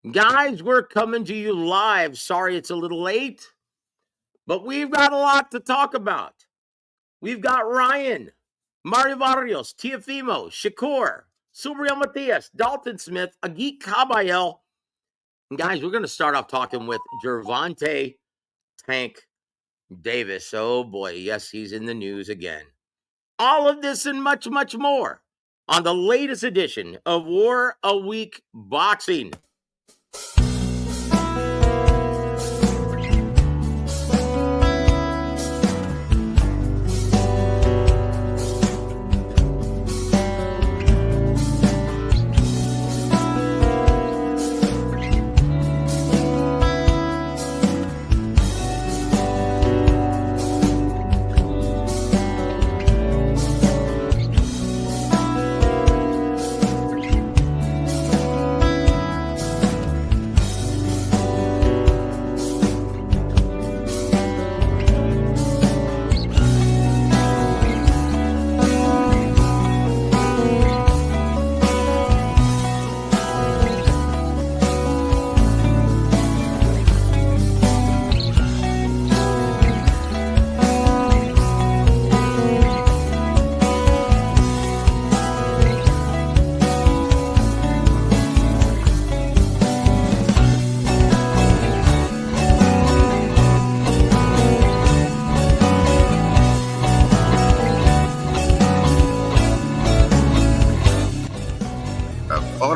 Guys, we're coming to you live. Sorry it's a little late, but we've got a lot to talk about. We've got Ryan, Mario Barrios, Tiafimo, Shakur, Subriel Matias, Dalton Smith, Agit Kabayel. And guys, we're going to start off talking with Gervonta Tank Davis. Oh boy, yes, he's in the news again. All of this and much, much more on the latest edition of WaraWeek Boxing.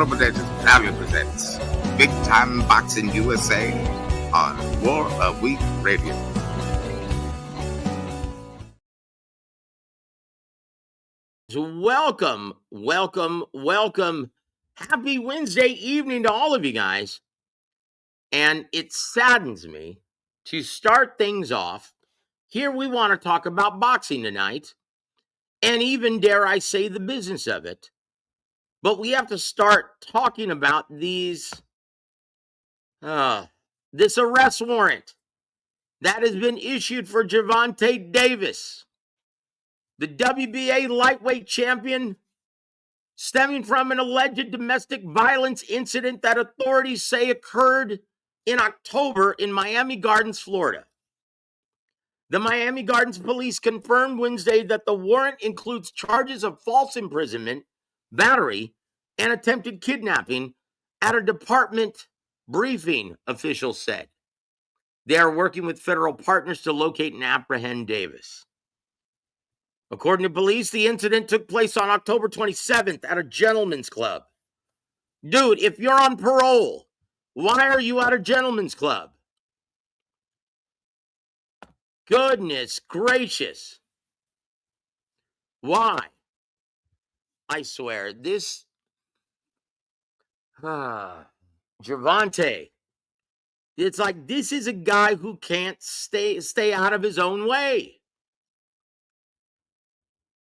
W.A.W. presents Big Time Boxing USA on WaraWeek Radio. Welcome, welcome, welcome. Happy Wednesday evening to all of you guys. And it saddens me to start things off. Here we want to talk about boxing tonight, and even, dare I say, the business of it. But we have to start talking about this arrest warrant that has been issued for Gervonta Davis, the WBA lightweight champion, stemming from an alleged domestic violence incident that authorities say occurred in October in Miami Gardens, Florida. The Miami Gardens police confirmed Wednesday that the warrant includes charges of false imprisonment, battery, and attempted kidnapping at a department briefing, officials said. They are working with federal partners to locate and apprehend Davis. According to police, the incident took place on October 27th at a gentleman's club. Dude, if you're on parole, why are you at a gentleman's club? Goodness gracious. Why? I swear, this Gervonta, it's like this is a guy who can't stay out of his own way.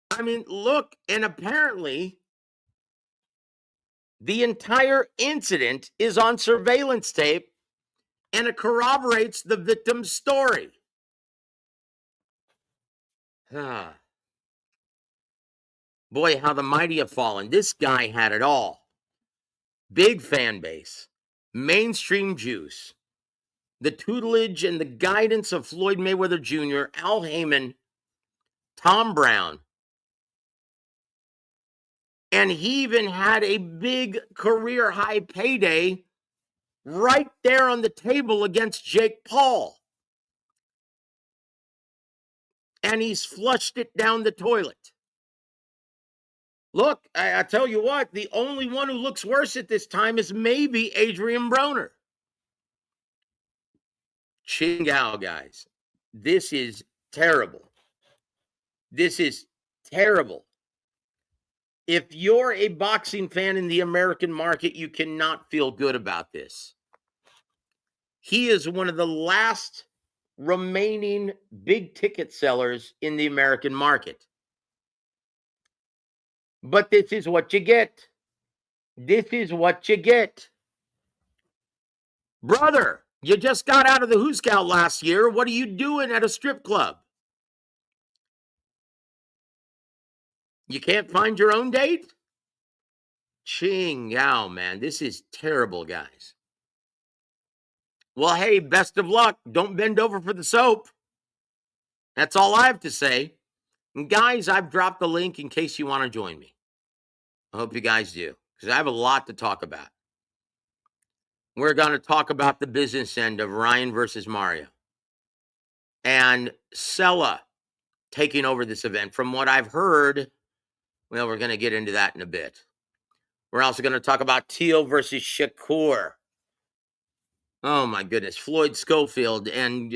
I mean, look, and apparently the entire incident is on surveillance tape, and it corroborates the victim's story. Boy, how the mighty have fallen. This guy had it all. Big fan base, mainstream juice, the tutelage and the guidance of Floyd Mayweather Jr., Al Heyman, Tom Brown. And he even had a big career high payday right there on the table against Jake Paul. And he's flushed it down the toilet. Look, I tell you what, the only one who looks worse at this time is maybe Adrian Broner. Chingao, guys. This is terrible. This is terrible. If you're a boxing fan in the American market, you cannot feel good about this. He is one of the last remaining big ticket sellers in the American market. But this is what you get. This is what you get. Brother, you just got out of the Who Scout last year. What are you doing at a strip club? You can't find your own date? Ching Yao, man. This is terrible, guys. Well, hey, best of luck. Don't bend over for the soap. That's all I have to say. And guys, I've dropped the link in case you want to join me. I hope you guys do, because I have a lot to talk about. We're going to talk about the business end of Ryan versus Mario and Sella taking over this event. From what I've heard, well, we're going to get into that in a bit. We're also going to talk about Teal versus Shakur. Oh, my goodness. Floyd Schofield. And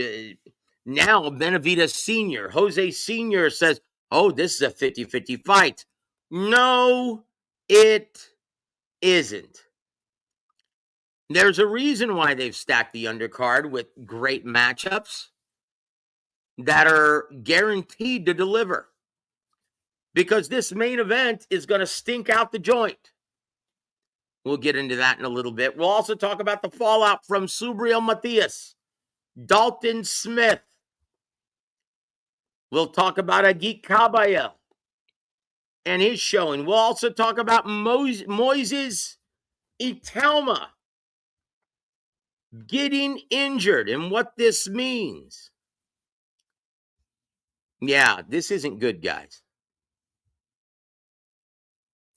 now Benavidez Sr., Jose Sr. says, oh, this is a 50-50 fight. No, it isn't. There's a reason why they've stacked the undercard with great matchups that are guaranteed to deliver. Because this main event is going to stink out the joint. We'll get into that in a little bit. We'll also talk about the fallout from Subriel Matias, Dalton Smith. We'll talk about Agit Kabayel and his showing. We'll also talk about Moises Italma getting injured and what this means. Yeah, this isn't good, guys.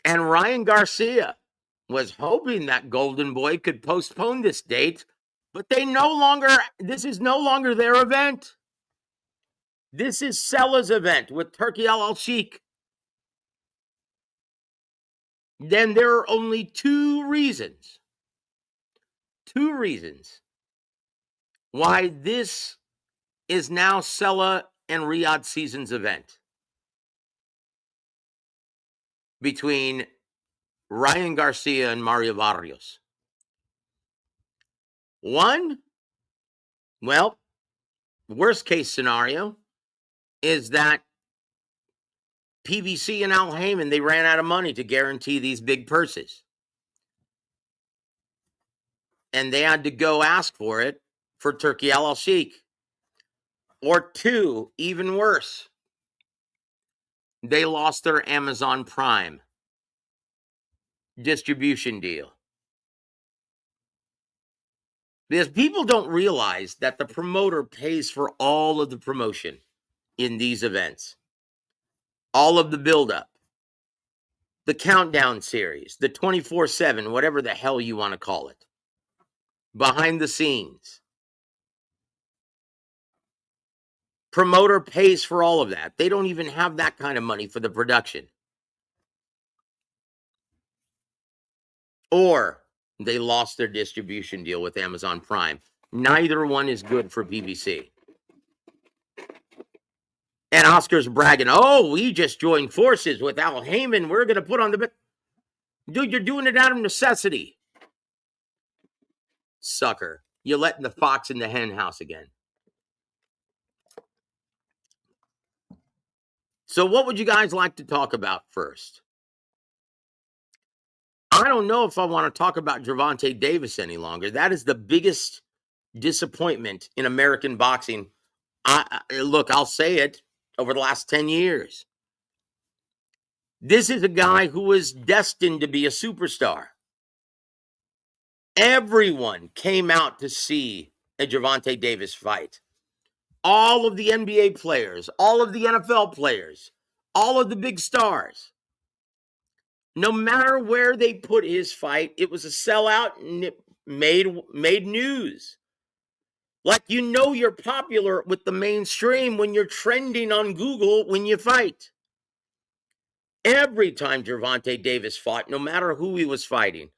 And Ryan Garcia was hoping that Golden Boy could postpone this date, but this is no longer their event. This is Sella's event with Turkey Al Sheikh. Then there are only two reasons why this is now Sella and Riyadh Season's event between Ryan Garcia and Mario Barrios. One, well, worst case scenario is that PBC and Al Heyman, they ran out of money to guarantee these big purses. And they had to go ask for it for Turkey Al Sheikh. Or two, even worse, they lost their Amazon Prime distribution deal. Because people don't realize that the promoter pays for all of the promotion in these events. All of the buildup, the countdown series, the 24/7, whatever the hell you want to call it, behind the scenes. Promoter pays for all of that. They don't even have that kind of money for the production. Or they lost their distribution deal with Amazon Prime. Neither one is good for BBC. And Oscar's bragging, oh, we just joined forces with Al Heyman. We're going to put on the... Dude, you're doing it out of necessity. Sucker. You're letting the fox in the hen house again. So what would you guys like to talk about first? I don't know if I want to talk about Gervonta Davis any longer. That is the biggest disappointment in American boxing. Look, I'll say it, over the last 10 years. This is a guy who was destined to be a superstar. Everyone came out to see a Gervonta Davis fight. All of the NBA players, all of the NFL players, all of the big stars. No matter where they put his fight, it was a sellout and it made news. Like, you know, you're popular with the mainstream when you're trending on Google when you fight. Every time Gervonta Davis fought, no matter who he was fighting,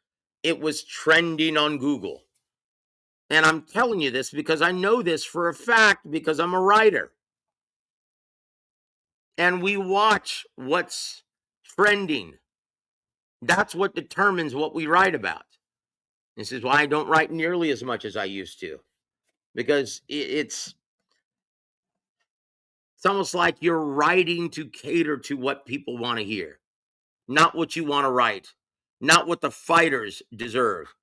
it was trending on Google. And I'm telling you this because I know this for a fact because I'm a writer. And we watch what's trending. That's what determines what we write about. This is why I don't write nearly as much as I used to. Because it's almost like you're writing to cater to what people want to hear. Not what you want to write. Not what the fighters deserve.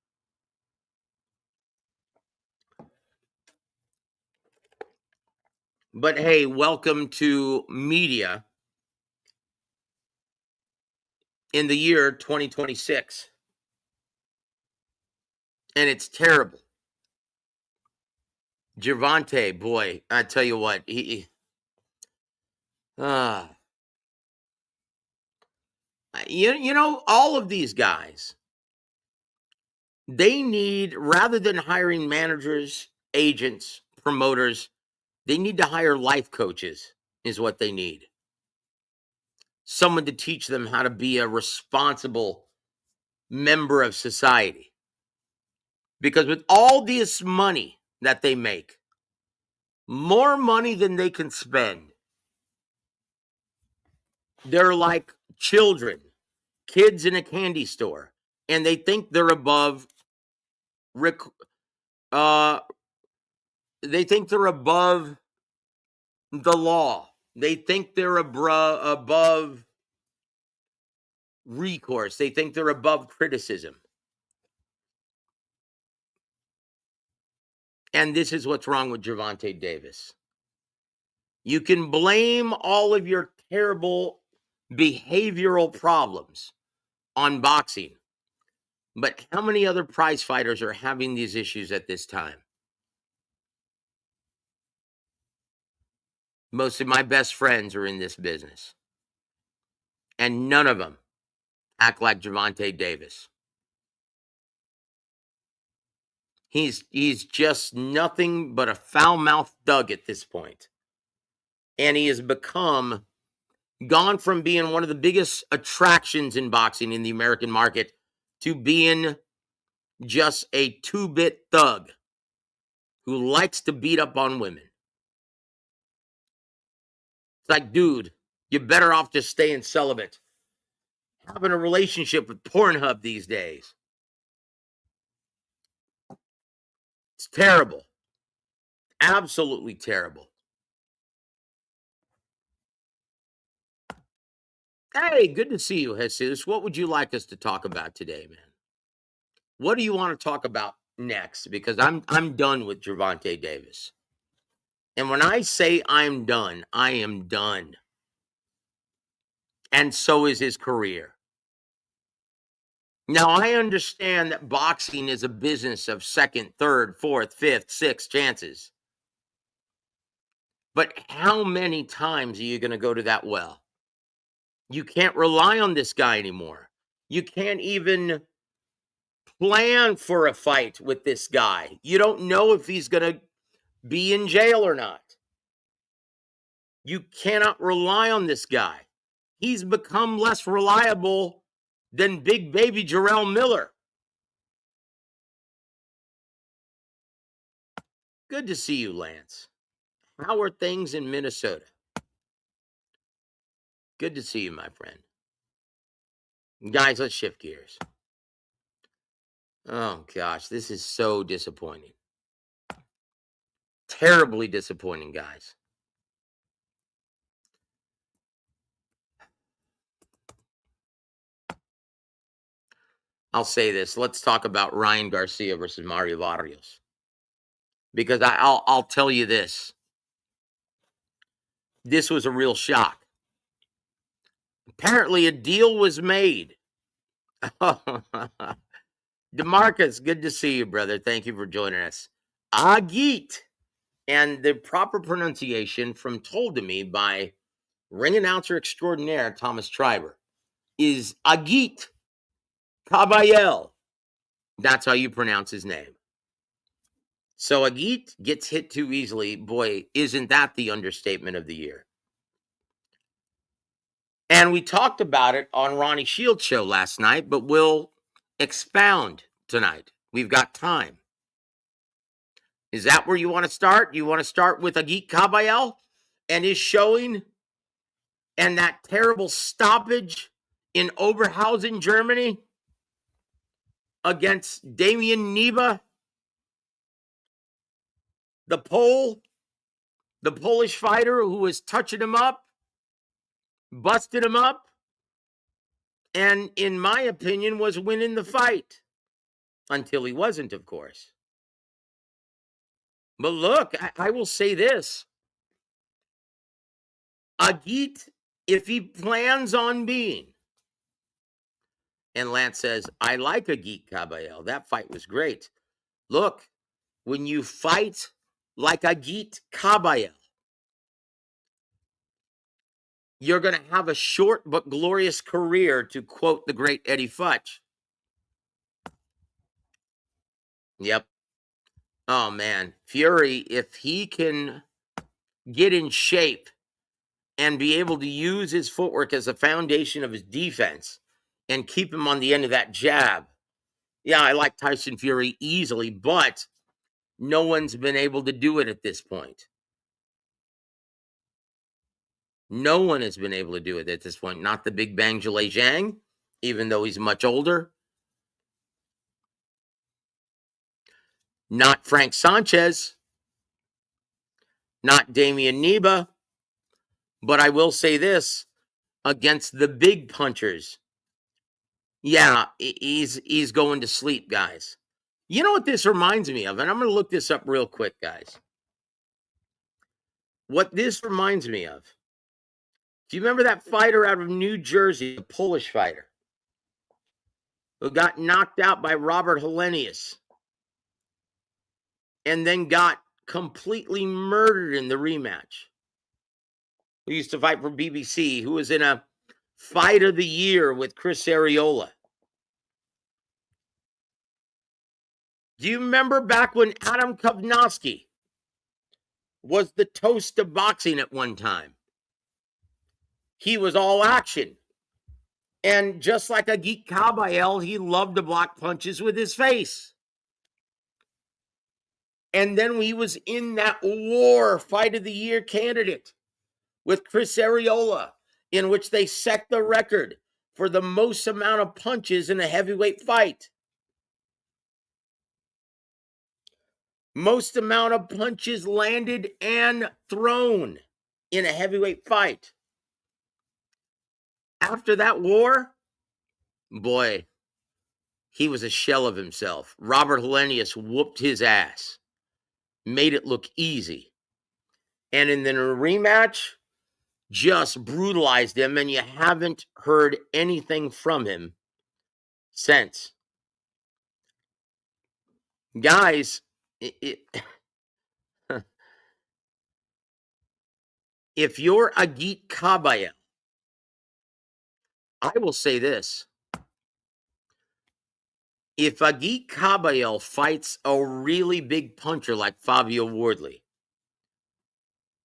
But hey, welcome to media in the year 2026. And it's terrible. Gervonta, boy, I tell you what, you know, all of these guys, they need, rather than hiring managers, agents, promoters, they need to hire life coaches, is what they need. Someone to teach them how to be a responsible member of society. Because with all this money that they make, more money than they can spend, they're like children, kids in a candy store, and they think they're above uh they think they're above the law. They think they're above recourse. They think they're above criticism. And this is what's wrong with Gervonta Davis. You can blame all of your terrible behavioral problems on boxing, but how many other prize fighters are having these issues at this time? Most of my best friends are in this business, and none of them act like Gervonta Davis. He's just nothing but a foul-mouthed thug at this point. And he has gone from being one of the biggest attractions in boxing in the American market to being just a two-bit thug who likes to beat up on women. It's like, dude, you're better off just staying celibate, having a relationship with Pornhub these days. It's terrible. Absolutely terrible. Hey, good to see you, Jesus. What would you like us to talk about today, man? What do you want to talk about next? Because I'm done with Gervonta Davis. And when I say I'm done, I am done. And so is his career. Now, I understand that boxing is a business of second, third, fourth, fifth, sixth chances. But how many times are you going to go to that well? You can't rely on this guy anymore. You can't even plan for a fight with this guy. You don't know if he's going to be in jail or not. You cannot rely on this guy. He's become less reliable than big baby Jarrell Miller. Good to see you, Lance. How are things in Minnesota? Good to see you, my friend. Guys, let's shift gears. Oh, gosh, this is so disappointing. Terribly disappointing, guys. I'll say this. Let's talk about Ryan Garcia versus Mario Barrios. Because I'll tell you this. This was a real shock. Apparently, a deal was made. DeMarcus, good to see you, brother. Thank you for joining us. Agit. And the proper pronunciation, from told to me by ring announcer extraordinaire Thomas Triber, is Agit Kabayel. That's how you pronounce his name. So Agit gets hit too easily. Boy, isn't that the understatement of the year? And we talked about it on Ronnie Shields' show last night, but we'll expound tonight. We've got time. Is that where you want to start? You want to start with Agit Kabayel and his showing and that terrible stoppage in Oberhausen, Germany against Damian Neva, the Polish fighter who was touching him up, busted him up, and in my opinion was winning the fight until he wasn't, of course. But look, I will say this. Agit, if he plans on being, and Lance says, I like Agit Kabayel. That fight was great. Look, when you fight like Agit Kabayel, you're going to have a short but glorious career, to quote the great Eddie Futch. Yep. Oh, man. Fury, if he can get in shape and be able to use his footwork as a foundation of his defense and keep him on the end of that jab. Yeah, I like Tyson Fury easily, but no one's been able to do it at this point. No one has been able to do it at this point. Not the Big Bang Zhilei Zhang, even though he's much older. Not Frank Sanchez. Not Damian Neba. But I will say this, against the big punchers, yeah, he's going to sleep, guys. You know what this reminds me of? And I'm going to look this up real quick, guys. What this reminds me of. Do you remember that fighter out of New Jersey, the Polish fighter, who got knocked out by Robert Helenius and then got completely murdered in the rematch? Who used to fight for BBC, who was in a fight of the year with Chris Arreola? Do you remember back when Adam Kovnowski was the toast of boxing at one time? He was all action. And just like Agit Kabayel, he loved to block punches with his face. And then he was in that war fight of the year candidate with Chris Arreola, in which they set the record for the most amount of punches in a heavyweight fight. Most amount of punches landed and thrown in a heavyweight fight. After that war, boy, he was a shell of himself. Robert Helenius whooped his ass, made it look easy. And in the rematch, just brutalized him, and you haven't heard anything from him since. Guys, if you're Agit Kabayel, I will say this. If Agit Kabayel fights a really big puncher like Fabio Wardley,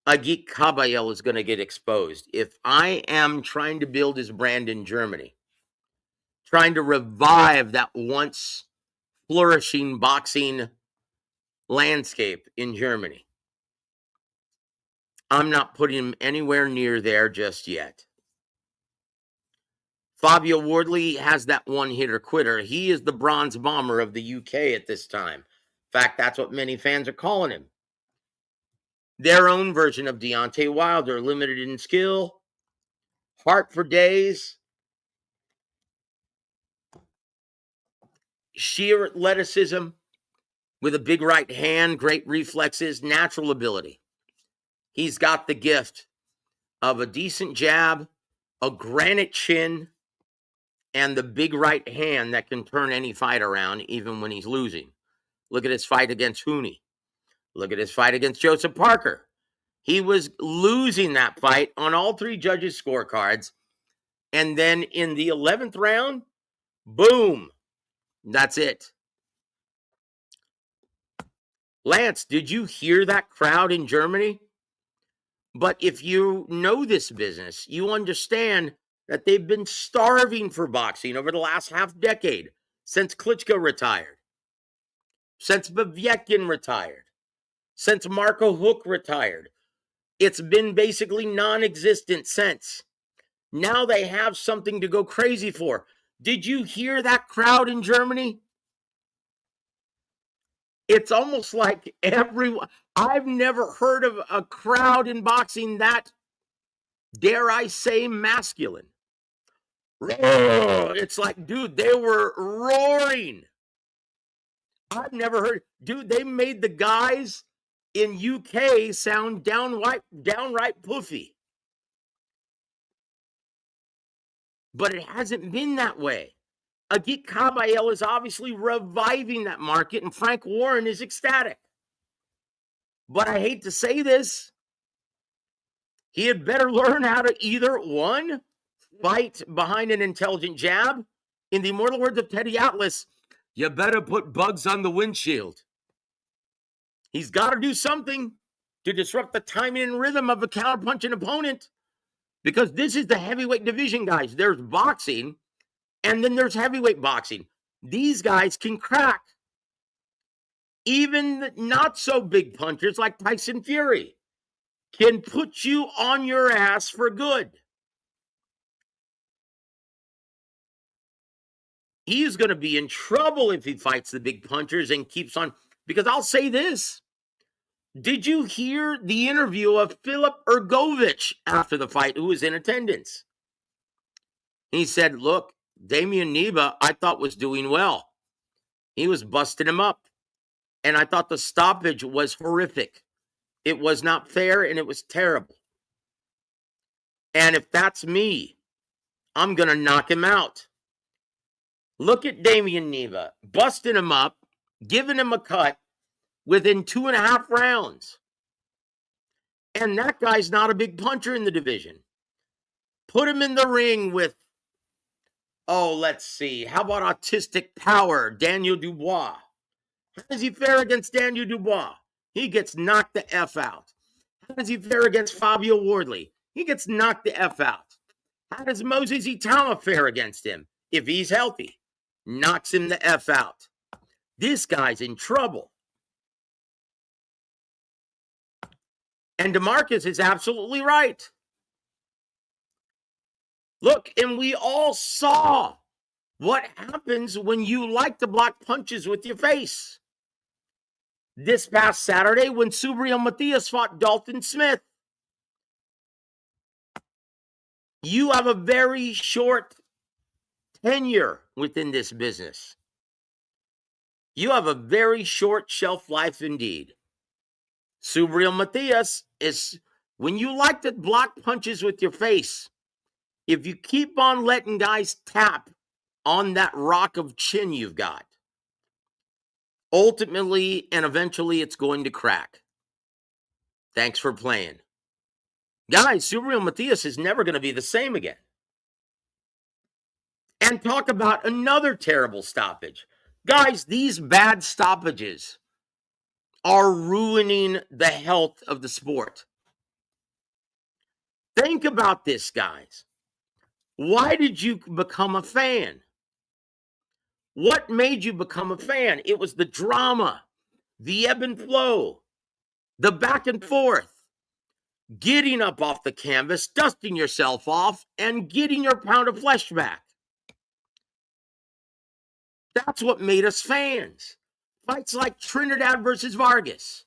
Agit Kabayel is going to get exposed. If I am trying to build his brand in Germany, trying to revive that once flourishing boxing landscape in Germany, I'm not putting him anywhere near there just yet. Fabio Wardley has that one-hitter quitter. He is the bronze bomber of the UK at this time. In fact, that's what many fans are calling him. Their own version of Deontay Wilder, limited in skill, heart for days, sheer athleticism with a big right hand, great reflexes, natural ability. He's got the gift of a decent jab, a granite chin, and the big right hand that can turn any fight around, even when he's losing. Look at his fight against Hooney. Look at his fight against Joseph Parker. He was losing that fight on all three judges' scorecards. And then in the 11th round, boom, that's it. Lance, did you hear that crowd in Germany? But if you know this business, you understand that they've been starving for boxing over the last half decade, since Klitschko retired, since Povetkin retired, since Marco Huck retired. It's been basically non-existent since. Now they have something to go crazy for. Did you hear that crowd in Germany? It's almost like everyone. I've never heard of a crowd in boxing that, dare I say, masculine. It's like, dude, they were roaring. I've never heard, dude, they made the guys in UK sound downright poofy. But it hasn't been that way. Agit Kabayel is obviously reviving that market, and Frank Warren is ecstatic. But I hate to say this, he had better learn how to either, one, fight behind an intelligent jab. In the immortal words of Teddy Atlas, you better put bugs on the windshield. He's got to do something to disrupt the timing and rhythm of a counterpunching opponent, because this is the heavyweight division, guys. There's boxing, and then there's heavyweight boxing. These guys can crack. Even the not so big punchers like Tyson Fury can put you on your ass for good. He's going to be in trouble if he fights the big punchers and keeps on. Because I'll say this. Did you hear the interview of Filip Ergovic after the fight, who was in attendance? He said, look, Damian Neva, I thought was doing well. He was busting him up. And I thought the stoppage was horrific. It was not fair, and it was terrible. And if that's me, I'm going to knock him out. Look at Damian Neva, busting him up, giving him a cut within 2.5 rounds. And that guy's not a big puncher in the division. Put him in the ring with, let's see, how about Autistic Power, Daniel Dubois? How does he fare against Daniel Dubois? He gets knocked the F out. How does he fare against Fabio Wardley? He gets knocked the F out. How does Moses Itama fare against him? If he's healthy, knocks him the F out. This guy's in trouble. And DeMarcus is absolutely right. Look, and we all saw what happens when you like to block punches with your face. This past Saturday, when Subriel Matias fought Dalton Smith, you have a very short tenure within this business. You have a very short shelf life indeed. Subriel Matias is, when you like to block punches with your face, if you keep on letting guys tap on that rock of chin you've got, ultimately and eventually it's going to crack. Thanks for playing. Guys, Subriel Matias is never going to be the same again. And talk about another terrible stoppage. Guys, these bad stoppages are ruining the health of the sport. Think about this, guys. Why did you become a fan? What made you become a fan? It was the drama, the ebb and flow, the back and forth, getting up off the canvas, dusting yourself off, and getting your pound of flesh back. That's what made us fans. Fights like Trinidad versus Vargas.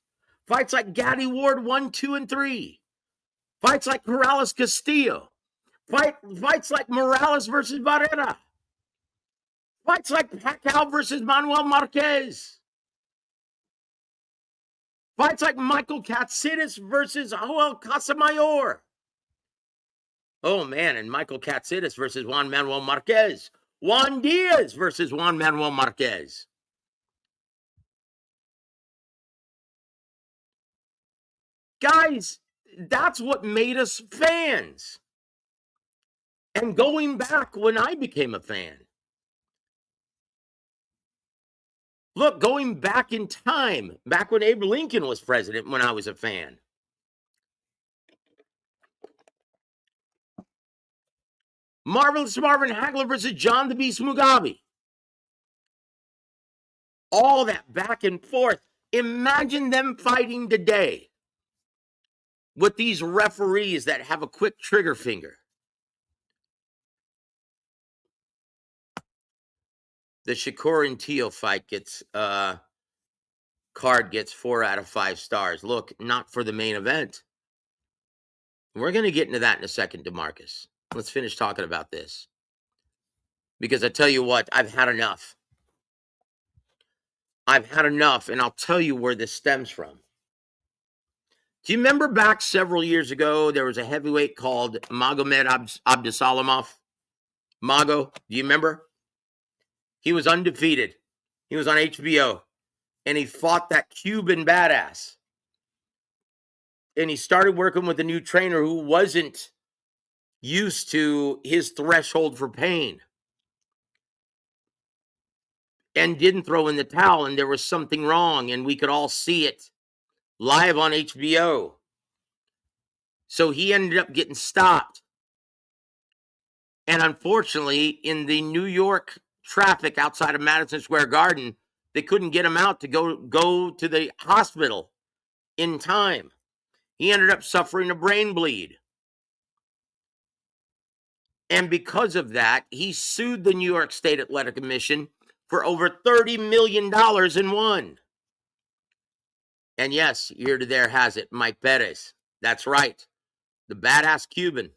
Fights like Gaddy Ward 1, 2, and 3. Fights like Morales Castillo. Fights like Morales versus Barrera. Fights like Pacquiao versus Manuel Marquez. Fights like Michael Katsidis versus Joel Casamayor. Oh, man, and Michael Katsidis versus Juan Manuel Marquez. Juan Diaz versus Juan Manuel Marquez. Guys, that's what made us fans. And going back when I became a fan. Look, going back in time, back when Abe Lincoln was president, when I was a fan. Marvelous Marvin Hagler versus John the Beast Mugabe. All that back and forth. Imagine them fighting today with these referees that have a quick trigger finger. The Shakur and Teo fight gets card gets 4 out of 5 stars. Look, not for the main event. We're going to get into that in a second, DeMarcus. Let's finish talking about this. Because I tell you what, I've had enough. I've had enough, and I'll tell you where this stems from. Do you remember back several years ago, there was a heavyweight called Magomed Abdusalamov? Mago, do you remember? He was undefeated. He was on HBO, and he fought that Cuban badass. And he started working with a new trainer who wasn't used to his threshold for pain and didn't throw in the towel, and there was something wrong, and we could all see it live on HBO. So he ended up getting stopped. And unfortunately, in the New York traffic outside of Madison Square Garden, they couldn't get him out to go to the hospital in time. He ended up suffering a brain bleed. And because of that, he sued the New York State Athletic Commission for over $30 million and won. And yes, here to there has it, Mike Perez. That's right, the badass Cuban.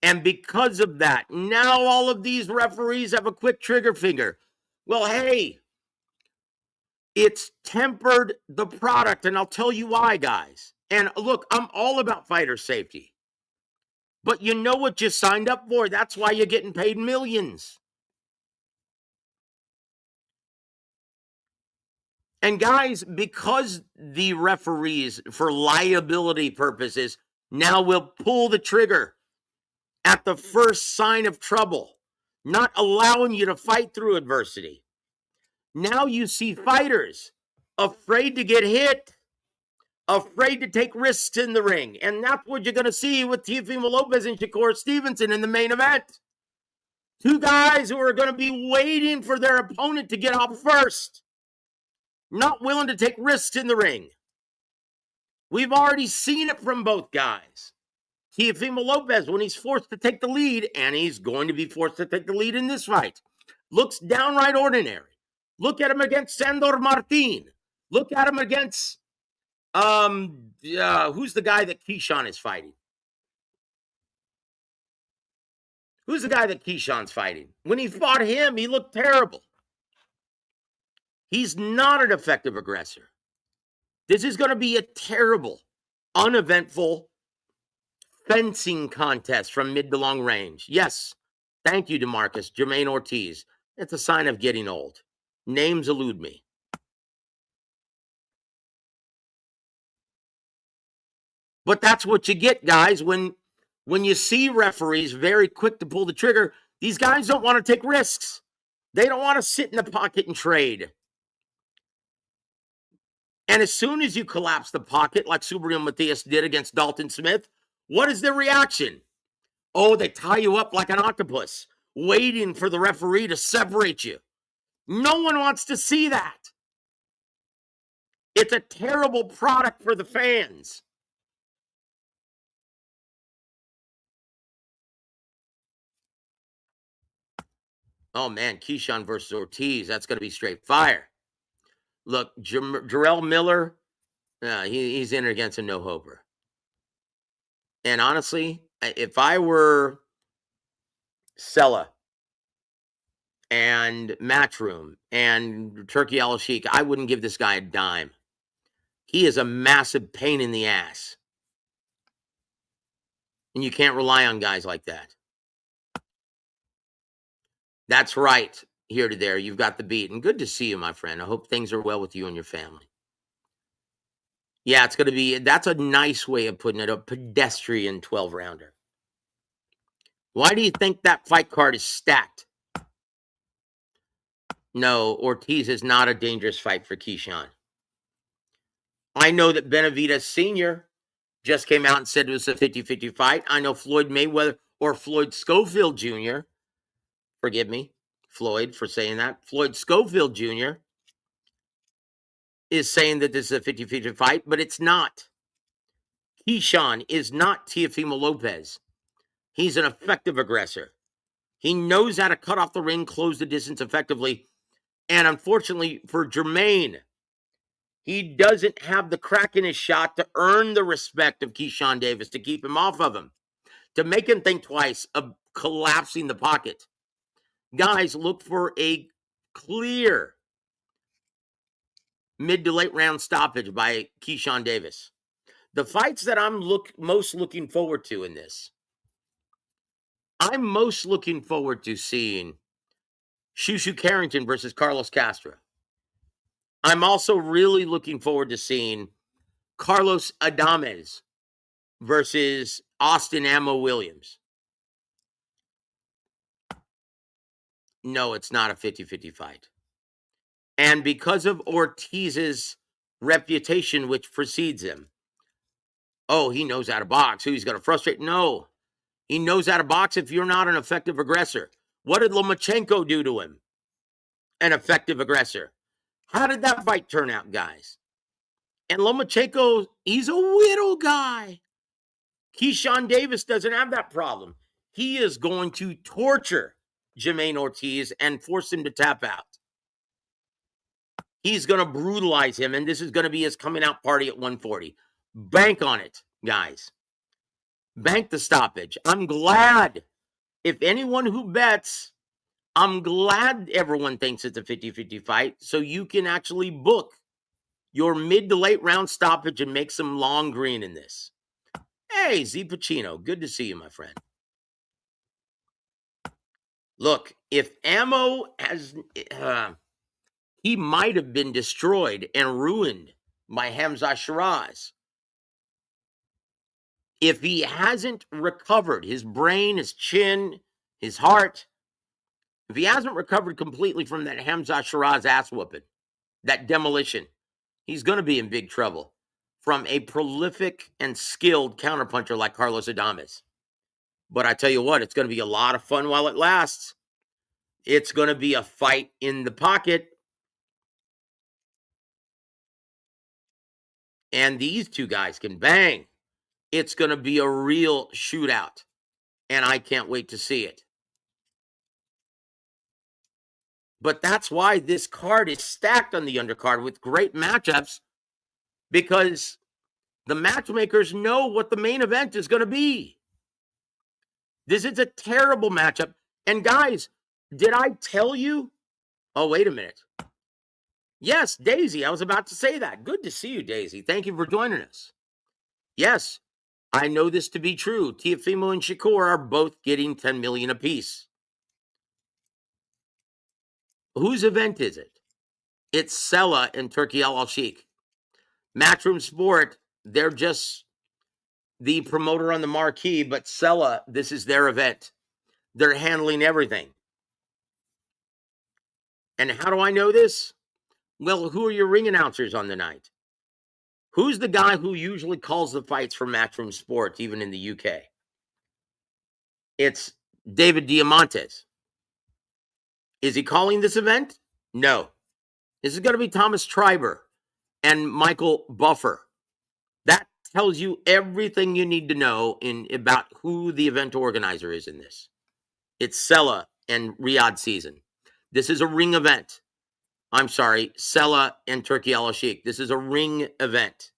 And because of that, now all of these referees have a quick trigger finger. Well, hey, it's tempered the product, and I'll tell you why, guys. And look, I'm all about fighter safety. But you know what you signed up for. That's why you're getting paid millions. And guys, because the referees, for liability purposes, now will pull the trigger at the first sign of trouble, not allowing you to fight through adversity. Now you see fighters afraid to get hit, afraid to take risks in the ring. And that's what you're going to see with Teofimo Lopez and Shakur Stevenson in the main event. Two guys who are going to be waiting for their opponent to get off first, not willing to take risks in the ring. We've already seen it from both guys. Teofimo Lopez, when he's forced to take the lead, and he's going to be forced to take the lead in this fight, looks downright ordinary. Look at him against Sandor Martin. Look at him against, who's the guy that Keyshawn is fighting? Who's the guy that Keyshawn's fighting? When he fought him, he looked terrible. He's not an effective aggressor. This is going to be a terrible, uneventful fencing contest from mid to long range. Yes, thank you, DeMarcus. Jermaine Ortiz. It's a sign of getting old. Names elude me. But that's what you get, guys, when you see referees very quick to pull the trigger. These guys don't want to take risks. They don't want to sit in the pocket and trade. And as soon as you collapse the pocket, like Subriel Matias did against Dalton Smith, what is their reaction? Oh, they tie you up like an octopus, waiting for the referee to separate you. No one wants to see that. It's a terrible product for the fans. Oh, man, Keyshawn versus Ortiz, that's going to be straight fire. Look, Jarrell Miller, he's in against a no-hoper. And honestly, if I were Sella and Matchroom and Turkey Al-Sheikh, I wouldn't give this guy a dime. He is a massive pain in the ass. And you can't rely on guys like that. That's right. Here to there, you've got the beat. And good to see you, my friend. I hope things are well with you and your family. Yeah, it's going to be, that's a nice way of putting it, a pedestrian 12-rounder. Why do you think that fight card is stacked? No, Ortiz is not a dangerous fight for Keyshawn. I know that Benavidez Sr. just came out and said it was a 50-50 fight. I know Floyd Mayweather or Floyd Schofield Jr., forgive me, Floyd, for saying that. Floyd Schofield Jr. is saying that this is a 50-50 fight, but it's not. Keyshawn is not Teofimo Lopez. He's an effective aggressor. He knows how to cut off the ring, close the distance effectively. And unfortunately for Jermaine, he doesn't have the crack in his shot to earn the respect of Keyshawn Davis, to keep him off of him, to make him think twice of collapsing the pocket. Guys, look for a clear mid to late round stoppage by Keyshawn Davis. The fights that I'm most looking forward to in this, I'm most looking forward to seeing Shushu Carrington versus Carlos Castro. I'm also really looking forward to seeing Carlos Adames versus Austin Ammo Williams. No, it's not a 50-50 fight. And because of Ortiz's reputation, which precedes him, oh, he knows how to box. Who he's going to frustrate? No, he knows how to box if you're not an effective aggressor. What did Lomachenko do to him? An effective aggressor. How did that fight turn out, guys? And Lomachenko, he's a little guy. Keyshawn Davis doesn't have that problem. He is going to torture Jermaine Ortiz and force him to tap out. He's going to brutalize him, and this is going to be his coming out party at 140. Bank on it, guys. Bank the stoppage. I'm glad. If anyone who bets, I'm glad everyone thinks it's a 50-50 fight, so you can actually book your mid to late round stoppage and make some long green in this. Hey, Z Pacino, good to see you, my friend. Look, if Ammo has, he might have been destroyed and ruined by Hamza Shiraz. If he hasn't recovered his brain, his chin, his heart, if he hasn't recovered completely from that Hamza Shiraz ass whooping, that demolition, he's going to be in big trouble from a prolific and skilled counterpuncher like Carlos Adames. But I tell you what, it's going to be a lot of fun while it lasts. It's going to be a fight in the pocket. And these two guys can bang. It's going to be a real shootout. And I can't wait to see it. But that's why this card is stacked on the undercard with great matchups, because the matchmakers know what the main event is going to be. This is a terrible matchup. And guys, did I tell you? Oh, wait a minute. Yes, Daisy, I was about to say that. Good to see you, Daisy. Thank you for joining us. Yes, I know this to be true. Teofimo and Shakur are both getting $10 million apiece. Whose event is it? It's Sella and Turkey Al-Sheikh. Matchroom Sport, they're just the promoter on the marquee, but Sella, this is their event. They're handling everything. And how do I know this? Well, who are your ring announcers on the night? Who's the guy who usually calls the fights for Matchroom Sport, even in the UK? It's David Diamantes. Is he calling this event? No. This is going to be Thomas Triber and Michael Buffer. That tells you everything you need to know about who the event organizer is in this. It's Sella and Riyadh Season. This is a ring event. I'm sorry, Sella and Turkey Al-Sheikh. This is a ring event.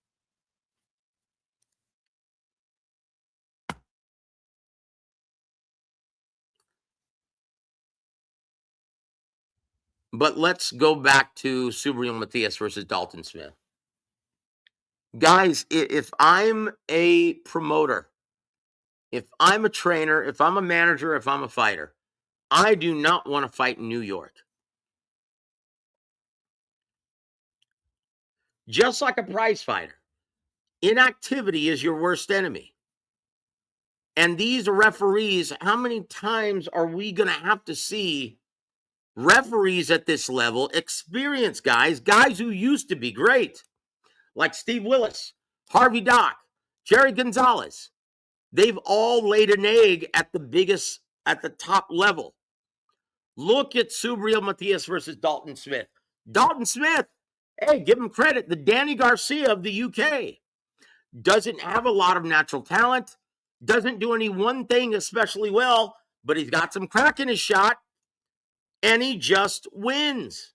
But let's go back to Subriel Matias versus Dalton Smith. Guys, if I'm a promoter, if I'm a trainer, if I'm a manager, if I'm a fighter, I do not want to fight in New York. Just like a prize fighter, inactivity is your worst enemy. And these referees, how many times are we going to have to see referees at this level, experienced guys who used to be great, like Steve Willis, Harvey Dock, Jerry Gonzalez? They've all laid an egg at the top level. Look at Subriel Matias versus Dalton Smith. Dalton Smith, hey, give him credit, the Danny Garcia of the UK. Doesn't have a lot of natural talent, doesn't do any one thing especially well, but he's got some crack in his shot, and he just wins.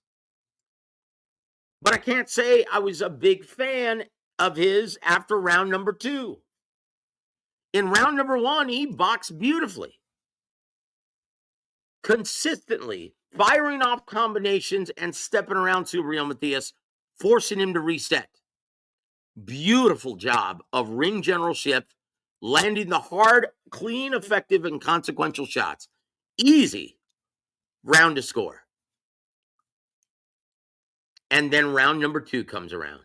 But I can't say I was a big fan of his after round number 2. In round number 1, he boxed beautifully, consistently, firing off combinations and stepping around Subriel Matias, forcing him to reset. Beautiful job of ring generalship, landing the hard, clean, effective, and consequential shots. Easy round to score. And then round number 2 comes around.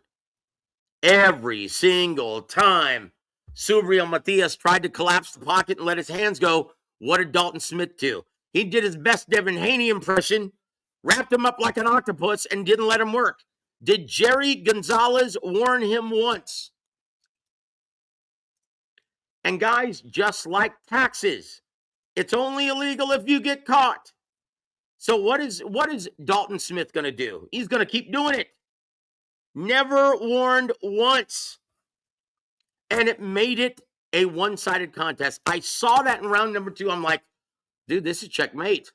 Every single time Subriel Matias tried to collapse the pocket and let his hands go, what did Dalton Smith do? He did his best Devin Haney impression, wrapped him up like an octopus, and didn't let him work. Did Jerry Gonzalez warn him once? And guys, just like taxes, it's only illegal if you get caught. So what is Dalton Smith going to do? He's going to keep doing it. Never warned once. And it made it a one-sided contest. I saw that in round number 2. I'm like, dude, this is checkmate.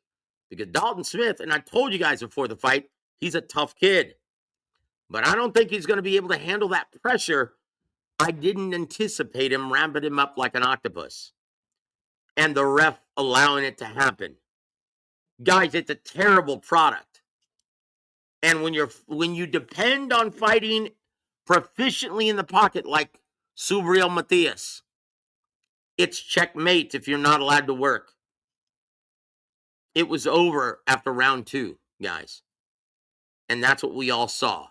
Because Dalton Smith, and I told you guys before the fight, he's a tough kid. But I don't think he's going to be able to handle that pressure. I didn't anticipate him ramping him up like an octopus. And the ref allowing it to happen. Guys, it's a terrible product. And when you depend on fighting proficiently in the pocket like Subriel Matias, it's checkmate if you're not allowed to work. It was over after round 2, guys. And that's what we all saw.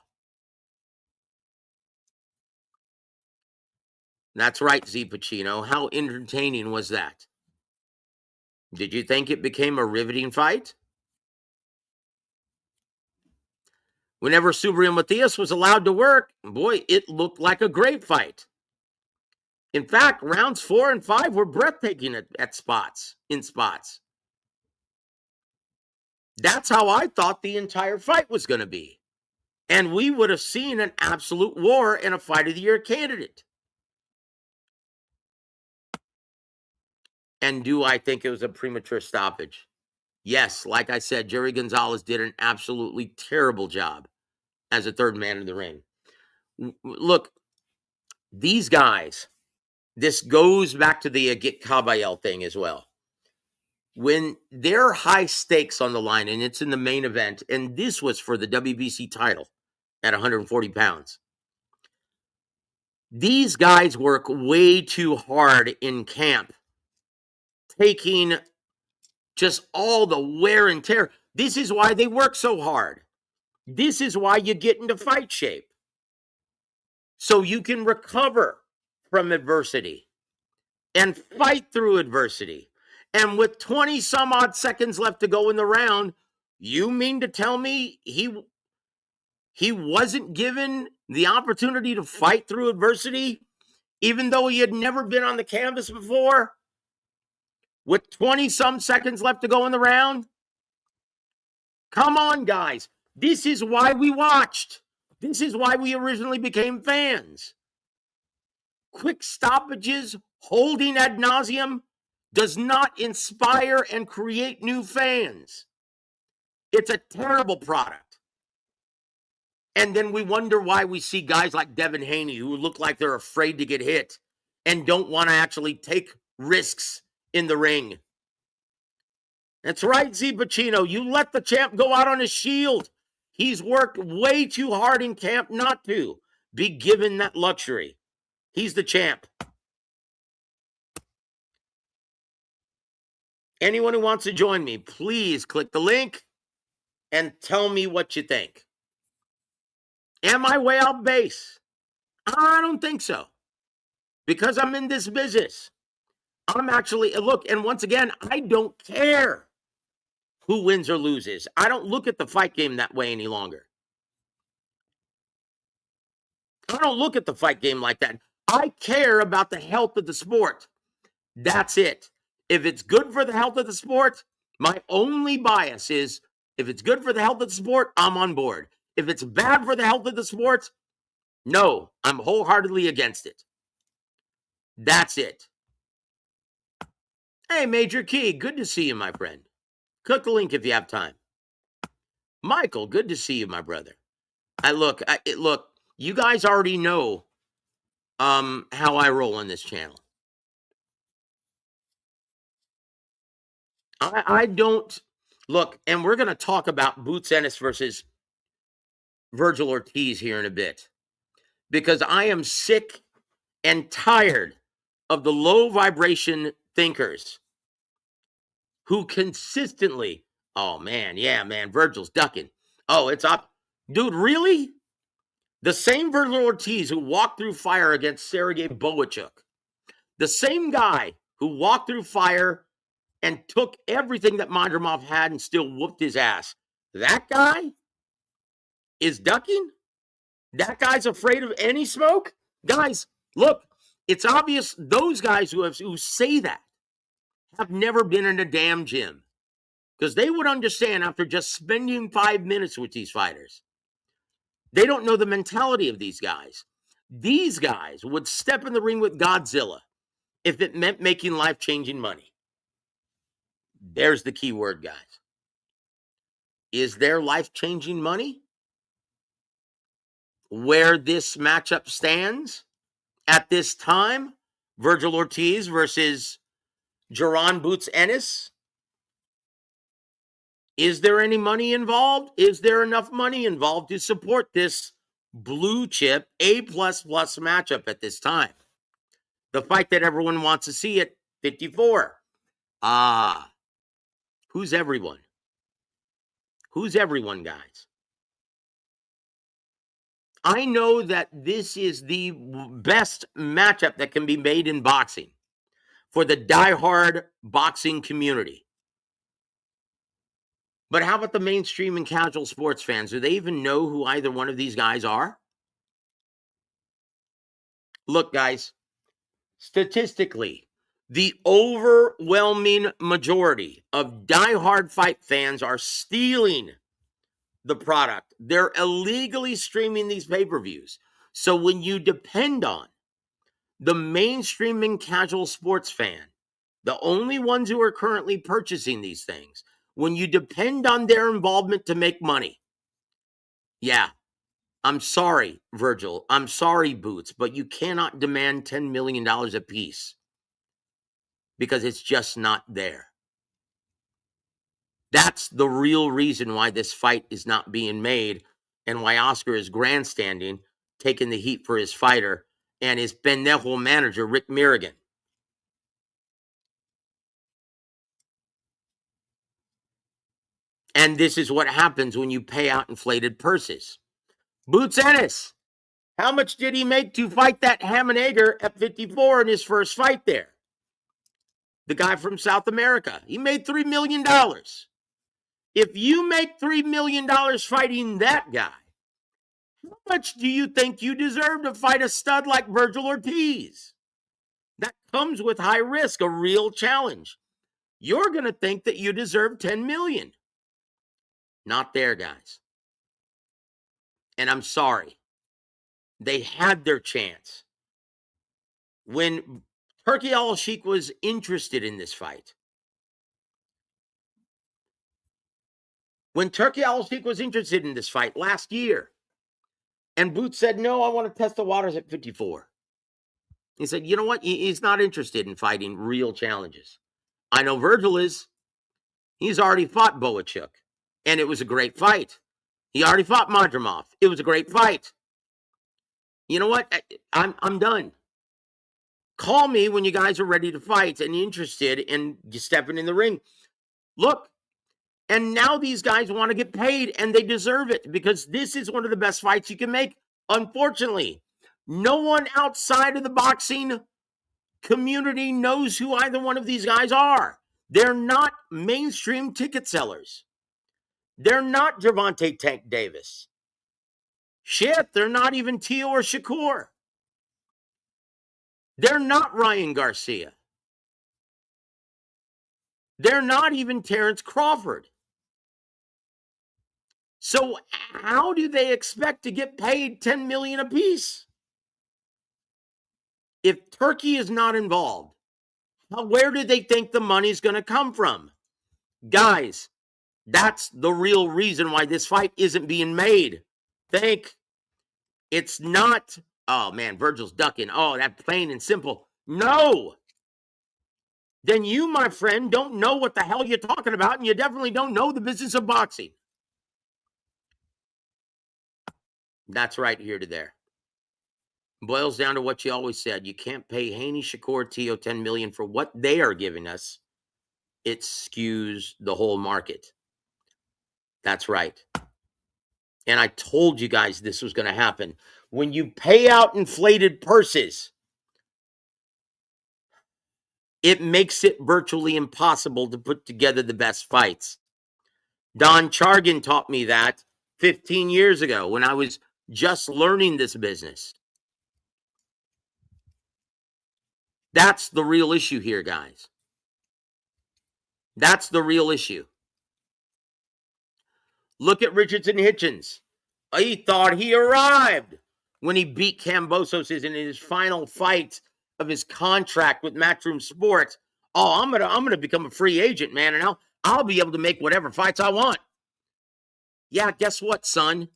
That's right, Z Pacino. How entertaining was that? Did you think it became a riveting fight? Whenever Subriel Matias was allowed to work, boy, it looked like a great fight. In fact, rounds 4 and 5 were breathtaking in spots. That's how I thought the entire fight was going to be. And we would have seen an absolute war in a Fight of the Year candidate. And do I think it was a premature stoppage? Yes, like I said, Jerry Gonzalez did an absolutely terrible job as a third man in the ring. Look, these guys, this goes back to the Agit Kabayel thing as well. When there are high stakes on the line and it's in the main event, and this was for the WBC title at 140 pounds, these guys work way too hard in camp, taking just all the wear and tear. This is why they work so hard. This is why you get into fight shape. So you can recover from adversity and fight through adversity. And with 20 some odd seconds left to go in the round, you mean to tell me he wasn't given the opportunity to fight through adversity, even though he had never been on the canvas before? With 20 some seconds left to go in the round? Come on, guys. This is why we watched. This is why we originally became fans. Quick stoppages, holding ad nauseum, does not inspire and create new fans. It's a terrible product. And then we wonder why we see guys like Devin Haney who look like they're afraid to get hit and don't want to actually take risks in the ring. That's right, Z Pacino. You let the champ go out on his shield. He's worked way too hard in camp not to be given that luxury. He's the champ. Anyone who wants to join me, please click the link and tell me what you think. Am I way out base? I don't think so. Because I'm in this business. I'm actually, look, and once again, I don't care who wins or loses. I don't look at the fight game that way any longer. I don't look at the fight game like that. I care about the health of the sport. That's it. If it's good for the health of the sport, my only bias is if it's good for the health of the sport, I'm on board. If it's bad for the health of the sport, no, I'm wholeheartedly against it. That's it. Hey, Major Key, good to see you, my friend. Click the link if you have time. Michael, good to see you, my brother. Look, you guys already know how I roll on this channel. I don't look, and we're going to talk about Boots Ennis versus Virgil Ortiz here in a bit, because I am sick and tired of the low vibration thinkers who consistently, oh man, yeah, man, Virgil's ducking. Oh, it's up. Dude, really? The same Virgil Ortiz who walked through fire against Sergey Boachuk, the same guy who walked through fire and took everything that Madrimov had and still whooped his ass, that guy is ducking? That guy's afraid of any smoke? Guys, look, it's obvious those guys who say that have never been in a damn gym, because they would understand after just spending 5 minutes with these fighters. They don't know the mentality of these guys. These guys would step in the ring with Godzilla if it meant making life-changing money. There's the key word, guys. Is there life-changing money? Where this matchup stands at this time, Virgil Ortiz versus Jaron Boots Ennis. Is there any money involved? Is there enough money involved to support this blue chip A++ matchup at this time? The fight that everyone wants to see at 54. Who's everyone? Who's everyone, guys? I know that this is the best matchup that can be made in boxing for the diehard boxing community. But how about the mainstream and casual sports fans? Do they even know who either one of these guys are? Look, guys, statistically, the overwhelming majority of diehard fight fans are stealing the product. They're illegally streaming these pay-per-views. So when you depend on the mainstream and casual sports fan, the only ones who are currently purchasing these things, when you depend on their involvement to make money, yeah, I'm sorry, Virgil. I'm sorry, Boots, but you cannot demand $10 million a piece because it's just not there. That's the real reason why this fight is not being made and why Oscar is grandstanding, taking the heat for his fighter and his pendejo manager, Rick Mirrigan. And this is what happens when you pay out inflated purses. Boots Ennis, how much did he make to fight that Hammenager at 54 in his first fight there? The guy from South America. He made $3 million. If you make $3 million fighting that guy, how much do you think you deserve to fight a stud like Virgil Ortiz? That comes with high risk, a real challenge. You're going to think that you deserve $10 million. Not there, guys. And I'm sorry. They had their chance. When Turki Al-Sheikh was interested in this fight, last year, and Boots said, no, I want to test the waters at 54. He said, you know what? He's not interested in fighting real challenges. I know Virgil is. He's already fought Boachuk, and it was a great fight. He already fought Madrimov. It was a great fight. You know what? I'm done. Call me when you guys are ready to fight and interested in stepping in the ring. Look, and now these guys want to get paid, and they deserve it because this is one of the best fights you can make. Unfortunately, no one outside of the boxing community knows who either one of these guys are. They're not mainstream ticket sellers. They're not Gervonta Tank Davis. Shit, they're not even Tio or Shakur. They're not Ryan Garcia. They're not even Terrence Crawford. So how do they expect to get paid $10 million apiece? If Turkey is not involved, where do they think the money's going to come from? Guys, that's the real reason why this fight isn't being made. It's not, oh man, Virgil's ducking. Oh, that's plain and simple. No. Then you, my friend, don't know what the hell you're talking about, and you definitely don't know the business of boxing. That's right here to there. Boils down to what you always said. You can't pay Haney, Shakur, Tio $10 million for what they are giving us. It skews the whole market. That's right. And I told you guys this was going to happen. When you pay out inflated purses, it makes it virtually impossible to put together the best fights. Don Chargan taught me that 15 years ago when I was just learning this business. That's the real issue here, guys. That's the real issue. Look at Richardson Hitchens. He thought he arrived when he beat Kambosos in his final fight of his contract with Matchroom Sports. Oh, I'm gonna become a free agent, man, and I'll be able to make whatever fights I want. Yeah, guess what, son?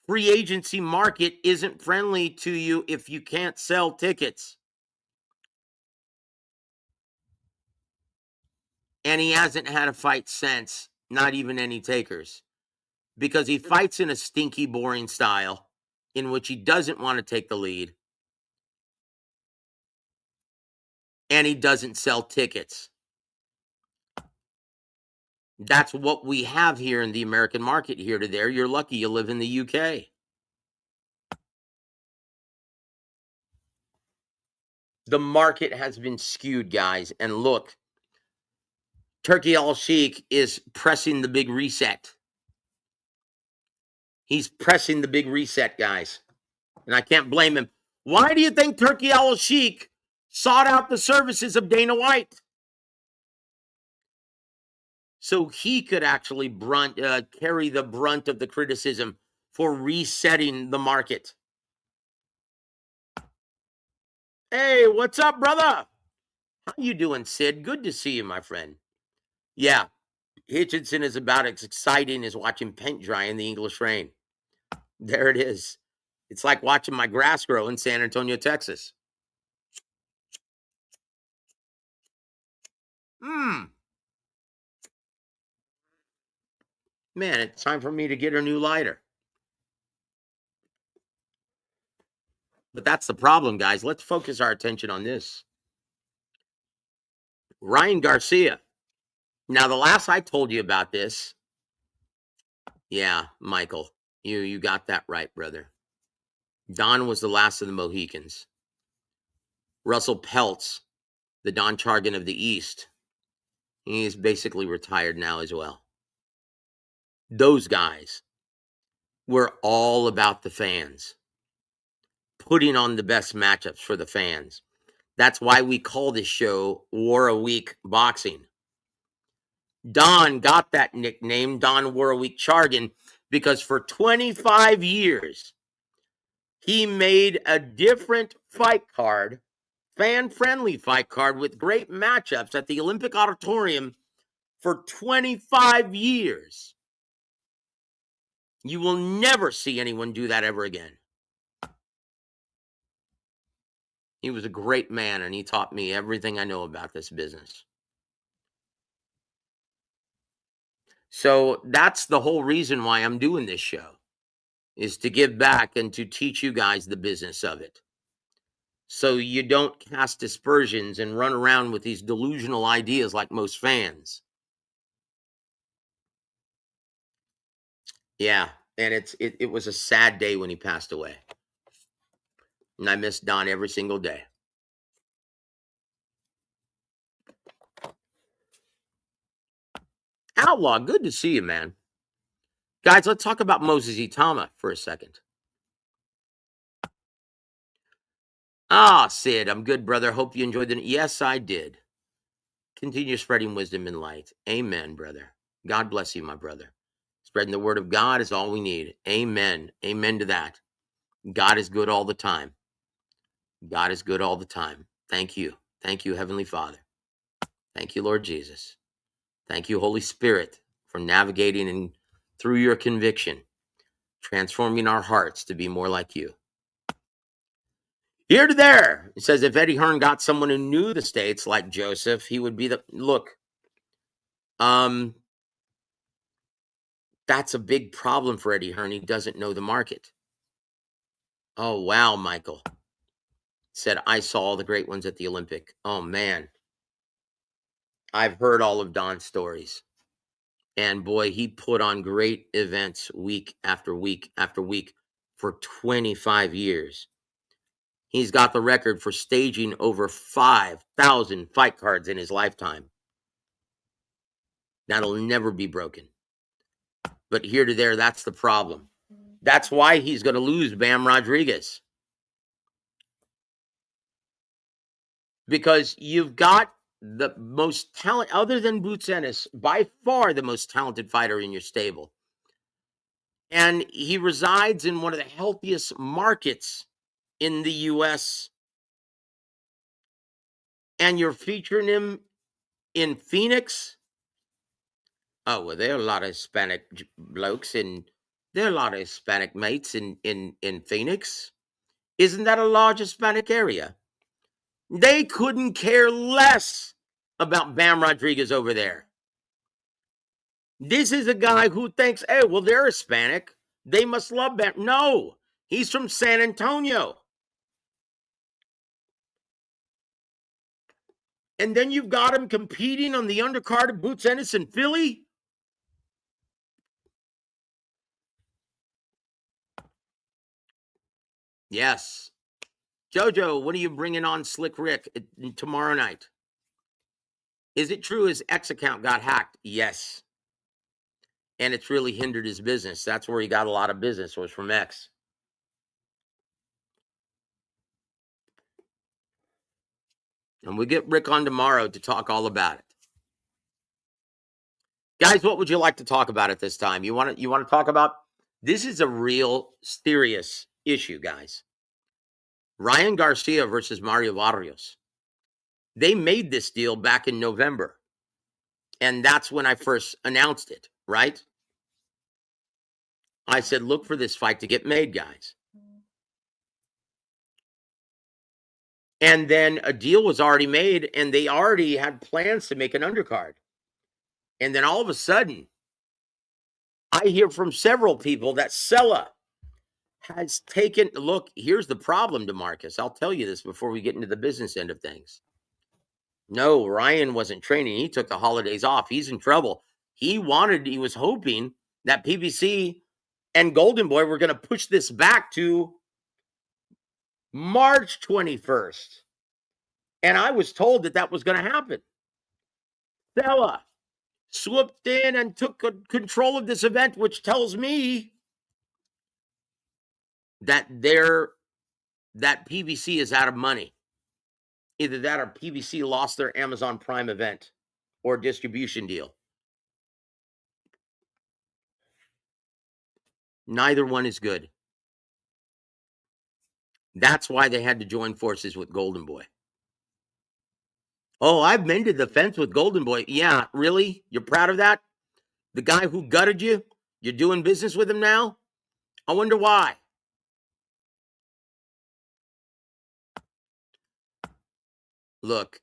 Free agency market isn't friendly to you if you can't sell tickets. And he hasn't had a fight since, not even any takers, because he fights in a stinky, boring style in which he doesn't want to take the lead, and he doesn't sell tickets. That's what we have here in the American market here to there. You're lucky you live in the UK. The market has been skewed, guys. And look, Turkey Al-Sheikh is pressing the big reset. He's pressing the big reset, guys. And I can't blame him. Why do you think Turkey Al-Sheikh sought out the services of Dana White? So he could actually carry the brunt of the criticism for resetting the market. Hey, what's up, brother? How you doing, Sid? Good to see you, my friend. Yeah, Hitchinson is about as exciting as watching paint dry in the English rain. There it is. It's like watching my grass grow in San Antonio, Texas. Man, it's time for me to get a new lighter. But that's the problem, guys. Let's focus our attention on this. Ryan Garcia. Now, the last I told you about this, yeah, Michael, you got that right, brother. Don was the last of the Mohicans. Russell Peltz, the Don Chargan of the East, he's basically retired now as well. Those guys were all about the fans, putting on the best matchups for the fans. That's why we call this show WaraWeek Boxing. Don got that nickname, Don WaraWeek Chargan, because for 25 years, he made a different fight card, fan-friendly fight card with great matchups at the Olympic Auditorium for 25 years. You will never see anyone do that ever again. He was a great man, and he taught me everything I know about this business. So that's the whole reason why I'm doing this show, is to give back and to teach you guys the business of it. So you don't cast aspersions and run around with these delusional ideas like most fans. Yeah, and it was a sad day when he passed away. And I miss Don every single day. Outlaw, good to see you, man. Guys, let's talk about Moses Itama for a second. Sid, I'm good, brother. Hope you enjoyed it. Yes, I did. Continue spreading wisdom and light. Amen, brother. God bless you, my brother. Spreading the word of God is all we need. Amen. Amen to that. God is good all the time. God is good all the time. Thank you. Thank you, Heavenly Father. Thank you, Lord Jesus. Thank you, Holy Spirit, for navigating and through your conviction, transforming our hearts to be more like you. Here to there. It says if Eddie Hearn got someone who knew the states like Joseph, he would be the look. That's a big problem for Eddie Hearn. He doesn't know the market. Oh, wow, Michael. Said, I saw all the great ones at the Olympic. Oh, man. I've heard all of Don's stories. And boy, he put on great events week after week after week for 25 years. He's got the record for staging over 5,000 fight cards in his lifetime. That'll never be broken. But here to there, that's the problem. That's why he's going to lose Bam Rodriguez. Because you've got the most talent, other than Boots Ennis, by far the most talented fighter in your stable. And he resides in one of the healthiest markets in the U.S. And you're featuring him in Phoenix. Oh, well, there are a lot of Hispanic blokes, and there are a lot of Hispanic mates in Phoenix. Isn't that a large Hispanic area? They couldn't care less about Bam Rodriguez over there. This is a guy who thinks, hey, well, they're Hispanic. They must love Bam. No, he's from San Antonio. And then you've got him competing on the undercard of Boots Ennis in Philly. Yes. Jojo, what are you bringing on Slick Rick tomorrow night? Is it true his X account got hacked? Yes. And it's really hindered his business. That's where he got a lot of business, was from X. And we get Rick on tomorrow to talk all about it. Guys, what would you like to talk about at this time? You want to talk about, this is a real serious issue, guys. Ryan Garcia versus Mario Barrios. They made this deal back in November. And that's when I first announced it, right? I said, look for this fight to get made, guys. And then a deal was already made, and they already had plans to make an undercard. And then all of a sudden, I hear from several people that Sella has taken, look, here's the problem, DeMarcus. I'll tell you this before we get into the business end of things. No, Ryan wasn't training. He took the holidays off. He's in trouble. He was hoping that PBC and Golden Boy were going to push this back to March 21st. And I was told that that was going to happen. Sella swooped in and took control of this event, which tells me that that PBC is out of money. Either that or PBC lost their Amazon Prime event or distribution deal. Neither one is good. That's why they had to join forces with Golden Boy. Oh, I've mended the fence with Golden Boy. Yeah, really? You're proud of that? The guy who gutted you? You're doing business with him now? I wonder why. Look,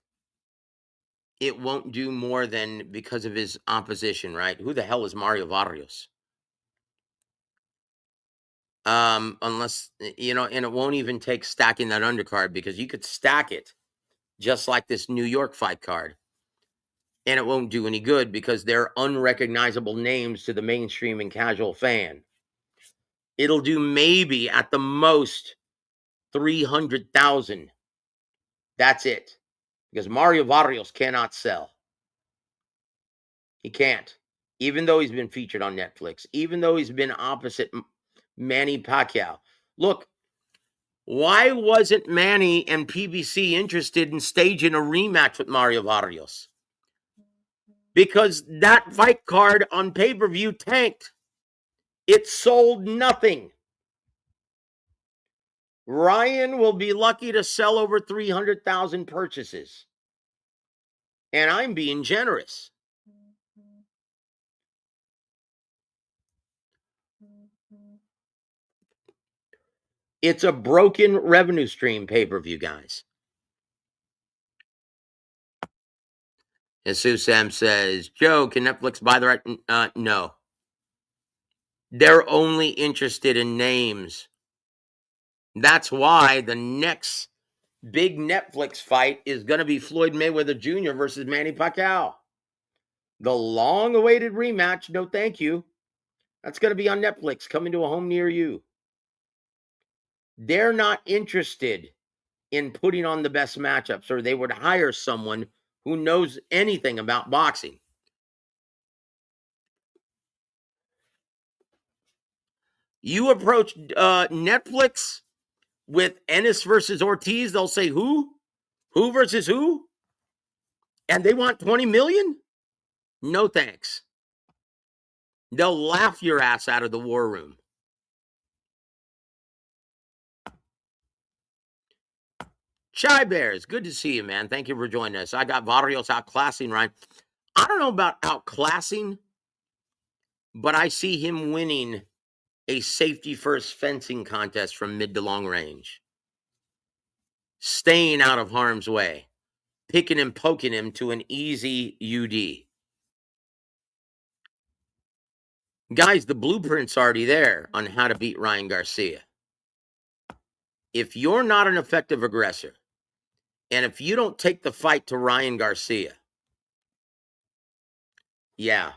it won't do more than because of his opposition, right? Who the hell is Mario Barrios? Unless, and it won't even take stacking that undercard, because you could stack it just like this New York fight card. And it won't do any good because they're unrecognizable names to the mainstream and casual fan. It'll do maybe at the most 300,000. That's it. Because Mario Barrios cannot sell. He can't. Even though he's been featured on Netflix. Even though he's been opposite Manny Pacquiao. Look, why wasn't Manny and PBC interested in staging a rematch with Mario Barrios? Because that fight card on pay-per-view tanked. It sold nothing. Ryan will be lucky to sell over 300,000 purchases. And I'm being generous. It's a broken revenue stream pay-per-view, guys. And Sue Sam says, Joe, can Netflix buy the right? No. They're only interested in names. That's why the next big Netflix fight is going to be Floyd Mayweather Jr. versus Manny Pacquiao. The long-awaited rematch, no thank you. That's going to be on Netflix, coming to a home near you. They're not interested in putting on the best matchups, or they would hire someone who knows anything about boxing. You approach Netflix with Ennis versus Ortiz, they'll say who? Who versus who? And they want 20 million? No thanks. They'll laugh your ass out of the war room. Chai Bears, good to see you, man. Thank you for joining us. I got Barrios outclassing Ryan. I don't know about outclassing, but I see him winning a safety-first fencing contest from mid to long range. Staying out of harm's way. Picking and poking him to an easy UD. Guys, the blueprint's already there on how to beat Ryan Garcia. If you're not an effective aggressor, and if you don't take the fight to Ryan Garcia, yeah,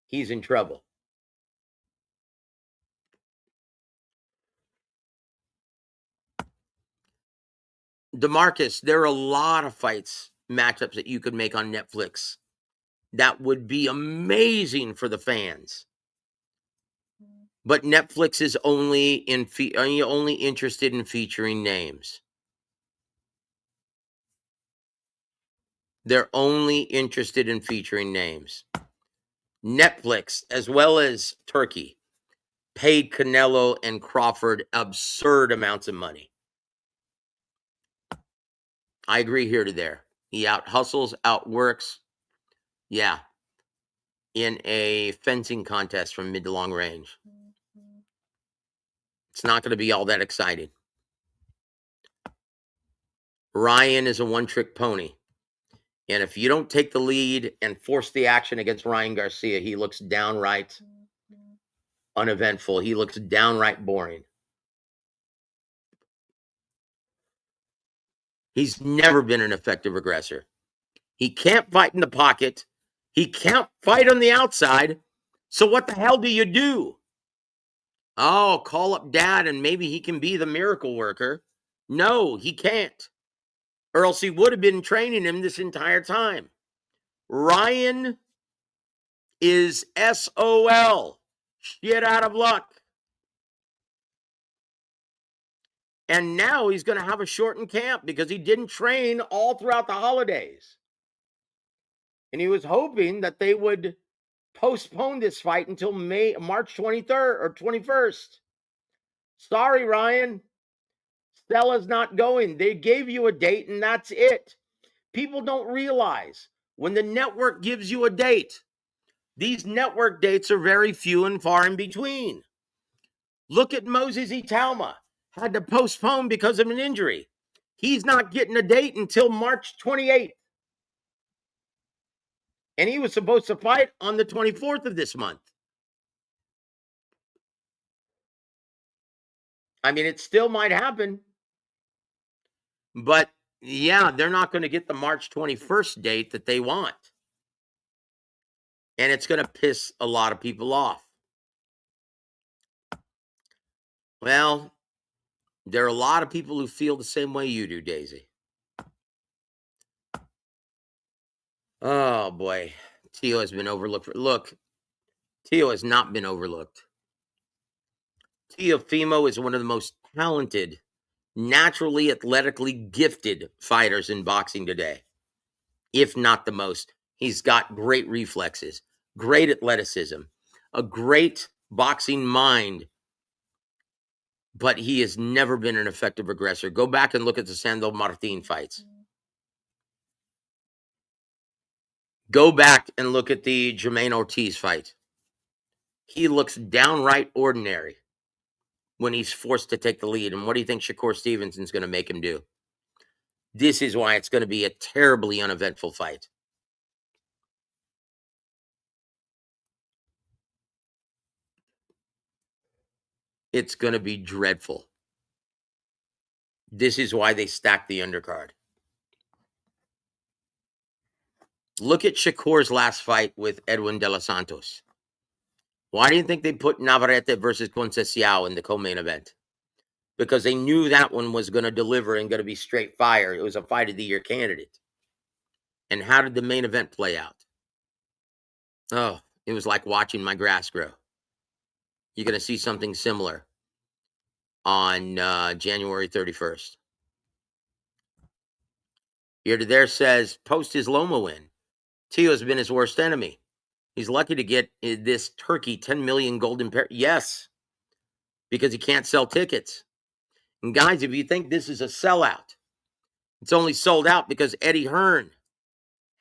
he's in trouble. DeMarcus, there are a lot of fights, matchups that you could make on Netflix that would be amazing for the fans. But Netflix is only only interested in featuring names. They're only interested in featuring names. Netflix, as well as Turkey, paid Canelo and Crawford absurd amounts of money. I agree here to there. He out-hustles, outworks. Yeah. In a fencing contest from mid to long range. It's not going to be all that exciting. Ryan is a one-trick pony. And if you don't take the lead and force the action against Ryan Garcia, he looks downright uneventful. He looks downright boring. He's never been an effective aggressor. He can't fight in the pocket. He can't fight on the outside. So what the hell do you do? Oh, call up dad and maybe he can be the miracle worker. No, he can't. Or else he would have been training him this entire time. Ryan is SOL. Shit out of luck. And now he's going to have a shortened camp because he didn't train all throughout the holidays. And he was hoping that they would postpone this fight until March 23rd or 21st. Sorry, Ryan. Stella's not going. They gave you a date and that's it. People don't realize when the network gives you a date, these network dates are very few and far in between. Look at Moses Italma. Had to postpone because of an injury. He's not getting a date until March 28th. And he was supposed to fight on the 24th of this month. I mean, it still might happen. But yeah, they're not going to get the March 21st date that they want. And it's going to piss a lot of people off. Well, there are a lot of people who feel the same way you do, Daisy. Oh, boy. Tio has been overlooked. Look, Tio has not been overlooked. Teofimo is one of the most talented, naturally athletically gifted fighters in boxing today, if not the most. He's got great reflexes, great athleticism, a great boxing mind, but he has never been an effective aggressor. Go back and look at the Sandro Martin fights. Go back and look at the Jermaine Ortiz fight. He looks downright ordinary when he's forced to take the lead. And what do you think Shakur Stevenson's going to make him do? This is why it's going to be a terribly uneventful fight. It's going to be dreadful. This is why they stacked the undercard. Look at Shakur's last fight with Edwin De Los Santos. Why do you think they put Navarrete versus Conceição in the co-main event? Because they knew that one was going to deliver and going to be straight fire. It was a fight of the year candidate. And how did the main event play out? Oh, it was like watching my grass grow. You're going to see something similar on January 31st. Here to there says, post his Loma win. Tio's been his worst enemy. He's lucky to get this turkey 10 million golden pair. Yes, because he can't sell tickets. And guys, if you think this is a sellout, it's only sold out because Eddie Hearn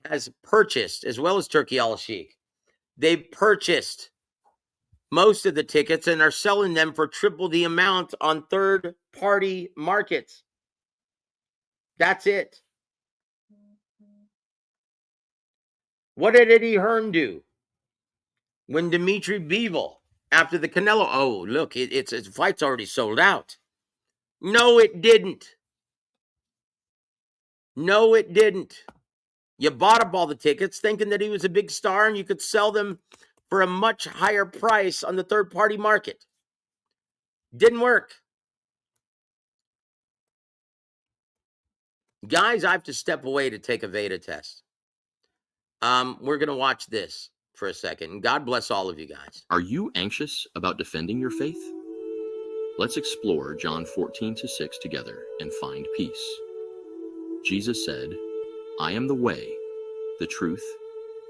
has purchased, as well as Turkey Al-Sheikh. They've purchased most of the tickets and are selling them for triple the amount on third-party markets. That's it. What did Eddie Hearn do when Dimitri Bivol, after the Canelo, oh, look, it's fight's already sold out. No, it didn't. No, it didn't. You bought up all the tickets thinking that he was a big star and you could sell them for a much higher price on the third-party market. Didn't work. Guys, I have to step away to take a Veda test. We're going to watch this for a second. God bless all of you guys. Are you anxious about defending your faith? Let's explore John 14-6 together and find peace. Jesus said, I am the way, the truth,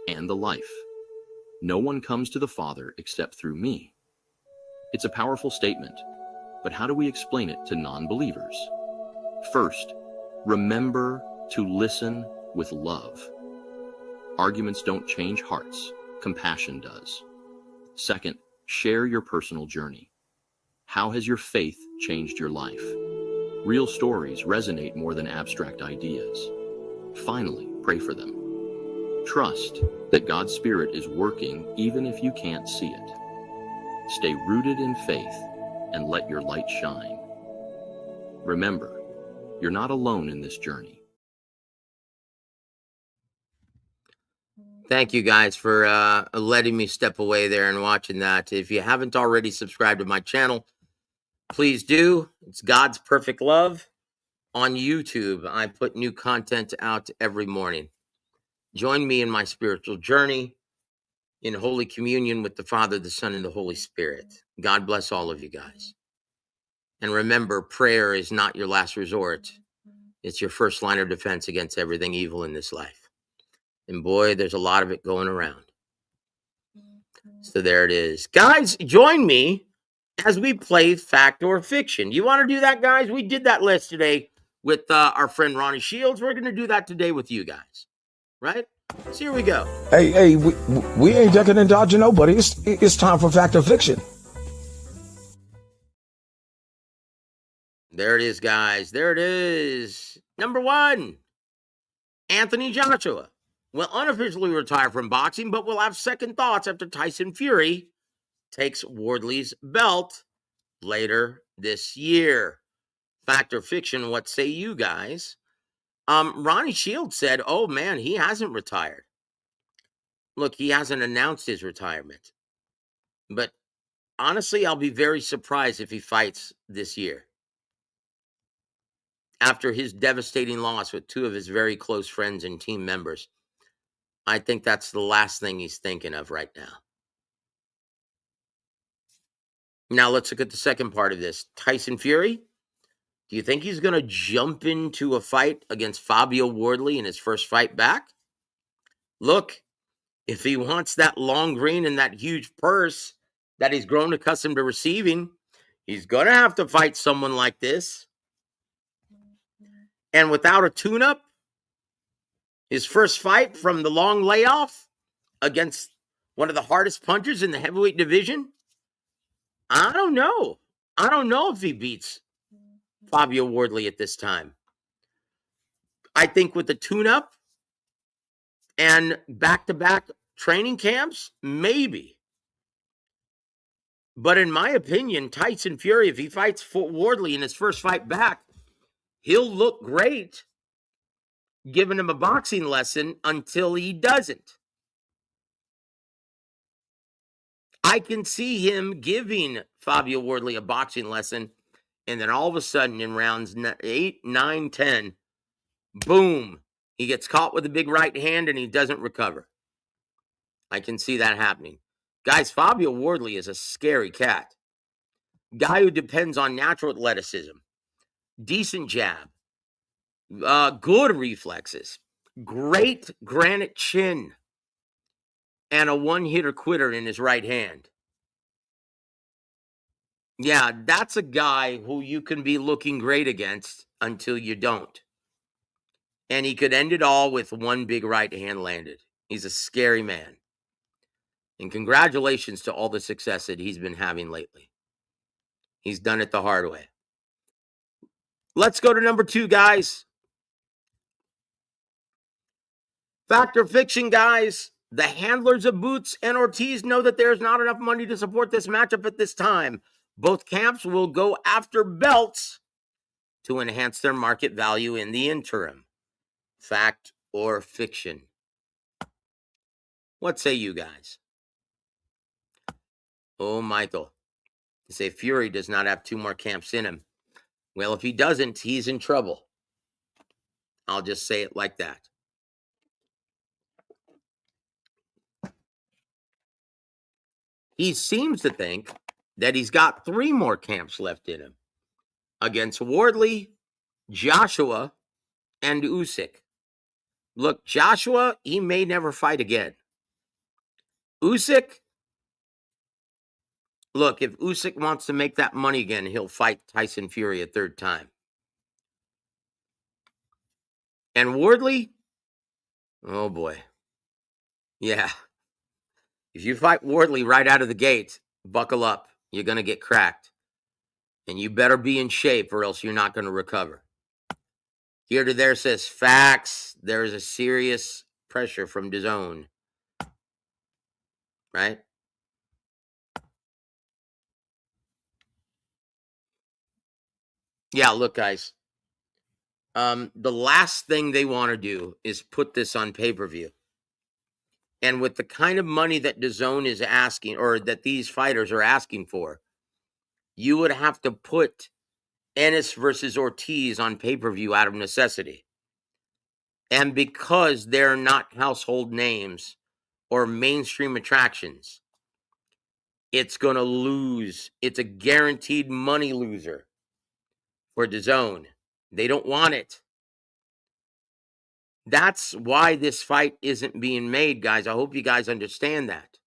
and the life. No one comes to the Father except through me. It's a powerful statement, but how do we explain it to non-believers? First, remember to listen with love. Arguments don't change hearts, compassion does. Second, share your personal journey. How has your faith changed your life? Real stories resonate more than abstract ideas. Finally, pray for them. Trust that God's Spirit is working even if you can't see it. Stay rooted in faith and let your light shine. Remember, you're not alone in this journey. Thank you guys for letting me step away there and watching that. If you haven't already subscribed to my channel, please do. It's God's Perfect Love on YouTube. I put new content out every morning. Join me in my spiritual journey in Holy Communion with the Father, the Son, and the Holy Spirit. God bless all of you guys. And remember, prayer is not your last resort. It's your first line of defense against everything evil in this life. And boy, there's a lot of it going around. So there it is. Guys, join me as we play Fact or Fiction. You want to do that, guys? We did that yesterday with our friend Ronnie Shields. We're going to do that today with you guys. Right? So here we go. Hey, we ain't ducking and dodging nobody. It's time for Fact or Fiction. There it is, guys. There it is. Number one, Anthony Joshua will unofficially retire from boxing, but will have second thoughts after Tyson Fury takes Wardley's belt later this year. Fact or fiction, what say you guys? Ronnie Shields said, oh man, he hasn't retired. Look, he hasn't announced his retirement. But honestly, I'll be very surprised if he fights this year. After his devastating loss with two of his very close friends and team members, I think that's the last thing he's thinking of right now. Now, let's look at the second part of this. Tyson Fury, do you think he's going to jump into a fight against Fabio Wardley in his first fight back? Look, if he wants that long green and that huge purse that he's grown accustomed to receiving, he's going to have to fight someone like this. And without a tune-up, his first fight from the long layoff against one of the hardest punchers in the heavyweight division, I don't know. I don't know if he beats Fabio Wardley at this time. I think with the tune-up and back-to-back training camps, maybe. But in my opinion, Tyson Fury, if he fights Wardley in his first fight back, he'll look great giving him a boxing lesson until he doesn't. I can see him giving Fabio Wardley a boxing lesson, and then all of a sudden in rounds 8, 9, 10, boom, he gets caught with a big right hand and he doesn't recover. I can see that happening. Guys, Fabio Wardley is a scary cat. Guy who depends on natural athleticism, decent jab, good reflexes, great granite chin, and a one-hitter quitter in his right hand. Yeah, that's a guy who you can be looking great against until you don't. And he could end it all with one big right hand landed. He's a scary man. And congratulations to all the success that he's been having lately. He's done it the hard way. Let's go to number 2, guys. Fact or fiction, guys. The handlers of Boots and Ortiz know that there's not enough money to support this matchup at this time. Both camps will go after belts to enhance their market value in the interim. Fact or fiction? What say you guys? Oh, Michael. You say Fury does not have 2 more camps in him. Well, if he doesn't, he's in trouble. I'll just say it like that. He seems to think that he's got 3 more camps left in him against Wardley, Joshua, and Usyk. Look, Joshua, he may never fight again. Usyk, look, if Usyk wants to make that money again, he'll fight Tyson Fury a 3rd time. And Wardley, oh boy. Yeah. If you fight Wardley right out of the gate, buckle up. You're going to get cracked. And you better be in shape or else you're not going to recover. Here to there says facts. There is a serious pressure from DAZN. Right? Yeah, look, guys. The last thing they want to do is put this on pay-per-view. And with the kind of money that DAZN is asking, or that these fighters are asking for, you would have to put Ennis versus Ortiz on pay-per-view out of necessity. And because they're not household names or mainstream attractions, it's going to lose. It's a guaranteed money loser for DAZN. They don't want it. That's why this fight isn't being made, guys. I hope you guys understand that.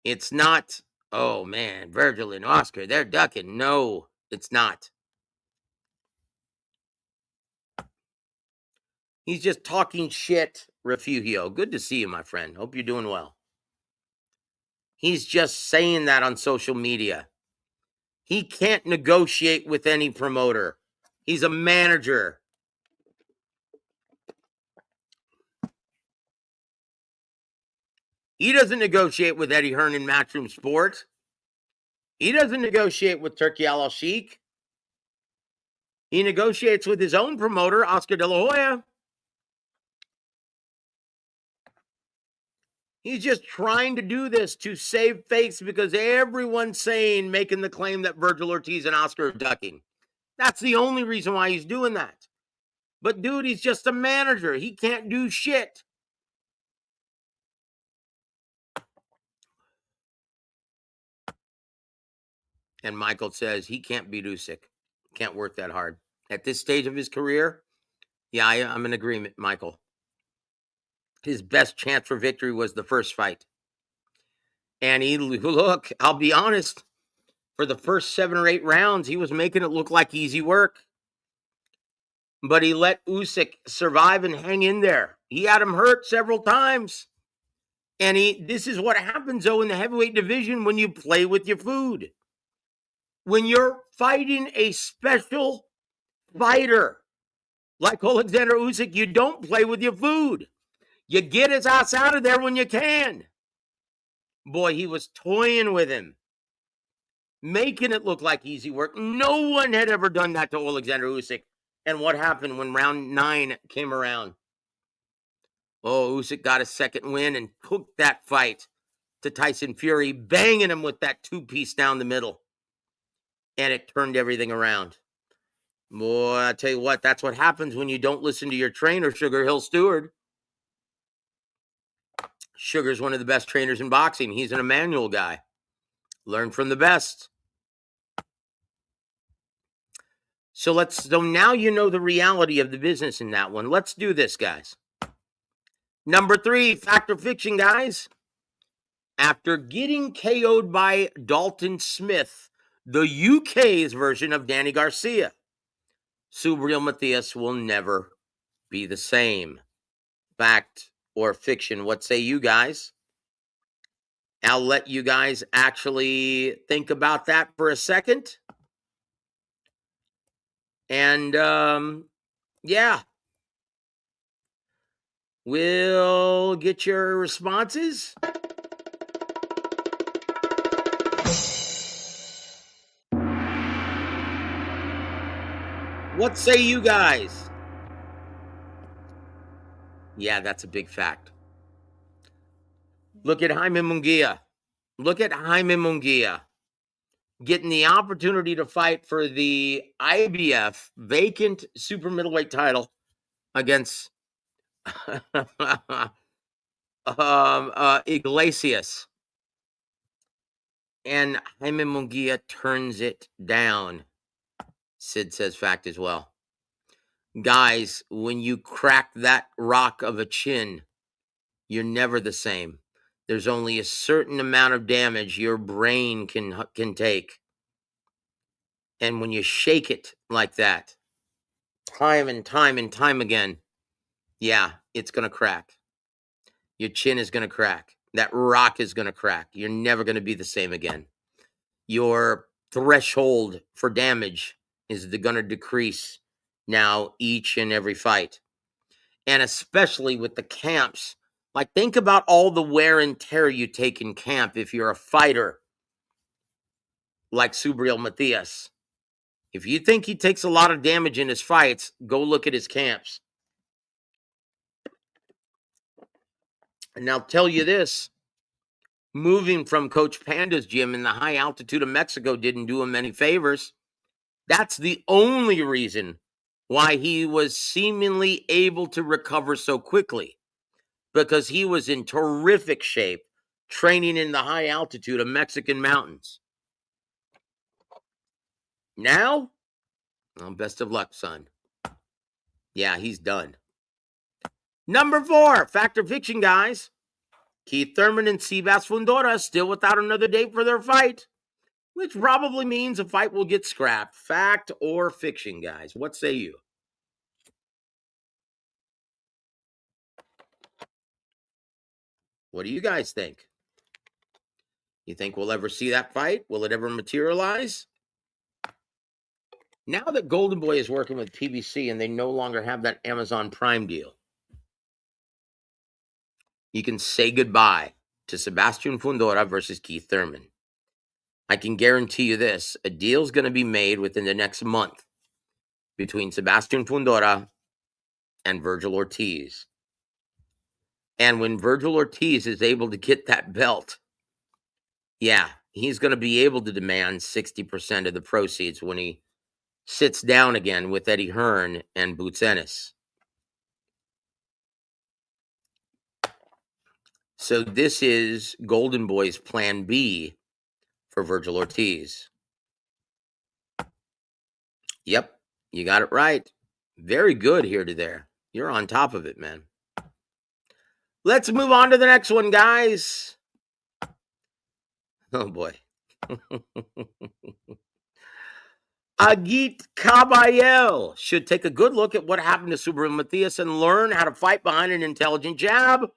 It's not, oh man, Virgil and Oscar, they're ducking. No, it's not. He's just talking shit, Refugio. Good to see you, my friend. Hope you're doing well. He's just saying that on social media. He can't negotiate with any promoter. He's a manager. He doesn't negotiate with Eddie Hearn in Matchroom Sports. He doesn't negotiate with Turki Al-Sheikh. He negotiates with his own promoter, Oscar De La Hoya. He's just trying to do this to save face because everyone's making the claim that Virgil Ortiz and Oscar are ducking. That's the only reason why he's doing that. But dude, he's just a manager. He can't do shit. And Michael says he can't beat Usyk. Can't work that hard. At this stage of his career, yeah, I'm in agreement, Michael. His best chance for victory was the first fight. And look, I'll be honest, for the first 7 or 8 rounds, he was making it look like easy work. But he let Usyk survive and hang in there. He had him hurt several times. And this is what happens, though, in the heavyweight division when you play with your food. When you're fighting a special fighter like Alexander Usyk, you don't play with your food. You get his ass out of there when you can. Boy, he was toying with him, making it look like easy work. No one had ever done that to Alexander Usyk. And what happened when round 9 came around? Oh, Usyk got a second win and took that fight to Tyson Fury, banging him with that 2-piece down the middle. And it turned everything around. Boy, I tell you what, that's what happens when you don't listen to your trainer, Sugar Hill Stewart. Sugar's one of the best trainers in boxing. He's an Emmanuel guy. Learn from the best. So now you know the reality of the business in that one. Let's do this, guys. Number 3, fact or fiction, guys. After getting KO'd by Dalton Smith, the UK's version of Danny Garcia, Subriel Matias will never be the same. Fact or fiction? What say you guys? I'll let you guys actually think about that for a second. And, yeah. We'll get your responses. What say you guys? Yeah, that's a big fact. Look at Jaime Munguia. Getting the opportunity to fight for the IBF vacant super middleweight title against Iglesias. And Jaime Munguia turns it down. Sid says fact as well. Guys, when you crack that rock of a chin, you're never the same. There's only a certain amount of damage your brain can take. And when you shake it like that, time and time again, yeah, it's going to crack. Your chin is going to crack. That rock is going to crack. You're never going to be the same again. Your threshold for damage is going to decrease now each and every fight. And especially with the camps. Like, think about all the wear and tear you take in camp if you're a fighter like Subriel Matias. If you think he takes a lot of damage in his fights, go look at his camps. And I'll tell you this, moving from Coach Panda's gym in the high altitude of Mexico didn't do him any favors. That's the only reason why he was seemingly able to recover so quickly, because he was in terrific shape training in the high altitude of Mexican mountains. Now, well, best of luck, son. Yeah, he's done. Number 4, fact or fiction, guys. Keith Thurman and Sebas Fundora still without another date for their fight, which probably means a fight will get scrapped. Fact or fiction, guys? What say you? What do you guys think? You think we'll ever see that fight? Will it ever materialize? Now that Golden Boy is working with PBC and they no longer have that Amazon Prime deal, you can say goodbye to Sebastian Fundora versus Keith Thurman. I can guarantee you this, a deal's going to be made within the next month between Sebastian Fundora and Virgil Ortiz. And when Virgil Ortiz is able to get that belt, yeah, he's going to be able to demand 60% of the proceeds when he sits down again with Eddie Hearn and Boots Ennis. So this is Golden Boy's plan B for Virgil Ortiz. Yep, you got it right. Very good here to there. You're on top of it, man. Let's move on to the next one, guys. Oh, boy. Agit Kabayel should take a good look at what happened to Subriel Matias and learn how to fight behind an intelligent jab,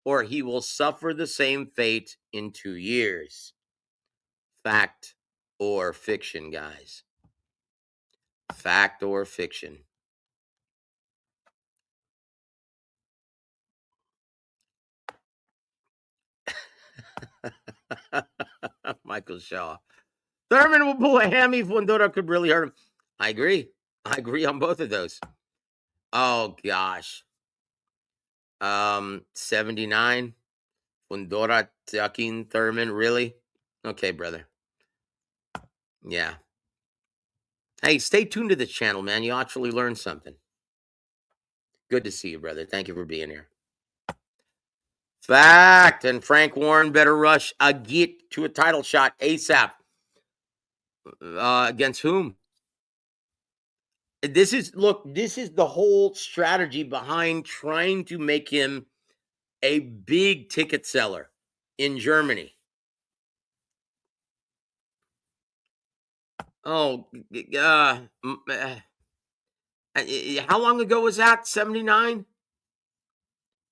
or he will suffer the same fate in 2 years. Fact or fiction, guys? Fact or fiction? Michael Shaw. Thurman will pull a hammy if Fundora could really hurt him. I agree. I agree on both of those. Oh, gosh. 79. Fundora, Tucking, Thurman, really? Okay, brother. Yeah. Hey, stay tuned to this channel, man. You actually learn something. Good to see you, brother. Thank you for being here. Fact. And Frank Warren better rush Agit to a title shot ASAP. Against whom? This is the whole strategy behind trying to make him a big ticket seller in Germany. Oh, how long ago was that? 79?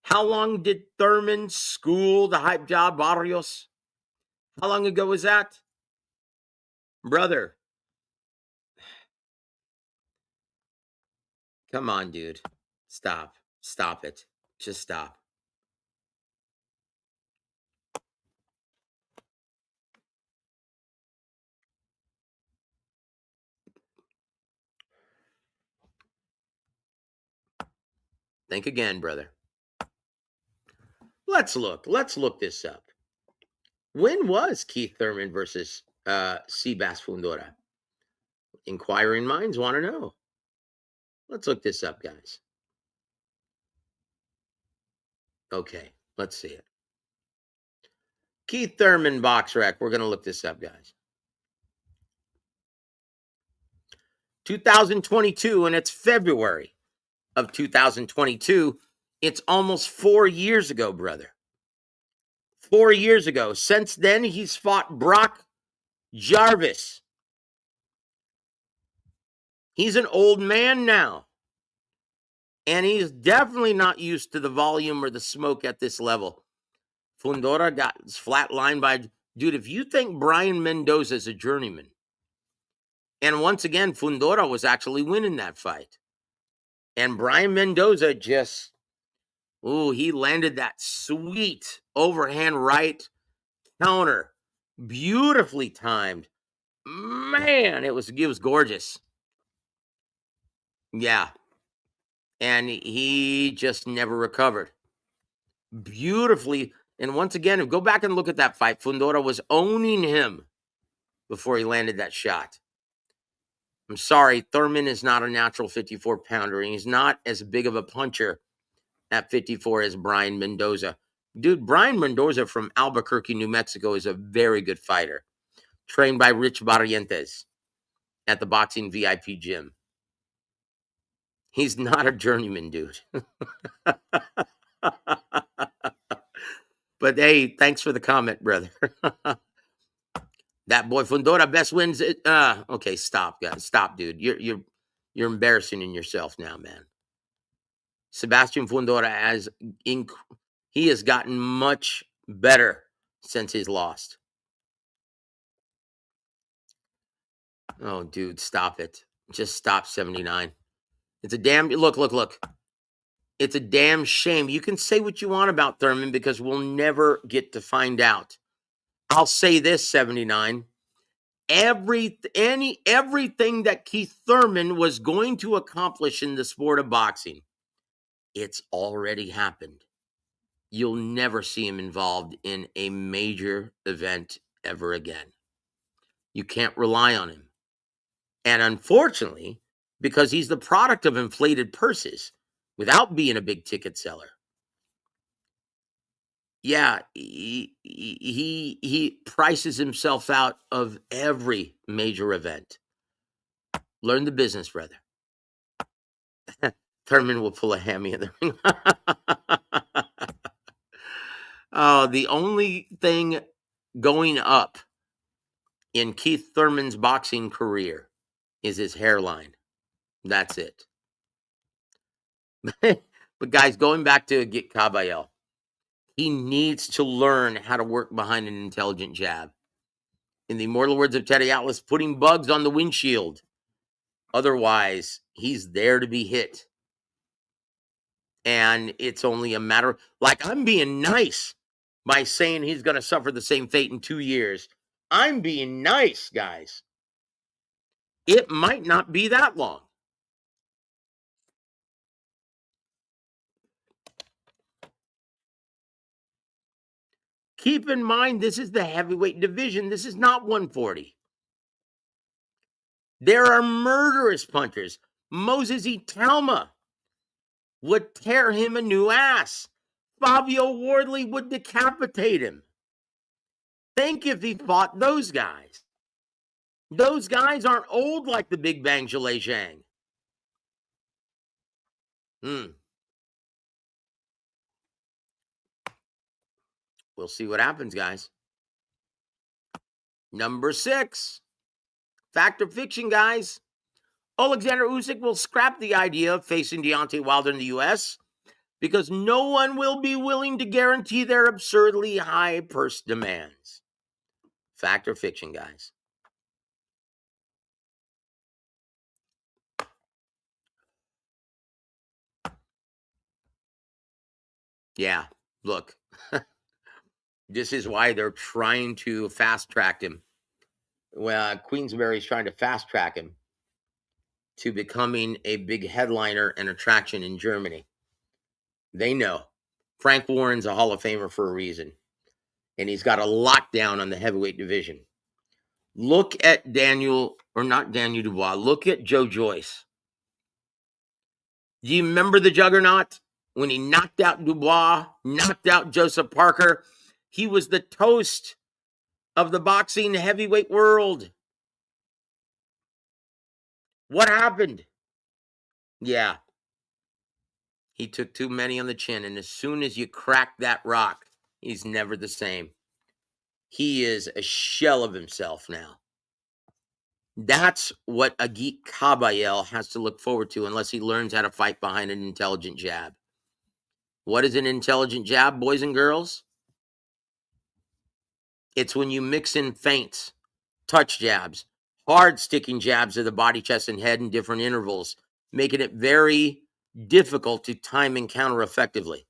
How long did Thurman school the hype job Barrios? How long ago was that? Brother, come on, dude. Stop. Stop it. Just stop. Think again, brother. Let's look this up. When was Keith Thurman versus Seabass Fundora? Inquiring minds want to know. Let's look this up, guys. Okay, let's see it. Keith Thurman box rec. We're going to look this up, guys. 2022, and it's February of 2022. It's almost 4 years ago, brother. 4 years ago. Since then, he's fought Brock Jarvis. He's an old man now. And he's definitely not used to the volume or the smoke at this level. Fundora got flatlined by... Dude, if you think Brian Mendoza is a journeyman, and once again, Fundora was actually winning that fight. And Brian Mendoza just... he landed that sweet overhand right counter. Beautifully timed. Man, it was gorgeous. Yeah. And he just never recovered. Beautifully. And once again, go back and look at that fight. Fundora was owning him before he landed that shot. I'm sorry, Thurman is not a natural 54-pounder, and he's not as big of a puncher at 54 as Brian Mendoza. Dude, Brian Mendoza from Albuquerque, New Mexico is a very good fighter. Trained by Rich Barrientos at the Boxing VIP gym. He's not a journeyman, dude. But hey, thanks for the comment, brother. That boy Fundora best wins it. Okay, stop, guys. Stop, dude. You're embarrassing in yourself now, man. Sebastian Fundora he has gotten much better since he's lost. Oh, dude, stop it. Just stop 79. It's a damn look. It's a damn shame. You can say what you want about Thurman because we'll never get to find out. I'll say this, 79. Everything that Keith Thurman was going to accomplish in the sport of boxing, it's already happened. You'll never see him involved in a major event ever again. You can't rely on him. And unfortunately, because he's the product of inflated purses without being a big ticket seller, yeah, he prices himself out of every major event. Learn the business, brother. Thurman will pull a hammy in the ring. Oh, the only thing going up in Keith Thurman's boxing career is his hairline. That's it. But guys, going back to Agit Kabayel, he needs to learn how to work behind an intelligent jab. In the immortal words of Teddy Atlas, putting bugs on the windshield. Otherwise, he's there to be hit. And it's only a matter, like I'm being nice by saying he's going to suffer the same fate in 2 years. I'm being nice, guys. It might not be that long. Keep in mind, this is the heavyweight division. This is not 140. There are murderous punchers. Moses Italma would tear him a new ass. Fabio Wardley would decapitate him. Think if he fought those guys. Those guys aren't old like the Big Bang Zhale Zhang. We'll see what happens, guys. Number 6. Fact or fiction, guys. Alexander Usyk will scrap the idea of facing Deontay Wilder in the U.S. because no one will be willing to guarantee their absurdly high purse demands. Fact or fiction, guys. Yeah, look. This is why they're trying to fast-track him. Well, Queensberry's trying to fast-track him to becoming a big headliner and attraction in Germany. They know. Frank Warren's a Hall of Famer for a reason. And he's got a lockdown on the heavyweight division. Look at Daniel Dubois. Look at Joe Joyce. Do you remember the Juggernaut? When he knocked out Dubois, knocked out Joseph Parker, he was the toast of the boxing heavyweight world. What happened? Yeah. He took too many on the chin, and as soon as you crack that rock, he's never the same. He is a shell of himself now. That's what Agit Kabayel has to look forward to unless he learns how to fight behind an intelligent jab. What is an intelligent jab, boys and girls? It's when you mix in feints, touch jabs, hard sticking jabs to the body, chest, and head in different intervals, making it very difficult to time and counter effectively.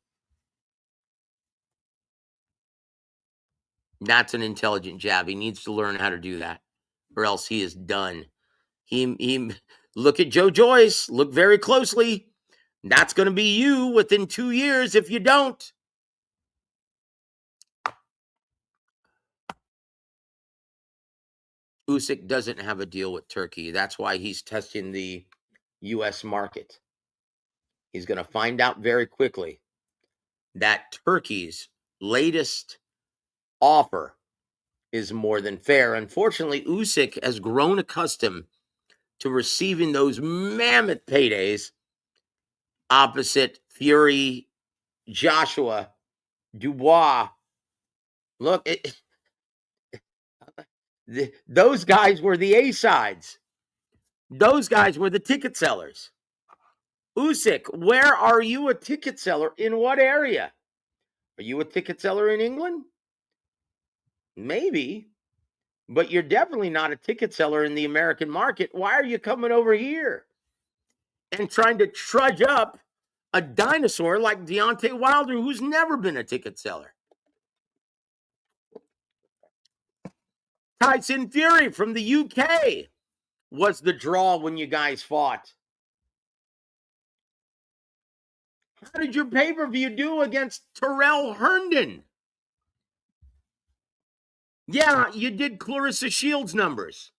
That's an intelligent jab. He needs to learn how to do that, or else he is done. He look at Joe Joyce. Look very closely. That's going to be you within 2 years if you don't. Usyk doesn't have a deal with Turkey. That's why he's testing the U.S. market. He's going to find out very quickly that Turkey's latest offer is more than fair. Unfortunately, Usyk has grown accustomed to receiving those mammoth paydays opposite Fury, Joshua, Dubois. Look, those guys were the A-sides. Those guys were the ticket sellers. Usyk, where are you a ticket seller? In what area? Are you a ticket seller in England? Maybe. But you're definitely not a ticket seller in the American market. Why are you coming over here and trying to trudge up a dinosaur like Deontay Wilder, who's never been a ticket seller? Tyson Fury from the UK was the draw when you guys fought. How did your pay-per-view do against Terrell Herndon? Yeah, you did Clarissa Shields numbers.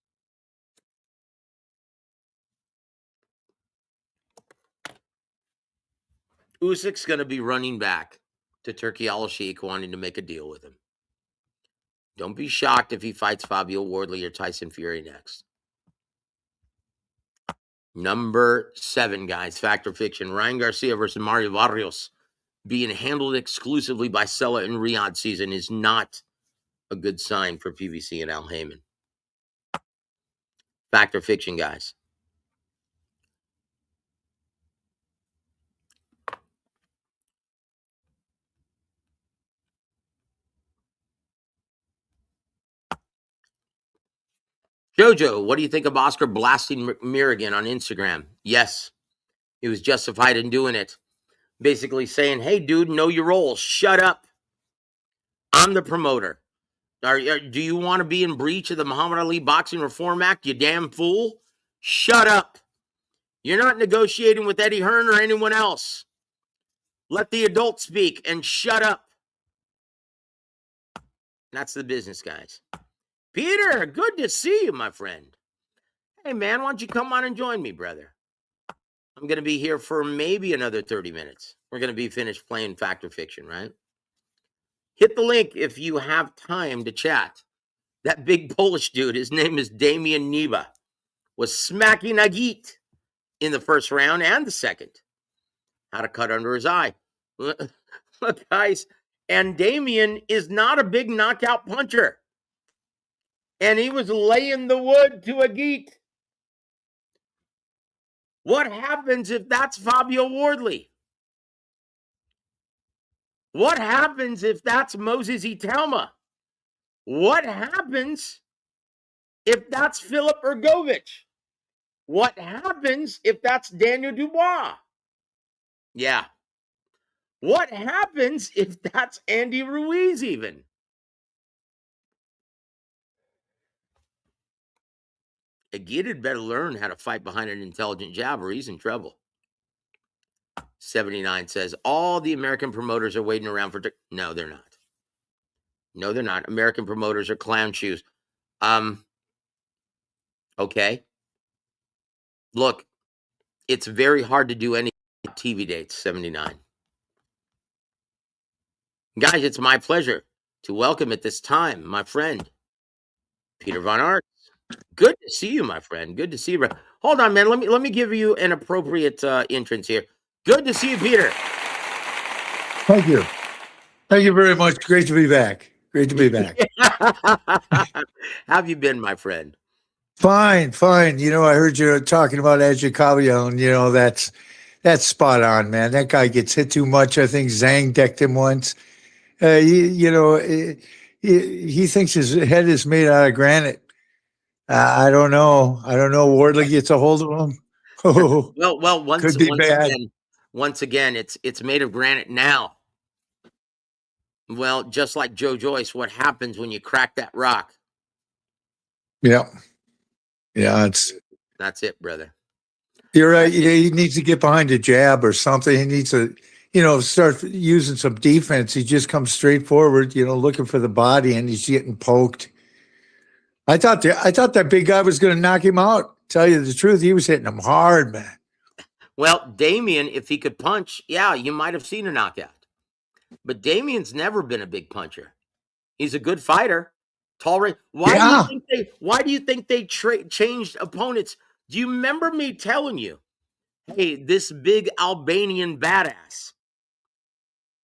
Usyk's going to be running back to Turkey Al-Sheikh wanting to make a deal with him. Don't be shocked if he fights Fabio Wardley or Tyson Fury next. Number 7, guys, fact or fiction. Ryan Garcia versus Mario Barrios being handled exclusively by Sella in Riyadh season is not a good sign for PBC and Al Heyman. Fact or fiction, guys. Jojo, what do you think of Oscar blasting Mirigan on Instagram? Yes, he was justified in doing it. Basically saying, hey, dude, know your role. Shut up. I'm the promoter. Do you want to be in breach of the Muhammad Ali Boxing Reform Act, you damn fool? Shut up. You're not negotiating with Eddie Hearn or anyone else. Let the adult speak and shut up. That's the business, guys. Peter, good to see you, my friend. Hey, man, why don't you come on and join me, brother? I'm going to be here for maybe another 30 minutes. We're going to be finished playing Fact or Fiction, right? Hit the link if you have time to chat. That big Polish dude, his name is Damian Niba, was smacking Agit in the first round and the second. Had a cut under his eye. Look, guys, and Damian is not a big knockout puncher. And he was laying the wood to Agit. What happens if that's Fabio Wardley? What happens if that's Moses Itelma? What happens if that's Philip Ergovich? What happens if that's Daniel Dubois? Yeah. What happens if that's Andy Ruiz even? Agit had better learn how to fight behind an intelligent jab or he's in trouble. 79 says, all the American promoters are waiting around for... No, they're not. No, they're not. American promoters are clown shoes. Okay. Look, it's very hard to do any TV dates, 79. Guys, it's my pleasure to welcome at this time my friend, Peter Von Art. Good to see you, my friend. Good to see you. Hold on, man. Let me give you an appropriate entrance here. Good to see you, Peter. Thank you. Thank you very much. Great to be back. Great to be back. How have you been, my friend? Fine, fine. You know, I heard you talking about Agit Kabayel, and you know that's spot on, man. That guy gets hit too much. I think Zhang decked him once. He thinks his head is made out of granite. I don't know. Wardley gets a hold of him. Oh, well, could be bad. Once again, it's made of granite now. Well, just like Joe Joyce, what happens when you crack that rock? Yeah, that's it, brother. You're right. He needs to get behind a jab or something. He needs to, start using some defense. He just comes straight forward, looking for the body, and he's getting poked. I thought that big guy was going to knock him out. Tell you the truth, he was hitting him hard, man. Well, Damian, if he could punch, yeah, you might have seen a knockout. But Damian's never been a big puncher. He's a good fighter. Why do you think they changed opponents? Do you remember me telling you, hey, this big Albanian badass,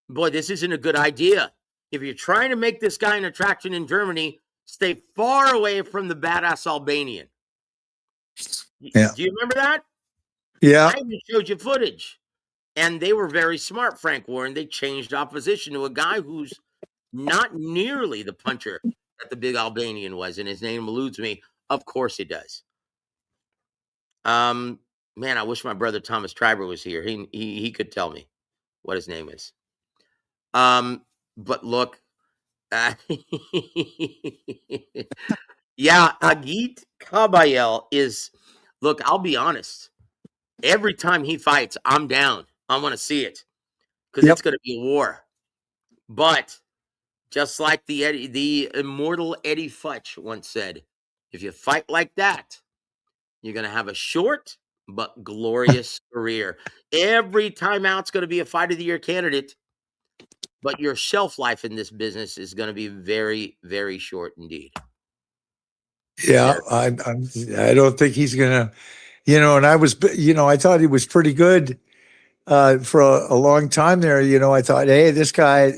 boy, this isn't a good idea. If you're trying to make this guy an attraction in Germany, stay far away from the badass Albanian. Yeah. Do you remember that? Yeah. I even showed you footage. And they were very smart, Frank Warren. They changed opposition to a guy who's not nearly the puncher that the big Albanian was, and his name eludes me. Of course he does. Man, I wish my brother Thomas Triber was here. He could tell me what his name is. But look, yeah, Agit Kabayel is. Look, I'll be honest. Every time he fights, I'm down. I want to see it because it's going to be a war. But just like the immortal Eddie Futch once said, if you fight like that, you're going to have a short but glorious career. Every timeout's going to be a Fight of the Year candidate, but your shelf life in this business is going to be very, very short indeed. Yeah, I don't think he's going to, and I was, I thought he was pretty good for a long time there. I thought, hey, this guy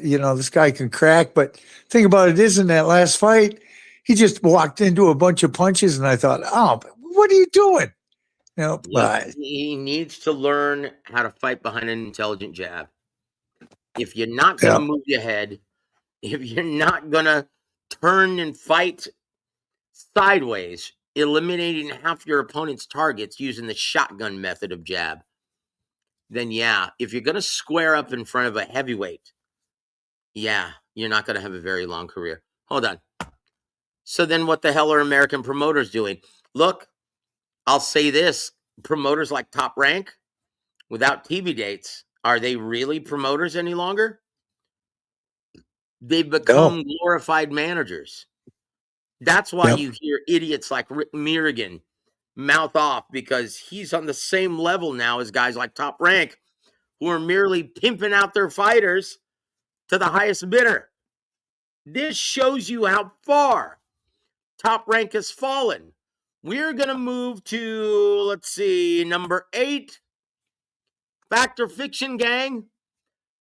can crack. But think about it is in that last fight, he just walked into a bunch of punches, and I thought, oh, what are you doing? He needs to learn how to fight behind an intelligent jab. If you're not going to move your head, if you're not going to turn and fight sideways, eliminating half your opponent's targets using the shotgun method of jab, then yeah, if you're going to square up in front of a heavyweight, yeah, you're not going to have a very long career. Hold on. So then what the hell are American promoters doing? Look, I'll say this. Promoters like Top Rank, without TV dates, are they really promoters any longer? They become glorified managers. That's why Yep. you hear idiots like Rick Mirrigan mouth off, because he's on the same level now as guys like Top Rank, who are merely pimping out their fighters to the highest bidder. This shows you how far Top Rank has fallen. We're going to move to, let's see, number 8. Fact or fiction, gang?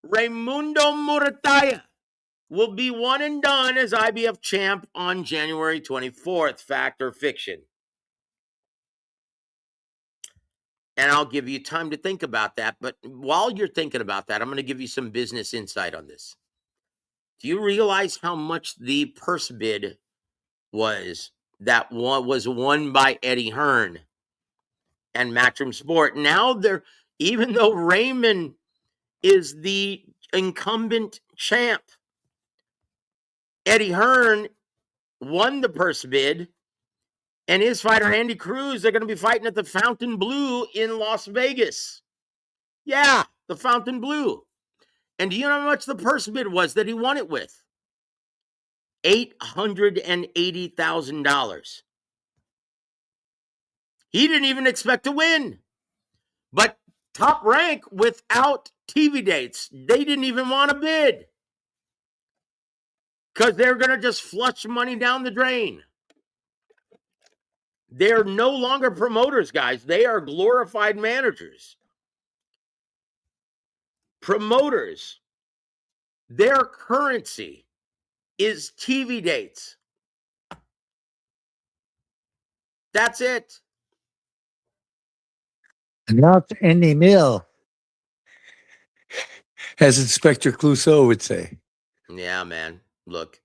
Raimundo Murataya will be one and done as IBF champ on January 24th. Fact or fiction? And I'll give you time to think about that. But while you're thinking about that, I'm going to give you some business insight on this. Do you realize how much the purse bid was that was won by Eddie Hearn and Matchroom Sport? Now even though Raymond is the incumbent champ, Eddie Hearn won the purse bid, and his fighter, Andy Cruz, they're going to be fighting at the Fountain Blue in Las Vegas. Yeah, the Fountain Blue. And do you know how much the purse bid was that he won it with? $880,000. He didn't even expect to win. But Top Rank, without TV dates, they didn't even want to bid, because they're going to just flush money down the drain. They're no longer promoters, guys. They are glorified managers. Promoters, their currency is TV dates. That's it. Not any mill, as Inspector Clouseau would say. Yeah, man. Look,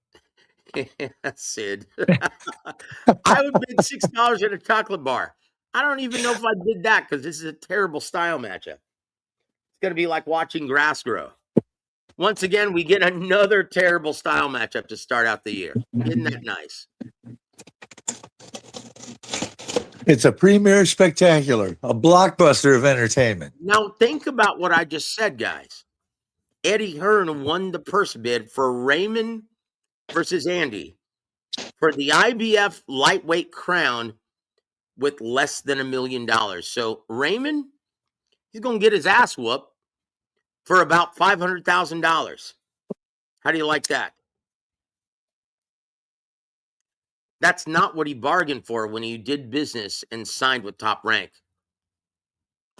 Sid, I would bid $6 at a chocolate bar. I don't even know if I did that, because this is a terrible style matchup. It's going to be like watching grass grow. Once again, we get another terrible style matchup to start out the year. Isn't that nice? It's a premier spectacular, a blockbuster of entertainment. Now, think about what I just said, guys. Eddie Hearn won the purse bid for Raymond versus Andy for the IBF lightweight crown with less than $1 million. So Raymond, he's going to get his ass whooped for about $500,000. How do you like that? That's not what he bargained for when he did business and signed with Top Rank.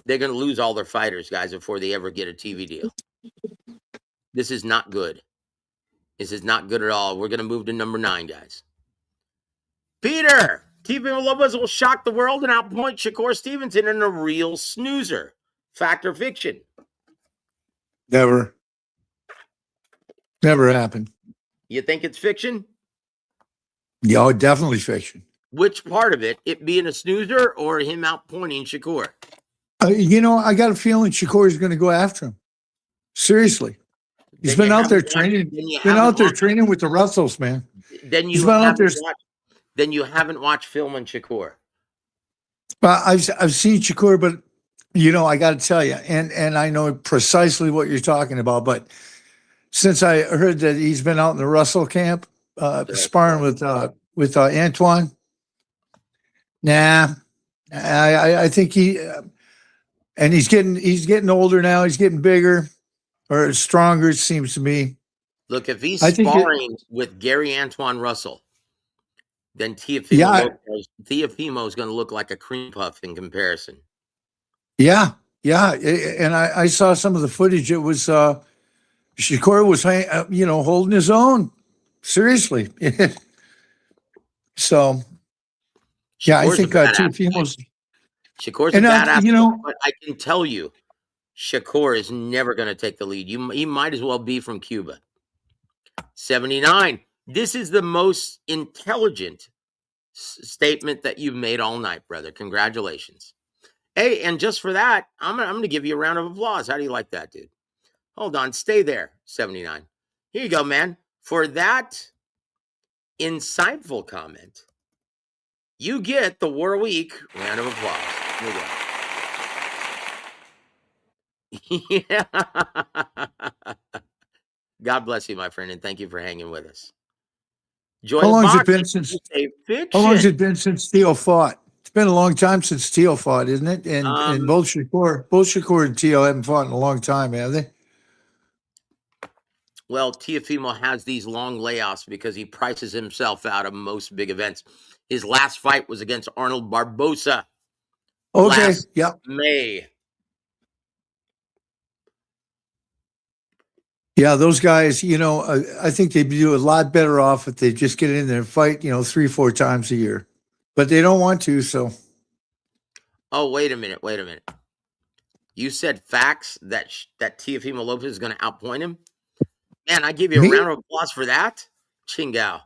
They're going to lose all their fighters, guys, before they ever get a TV deal. This is not good. This is not good at all. We're going to move to number 9, guys. Peter, TV Lopez will shock the world and outpoint Shakur Stevenson in a real snoozer. Fact or fiction? Never happened. You think it's fiction? Yeah, definitely fiction. Which part of it? It being a snoozer or him outpointing Shakur? I got a feeling Shakur is going to go after him. Seriously. He's been out there training. Been out there training with the Russells, man. Then you haven't watched film on Shakur. Well, I've seen Shakur, but I got to tell you, and I know precisely what you're talking about. But since I heard that he's been out in the Russell camp sparring with Antoine, I think and he's getting older now. He's getting bigger or stronger, it seems to me. Look, if he's sparring with Gary Antoine Russell, then Teofimo is going to look like a cream puff in comparison. Yeah. And I saw some of the footage. It was Shakur was, holding his own. Seriously. So, yeah, I think Teofimo's. Shakur's a badass, but I can tell you, Shakur is never going to take the lead. He might as well be from Cuba. 79. This is the most intelligent statement that you've made all night, brother. Congratulations. Hey, and just for that, I'm going to give you a round of applause. How do you like that, dude? Hold on. Stay there, 79. Here you go, man. For that insightful comment, you get the WaraWeek round of applause. Here we go. Yeah. God bless you, my friend, and thank you for hanging with us. How Join long has it boxing. been since? Fiction. How long has it been since Teal fought? It's been a long time since Teal fought, isn't it? And both Shakur and Teal haven't fought in a long time, have they? Well, Teofimo has these long layoffs because he prices himself out of most big events. His last fight was against Arnold Barbosa last May. Yeah, those guys, I think they'd do a lot better off if they just get in there and fight, 3-4 times a year. But they don't want to, so. Oh, wait a minute. You said facts that Teofimo Lopez is going to outpoint him? Man, I give you a Me? round of applause for that. Chingao.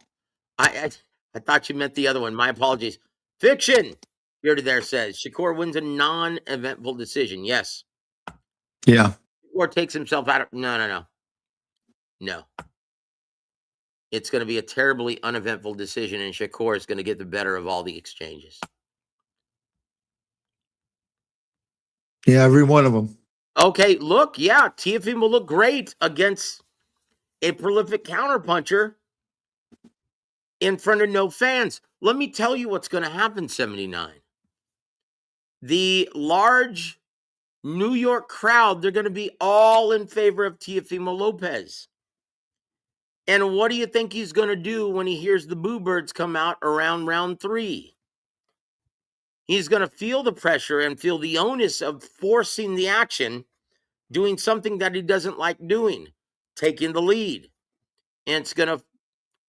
I thought you meant the other one. My apologies. Fiction. Bearded there says Shakur wins a non-eventful decision. Yes. Yeah. Or takes himself out of no. It's going to be a terribly uneventful decision, and Shakur is going to get the better of all the exchanges. Yeah, every one of them. Okay, look, yeah, Teofimo will look great against a prolific counterpuncher in front of no fans. Let me tell you what's going to happen, 79. The large New York crowd, they're going to be all in favor of Teofimo Lopez. And what do you think he's going to do when he hears the boo birds come out around round 3? He's going to feel the pressure and feel the onus of forcing the action, doing something that he doesn't like doing, taking the lead. And it's going to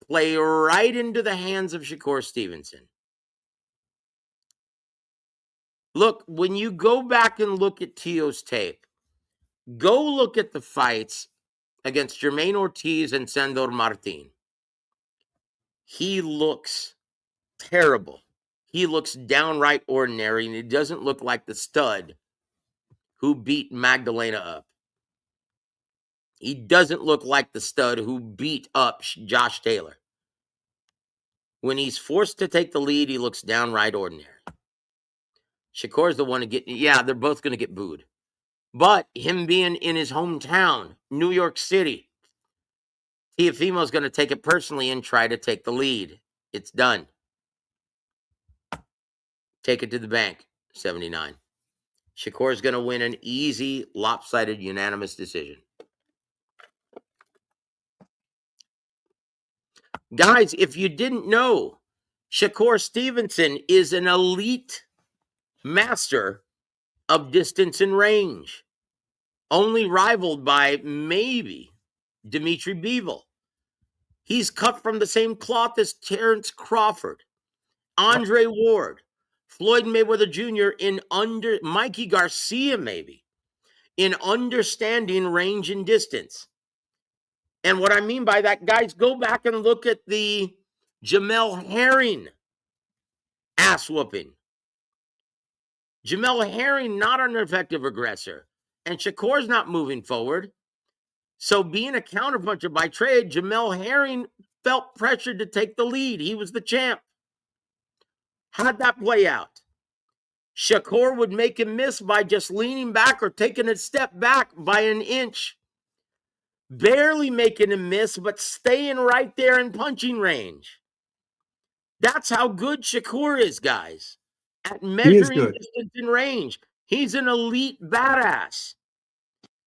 play right into the hands of Shakur Stevenson. Look, when you go back and look at Teo's tape, go look at the fights against Jermaine Ortiz and Sandor Martin. He looks terrible. He looks downright ordinary, and he doesn't look like the stud who beat Magdalena up. He doesn't look like the stud who beat up Josh Taylor. When he's forced to take the lead, he looks downright ordinary. Shakur's the one to get, they're both going to get booed. But him being in his hometown, New York City, Teofimo's going to take it personally and try to take the lead. It's done. Take it to the bank, 79. Shakur's going to win an easy, lopsided, unanimous decision. Guys, if you didn't know, Shakur Stevenson is an elite master of distance and range, only rivaled by maybe Dimitri Bivol. He's cut from the same cloth as Terrence Crawford, Andre Ward, Floyd Mayweather Jr. Mikey Garcia, maybe, in understanding range and distance. And what I mean by that, guys, go back and look at the Jamel Herring ass whooping. Jamel Herring, not an effective aggressor. And Shakur's not moving forward. So being a counterpuncher by trade, Jamel Herring felt pressured to take the lead. He was the champ. How'd that play out? Shakur would make him miss by just leaning back or taking a step back by an inch. Barely making him miss, but staying right there in punching range. That's how good Shakur is, guys. At measuring distance and range. He's an elite badass.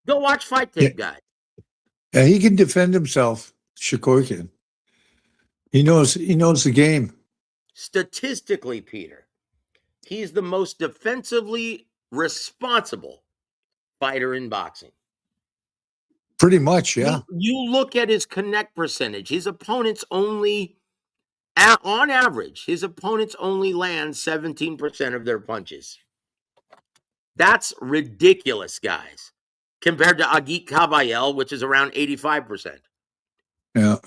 Go watch Fight Tape, guys. Yeah, he can defend himself. Shakur can. He knows the game. Statistically, Peter, he's the most defensively responsible fighter in boxing. Pretty much, yeah. You look at his connect percentage. His opponents only, on average, his opponents only land 17% of their punches. That's ridiculous, guys, compared to Agit Kabayel, which is around 85%. Yeah.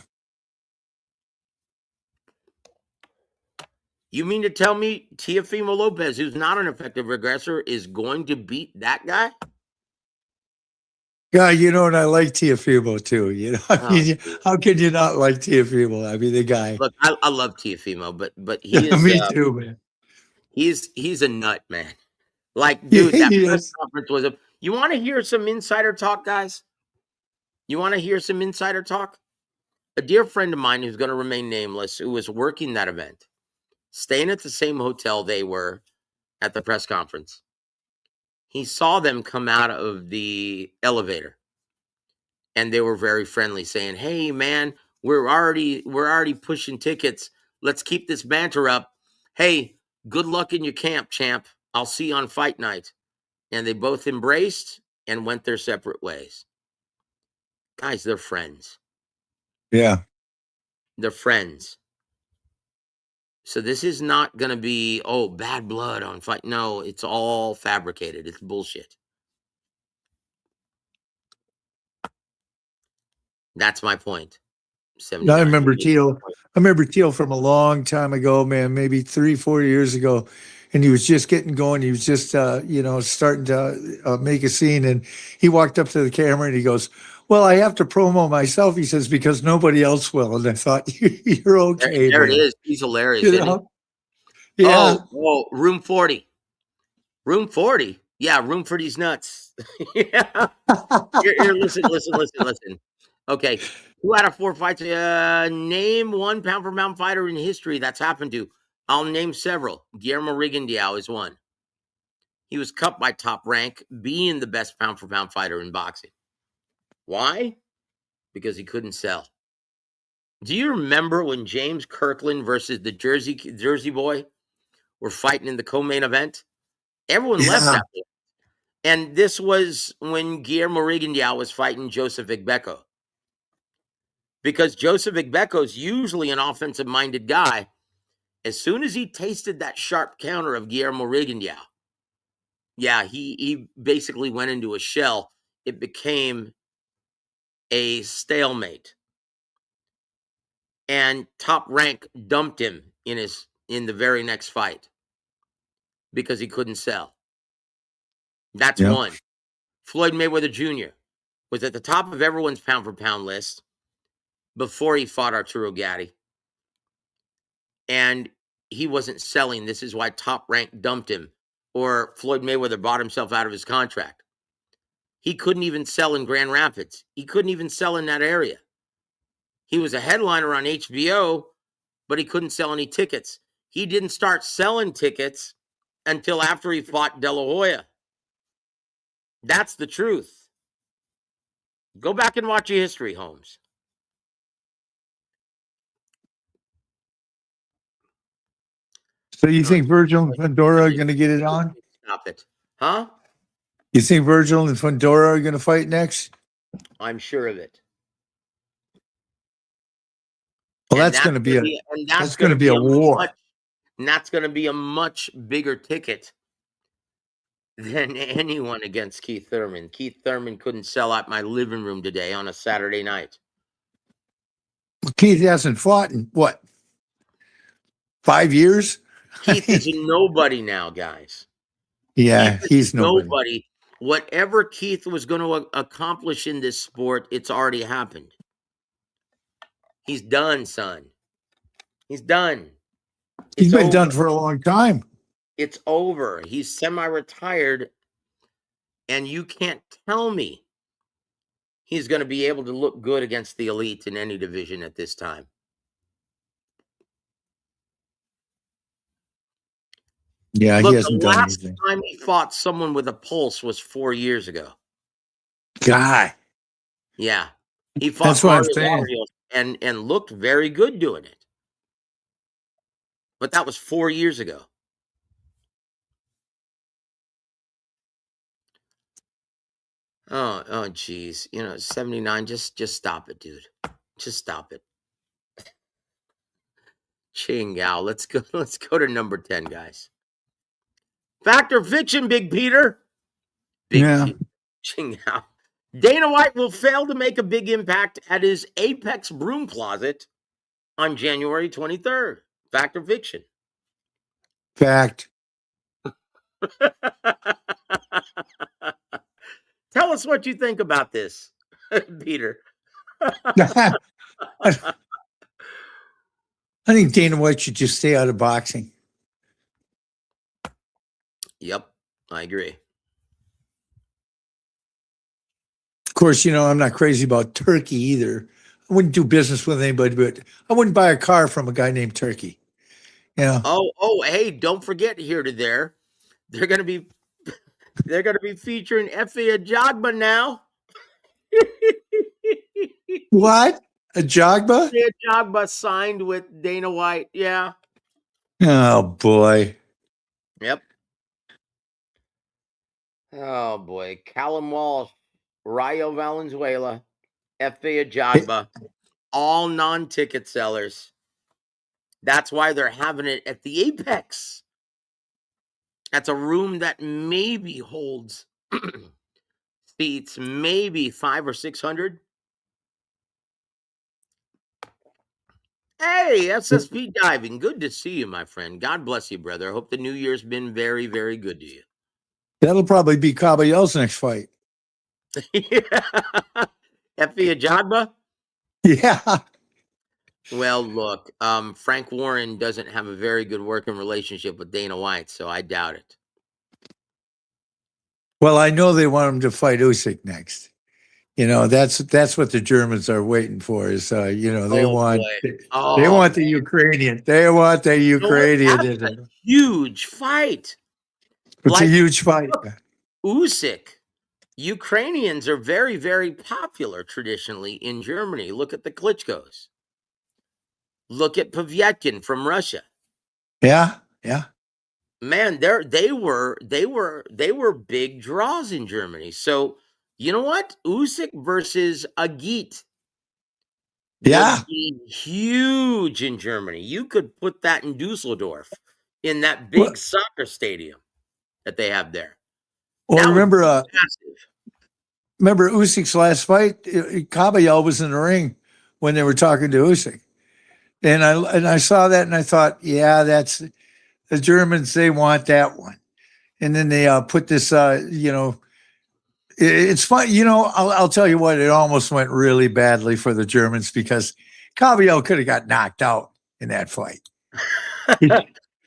You mean to tell me Teofimo Lopez, who's not an effective aggressor, is going to beat that guy? Yeah, and I like Teofimo too. How can you not like Teofimo? I mean, the guy. Look, I love Teofimo, but he is. Me too, man. He's a nut, man. Like, dude, that press conference was a. You want to hear some insider talk, guys? You want to hear some insider talk? A dear friend of mine who's going to remain nameless, who was working that event, staying at the same hotel they were at the press conference. He saw them come out of the elevator, and they were very friendly, saying, "Hey, man, we're already pushing tickets. Let's keep this banter up. Hey, good luck in your camp, champ. I'll see you on fight night." And they both embraced and went their separate ways. Guys, they're friends. Yeah. They're friends. So this is not going to be, bad blood on fight. No, it's all fabricated. It's bullshit. That's my point. I 79. remember Teal from a long time ago, man, maybe 3-4 years ago. And he was just getting going. He was just, starting to make a scene. And he walked up to the camera and he goes, "Well, I have to promo myself," he says, "because nobody else will." And I thought, you're okay. There it man. is. He's hilarious, You isn't he? know? Yeah. Room 40. Room 40? Yeah, room for these nuts. Yeah. Here, listen. Okay. 2 out of 4 fights. Name one pound-for-pound fighter in history that's happened to. I'll name several. Guillermo Rigondeaux is one. He was cut by Top Rank, being the best pound-for-pound fighter in boxing. Why? Because he couldn't sell. Do you remember when James Kirkland versus the Jersey boy were fighting in the co-main event? Everyone left that way. And this was when Guillermo Rigondeaux was fighting Joseph Igbeko. Because Joseph Igbeko is usually an offensive-minded guy. As soon as he tasted that sharp counter of Guillermo Rigondeaux, he basically went into a shell. It became a stalemate. And Top Rank dumped him in the very next fight because he couldn't sell. That's one. Floyd Mayweather Jr. was at the top of everyone's pound-for-pound list before he fought Arturo Gatti. And he wasn't selling. This is why Top Rank dumped him, or Floyd Mayweather bought himself out of his contract. He couldn't even sell in Grand Rapids. He couldn't even sell in that area. He was a headliner on HBO, but he couldn't sell any tickets. He didn't start selling tickets until after he fought De La Hoya. That's the truth. Go back and watch your history, Holmes. So you think Virgil and Fundora are going to get it on? Stop it. Huh? You think Virgil and Fundora are going to fight next? I'm sure of it. Well, that's going to be a war. And that's going to be a much bigger ticket than anyone against Keith Thurman. Keith Thurman couldn't sell out my living room today on a Saturday night. Well, Keith hasn't fought in, 5 years? Keith is a nobody now, guys. Yeah, he's nobody. Whatever Keith was going to accomplish in this sport, it's already happened. He's done, son. He's done. He's been done for a long time. It's over. He's semi-retired, and you can't tell me he's going to be able to look good against the elite in any division at this time. Yeah, he hasn't done anything. The last time he fought someone with a pulse was 4 years ago. Guy. Yeah. He fought Barrios and looked very good doing it. But that was 4 years ago. Oh, geez. 79. Just stop it, dude. Just stop it. Chingao. Let's go to number 10, guys. Fact or fiction, Big Peter? Chingao. Dana White will fail to make a big impact at his Apex broom closet on January 23rd. Fact or fiction? Fact. Tell us what you think about this, Peter. I think Dana White should just stay out of boxing. Yep, I agree. course, I'm not crazy about Turkey either. I wouldn't do business with anybody, but I wouldn't buy a car from a guy named Turkey. Hey, don't forget here to there. They're gonna be featuring Effie Ajagba now. What? A Jogba? Effie Ajagba signed with Dana White. Yeah. Oh boy. Yep. Oh boy. Callum Walsh, Rayo Valenzuela, Effie Ajagba, all non-ticket sellers. That's why they're having it at the Apex. That's a room that maybe holds seats, maybe 500 or 600. Hey, SSP Diving. Good to see you, my friend. God bless you, brother. I hope the new year's been very, very good to you. That'll probably be Kabayel's next fight. Effie Ajagba? Yeah. Well, look, Frank Warren doesn't have a very good working relationship with Dana White, so I doubt it. Well, I know they want him to fight Usyk next. That's what the Germans are waiting for. Is they want the Ukrainian. They want the Ukrainian. That's a huge fight. It's a huge fight. Usyk. Ukrainians are very, very popular traditionally in Germany. Look at the Klitschkos. Look at Povetkin from Russia. Yeah, yeah. Man, they were big draws in Germany. So you know what? Usyk versus Agit would be huge in Germany. You could put that in Dusseldorf in that big soccer stadium that they have there. Well, remember Usyk's last fight? Kabayel was in the ring when they were talking to Usyk, and I saw that and I thought, yeah, that's the Germans. They want that one, and then they put this. It's fun. I'll tell you what. It almost went really badly for the Germans because Kabayel could have got knocked out in that fight.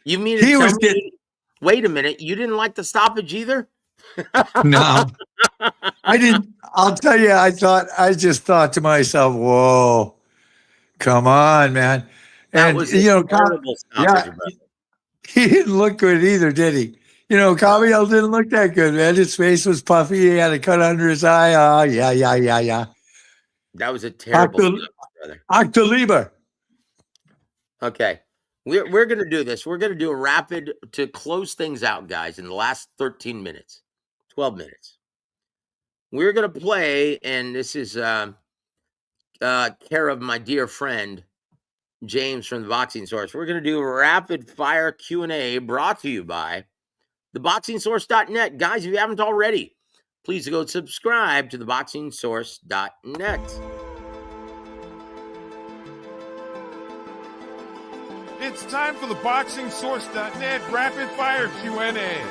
You mean to tell me? Wait a minute. You didn't like the stoppage either? No, I didn't. I'll tell you, I just thought to myself, whoa, come on, man. That was a terrible stoppage. He didn't look good either, did he? Kabayel didn't look that good, man. His face was puffy. He had a cut under his eye. Oh, yeah. That was a terrible stoppage, brother. Octoliber. Okay. We're going to do this. We're going to do a rapid to close things out, guys, in the last 13 minutes, 12 minutes. We're going to play, and this is care of my dear friend, James from the Boxing Source. We're going to do a rapid fire Q&A brought to you by theboxingsource.net. Guys, if you haven't already, please go subscribe to theboxingsource.net. It's time for the BoxingSource.net Rapid Fire Q&A.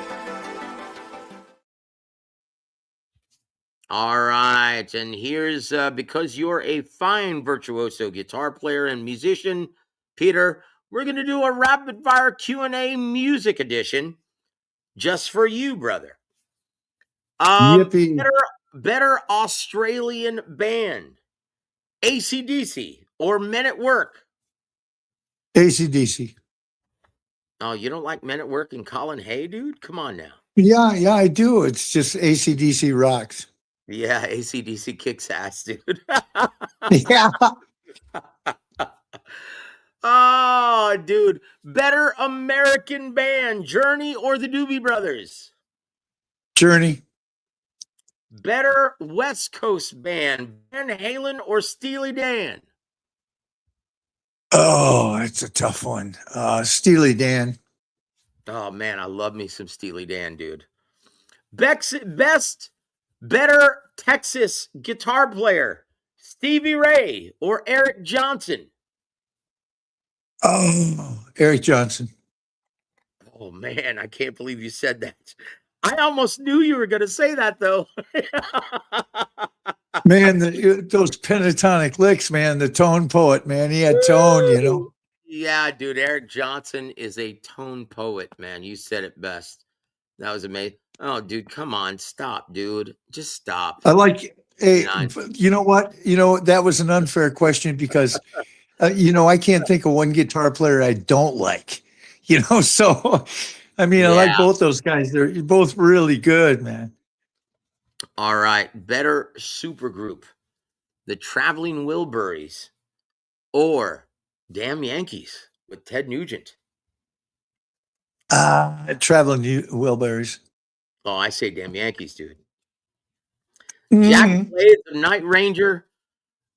All right, and here's because you're a fine virtuoso guitar player and musician, Peter, we're going to do a rapid fire Q&A music edition just for you, brother. Better Australian band, AC/DC or Men at Work? AC/DC. Oh, you don't like Men at Work and Colin Hay, dude? Come on now. Yeah, I do. It's just AC/DC rocks. Yeah, AC/DC kicks ass, dude. Yeah. Oh, dude. Better American band, Journey or the Doobie Brothers? Journey. Better West Coast band, Van Halen or Steely Dan? Oh, it's a tough one. Steely Dan. Oh, man, I love me some Steely Dan, dude. Better Texas guitar player, Stevie Ray or Eric Johnson? Oh, Eric Johnson. Oh, man, I can't believe you said that. I almost knew you were going to say that, though. Man, those pentatonic licks, man, the tone poet, man. He had tone, Yeah, dude, Eric Johnson is a tone poet, man. You said it best. That was amazing. Oh, dude, come on. Stop, dude. Just stop. I like Hey, 89. you know what? That was an unfair question because, I can't think of one guitar player I don't like. So I mean, I Yeah. like both those guys. They're both really good, man. All right. Better supergroup, the Traveling Wilburys or Damn Yankees with Ted Nugent. Traveling Wilburys. Oh, I say Damn Yankees, dude. Jack Mhm. Blades of Night Ranger,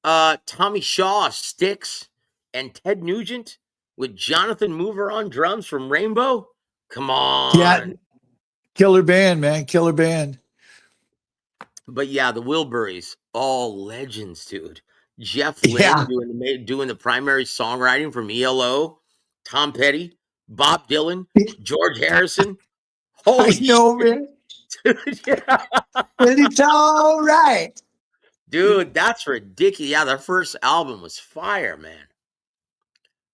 Tommy Shaw of Styx, and Ted Nugent with Jonathan Mover on drums from Rainbow. Come Yeah, on. killer band, man. Killer band. But yeah, the Wilburys, all legends, dude. Jeff Yeah, Lynne doing the primary songwriting from ELO, Tom Petty, Bob Dylan, George Harrison. I Holy know, shit, man. dude. Yeah. But it's all right. Dude, that's ridiculous. Yeah, their first album was fire, man.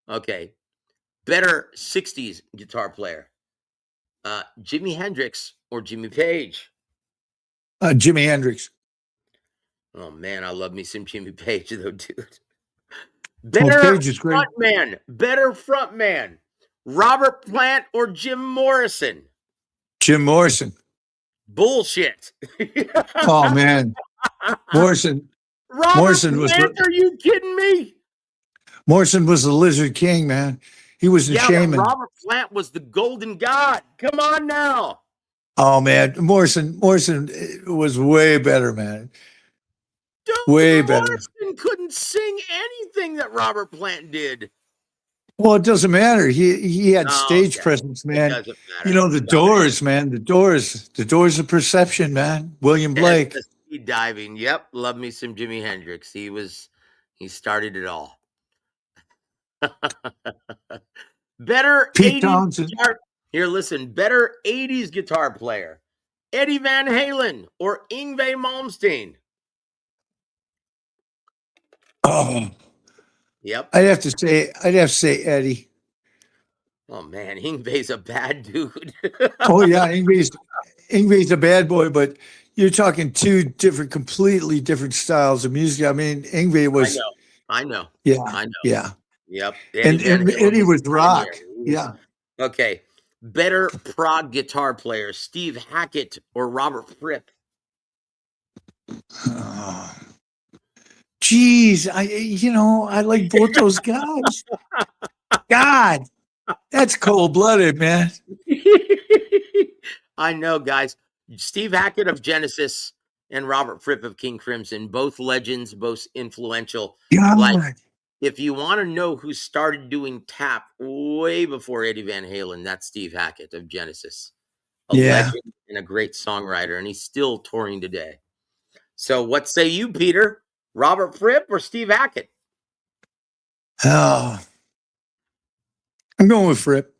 Okay. Better 60s guitar player. Jimi Hendrix or Jimmy Page? Jimi Hendrix. Oh man, I love me some Jimmy Page though, dude. Well, Better Page is great. frontman. Robert Plant or Jim Morrison? Jim Morrison. Bullshit. Oh man, Morrison. Robert Morrison was Plant, are you kidding me? Morrison was the Lizard King, man. He was the Yeah, but shaman. Robert Plant was the golden god. Come on now. Oh man, Morrison was way better, man. Dude, Way better. Morrison couldn't sing anything that Robert Plant did. Well, it doesn't matter. He had Oh, stage okay. presence, It man. doesn't matter. The Got it. Doors, man. The Doors of Perception, man. William And Blake. the speed diving. Yep. Love me some Jimi Hendrix. He started it all. Better Pete 80s Townsend. guitar. Here, listen. Better 80s guitar player. Eddie Van Halen or Yngwie Malmsteen? Oh, Yep. I'd have to say Eddie. Oh man, Yngwie's a bad dude. Oh yeah, Ingve's a bad boy, but you're talking two completely different styles of music. I mean, Ingve was, I know. yeah, I know. yeah, Yep. Eddie Van and Halen Eddie was was the rock. pioneer. Yeah. Okay. Better prog guitar player, Steve Hackett or Robert Fripp? Oh, geez, I like both those guys. God, that's cold blooded, man. I know, guys. Steve Hackett of Genesis and Robert Fripp of King Crimson, both legends, both influential. Like, God, if you want to know who started doing tap way before Eddie Van Halen, that's Steve Hackett of Genesis, a yeah. legend and a great songwriter, and he's still touring today. So, what say you, Peter? Robert Fripp or Steve Hackett? Oh, I'm going with Fripp.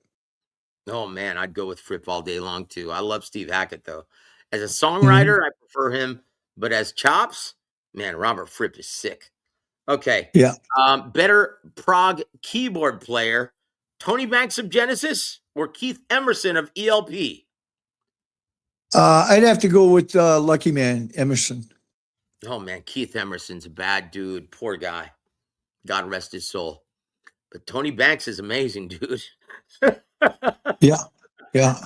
Oh man, I'd go with Fripp all day long too. I love Steve Hackett though. As a Mhm. songwriter, I prefer him, but as chops, man, Robert Fripp is sick. Okay. Yeah. Better prog keyboard player, Tony Banks of Genesis or Keith Emerson of ELP? I'd have to go with Lucky Man Emerson. Oh man, Keith Emerson's a bad dude. Poor guy. God rest his soul. But Tony Banks is amazing, dude. Yeah. Yeah.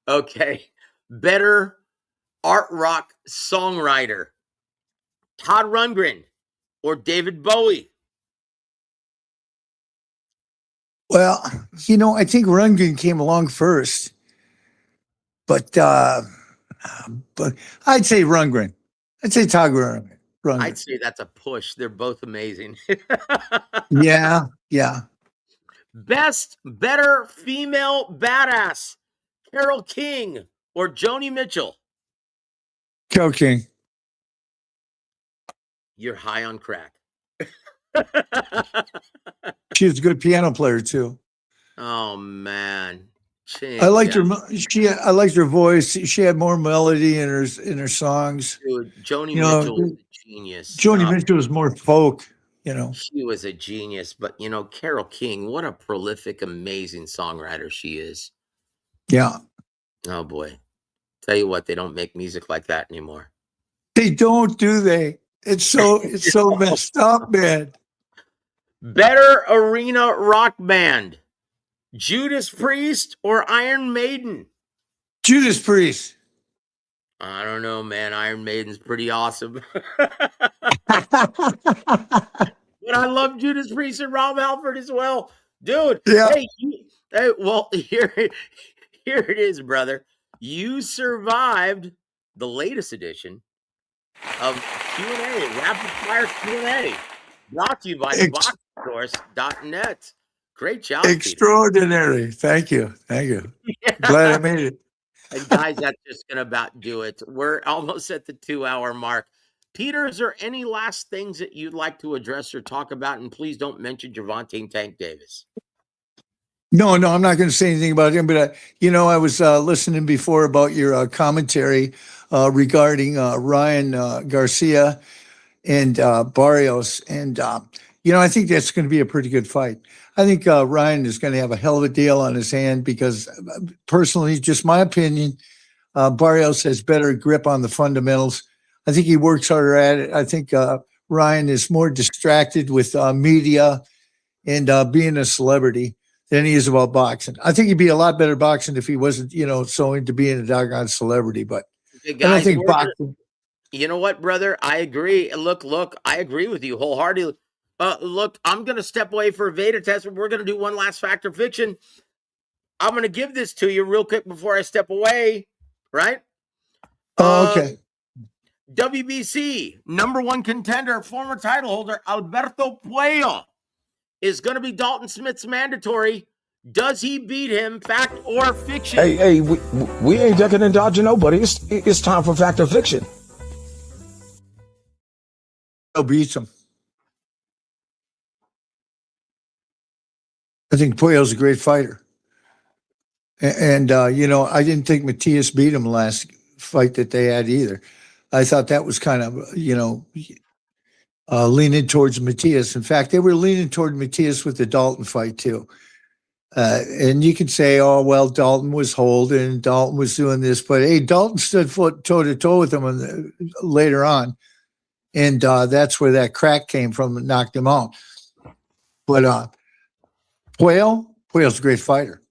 Okay. Better art rock songwriter, Todd Rundgren or David Bowie? Well, I think Rundgren came along first, but I'd say Rundgren. I'd say Todd Rundgren. I'd say that's a push. They're both amazing. Yeah. Yeah. Better female badass, Carole King or Joni Mitchell? Carole King. You're high on crack. She was a good piano player too. Oh man. I liked her. Yeah. I liked her voice. She had more melody in her songs. Dude, Joni You know, Mitchell was a genius. Joni Mitchell was more folk. She was a genius, but Carole King, what a prolific, amazing songwriter she is. Yeah. Oh boy. Tell you what, they don't make music like that anymore. They don't, do they? It's so messed up, man. Better arena rock band, Judas Priest or Iron Maiden? Judas Priest. I don't know, man. Iron Maiden's pretty awesome. But I love Judas Priest and Rob Halford as well. Dude, Yeah. hey, well, here it is, brother. You survived the latest edition of Q&A, Rapid Fire Q&A, brought to you by boxsource.net. Great job, Peter. Extraordinary. Thank you. Glad I made it. And guys, that's just going to about do it. We're almost at the 2-hour mark. Peter, is there any last things that you'd like to address or talk about? And please don't mention Gervonta Tank Davis. No, I'm not going to say anything about him. But I was listening before about your commentary regarding Ryan Garcia and Barrios, and I think that's going to be a pretty good fight. I think Ryan is going to have a hell of a deal on his hand because, personally, just my opinion, Barrios has better grip on the fundamentals. I think he works harder at it. I think Ryan is more distracted with media and being a celebrity than he is about boxing. I think he'd be a lot better boxing if he wasn't, so into being a doggone celebrity. But Hey, I don't guys, think boxing. you know what, brother? I agree. Look, I agree with you wholeheartedly. Look, I'm going to step away for a Veda test, but we're going to do one last fact or fiction. I'm going to give this to you real quick before I step away, right? Okay. WBC #1 contender, former title holder Alberto Puello is going to be Dalton Smith's mandatory. Does he beat him? Fact or fiction? Hey, we ain't ducking and dodging nobody. It's time for fact or fiction. Puello beats him. I think Puello's a great fighter. And I didn't think Matias beat him last fight that they had either. I thought that was kind of, leaning towards Matias. In fact, they were leaning toward Matias with the Dalton fight too. And you can say, oh, well, Dalton was holding, Dalton was doing this, but hey, Dalton stood toe to toe with him later on. And that's where that crack came from and knocked him out. But Puello's a great fighter.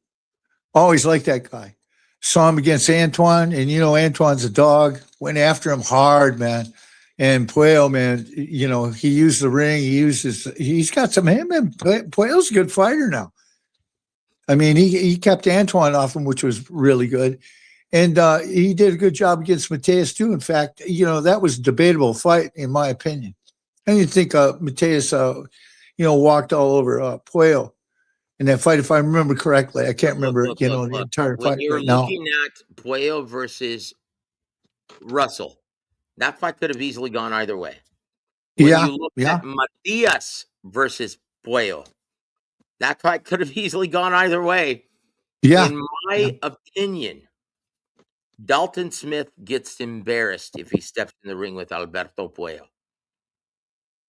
Always liked that guy. Saw him against Antoine, and Antoine's a dog. Went after him hard, man. And Puello, man, he used the ring. He's got some hand, man. Puello's a good fighter now. I mean, he kept Antoine off him, which was really good. And he did a good job against Matias too. In fact, that was a debatable fight, in my opinion. I didn't think Matias, walked all over Puello in that fight, if I remember correctly. I can't remember, the entire fight when you're right now. looking at Puello versus Russell, that fight could have easily gone either way. When you look at Matias versus Puello, that fight could have easily gone either way. Yeah. In my opinion, Dalton Smith gets embarrassed if he steps in the ring with Alberto Puello.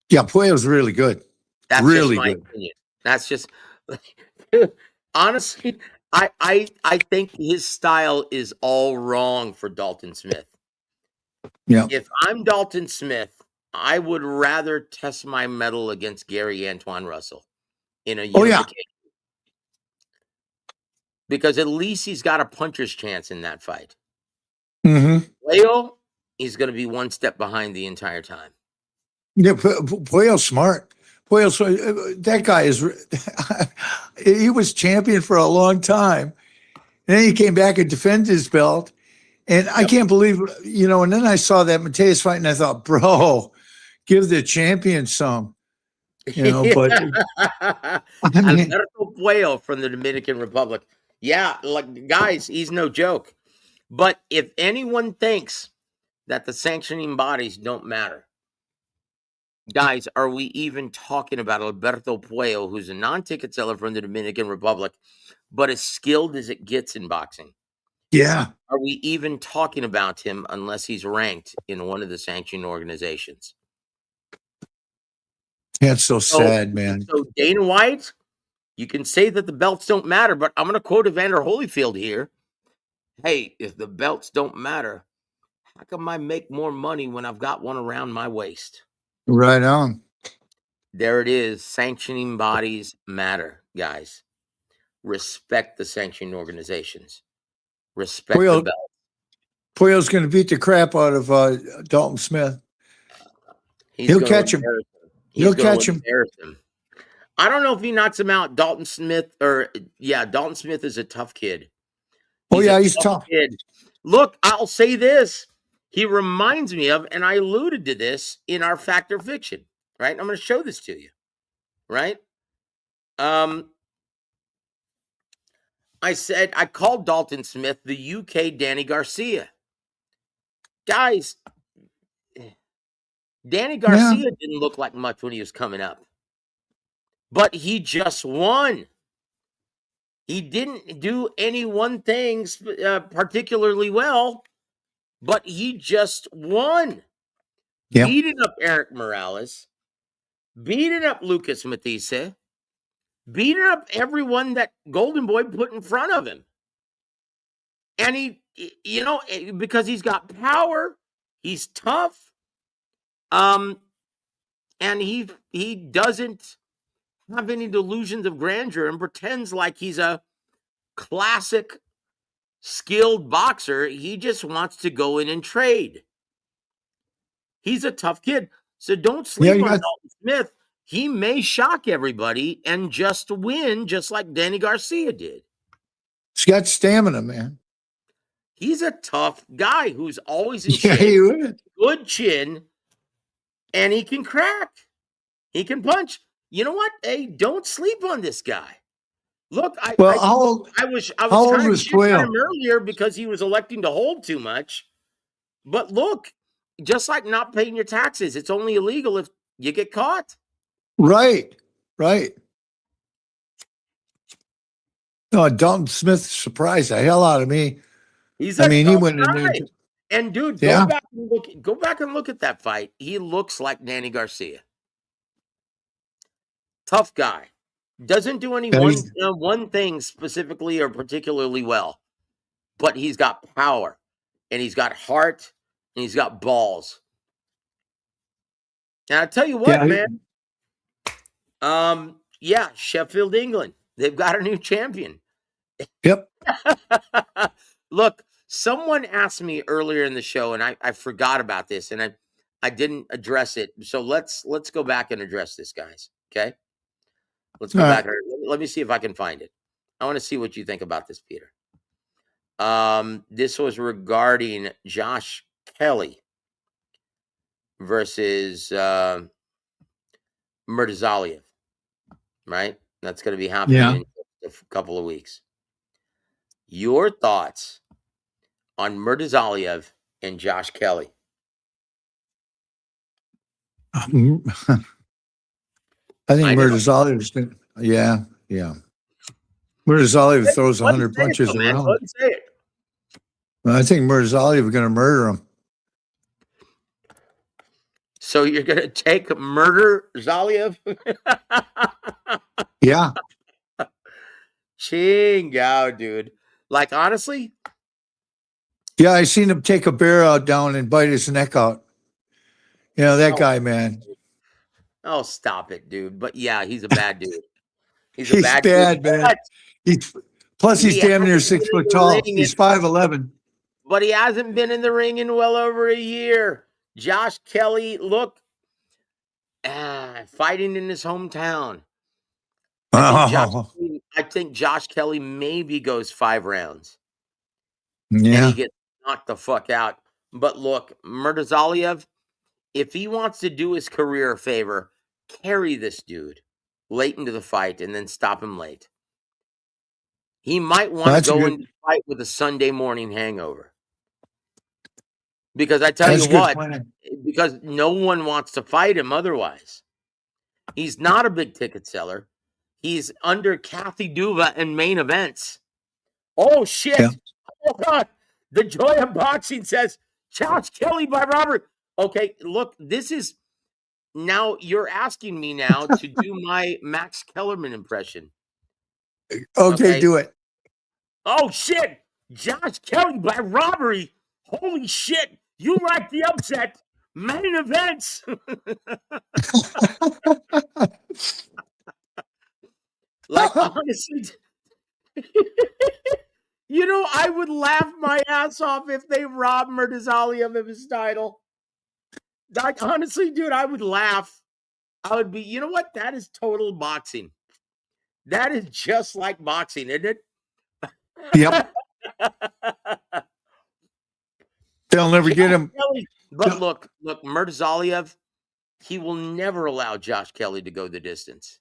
Yeah, Puello's really good. That's really just my good. opinion. That's just honestly, I think his style is all wrong for Dalton Smith. Yeah. If I'm Dalton Smith, I would rather test my mettle against Gary Antoine Russell in a unification. Because at least he's got a puncher's chance in that fight. Mm-hmm. Puello, he's going to be one step behind the entire time. Yeah, Puello's smart. That guy is. He was champion for a long time, and then he came back and defended his belt. And I can't believe, and then I saw that Matias fight, and I thought, bro, give the champion some. But Alberto Puello from the Dominican Republic. Yeah, guys, he's no joke. But if anyone thinks that the sanctioning bodies don't matter, guys, are we even talking about Alberto Puello, who's a non-ticket seller from the Dominican Republic, but as skilled as it gets in boxing? Yeah. Are we even talking about him unless he's ranked in one of the sanctioning organizations? That's so sad, man. So Dana White, you can say that the belts don't matter, but I'm going to quote Evander Holyfield here. Hey, if the belts don't matter, How come I make more money when I've got one around my waist? Right on. There it is. Sanctioning bodies matter, guys. Respect the sanctioning organizations. Respect the belt. Puyo's going to beat the crap out of Dalton Smith. He'll catch him. He'll catch him. I don't know if he knocks him out. Dalton Smith is a tough kid. He's tough. Kid. Look, I'll say this. He reminds me of, and I alluded to this in our Fact or Fiction, right? I'm going to show this to you, right? I said, I called Dalton Smith the UK Danny Garcia. Guys, Danny Garcia didn't look like much when he was coming up. But he just won. He didn't do any one thing particularly well, but he just won. Yep. Beating up Eric Morales, beating up Lucas Matias, beating up everyone that Golden Boy put in front of him. And he, because he's got power, he's tough, and he doesn't have any delusions of grandeur and pretends like he's a classic skilled boxer. He just wants to go in and trade. He's a tough kid. So don't sleep on Dalton Smith. He may shock everybody and just win, just like Danny Garcia did. He's got stamina, man. He's a tough guy who's always in shape, good chin, and he can crack. He can punch. You know what? Hey, don't sleep on this guy. Look, I was trying to shit on him earlier because he was electing to hold too much. But look, just like not paying your taxes, it's only illegal if you get caught. Right. No, Dalton Smith surprised the hell out of me. He went in there. And dude, go back and look at that fight. He looks like Danny Garcia. Tough guy. Doesn't do any one thing specifically or particularly well. But he's got power. And he's got heart. And he's got balls. And I tell you what, man. Sheffield, England. They've got a new champion. Yep. Look, someone asked me earlier in the show, and I forgot about this, and I didn't address it. So let's go back and address this, guys. Okay? Let's go back. Let me see if I can find it. I want to see what you think about this, Peter. This was regarding Josh Kelly versus Murtazaliev, right? That's going to be happening in a couple of weeks. Your thoughts on Murtazaliev and Josh Kelly? I think Murtazaliev is going to, yeah. Murtazaliev throws 100 punches around. Say it. I think Murtazaliev is going to murder him. So you're going to take Murtazaliev? Yeah. Chingao, dude. Like, honestly? Yeah, I seen him take a bear out down and bite his neck out. You know, that guy, man. Oh, stop it, dude. But yeah, he's a bad dude. He's a bad dude, man. He's damn near 6 foot tall. He's 5'11". But he hasn't been in the ring in well over a year. Josh Kelly, look, fighting in his hometown. I think Josh Kelly maybe goes 5 rounds. Yeah. And he gets knocked the fuck out. But look, Murtazaliev, if he wants to do his career a favor, carry this dude late into the fight and then stop him late. He might want to go into the fight with a Sunday morning hangover. Because I tell you what, because no one wants to fight him otherwise. He's not a big ticket seller. He's under Kathy Duva in main events. Oh, shit. Yeah. Oh, God. The Joy of Boxing says, Josh Kelly by Robert. Okay, look, this is, now you're asking me now to do my Max Kellerman impression. Okay, do it. Oh, shit. Josh Kelly by robbery. Holy shit. You like the upset. Main events. Like, honestly, I would laugh my ass off if they robbed Murtazaliev of his title. Like, honestly, dude, I would laugh. I would be, you know what? That is total boxing. That is just like boxing, isn't it? Yep. They'll never Josh get him. Kelly, but look, Murtazaliev, he will never allow Josh Kelly to go the distance.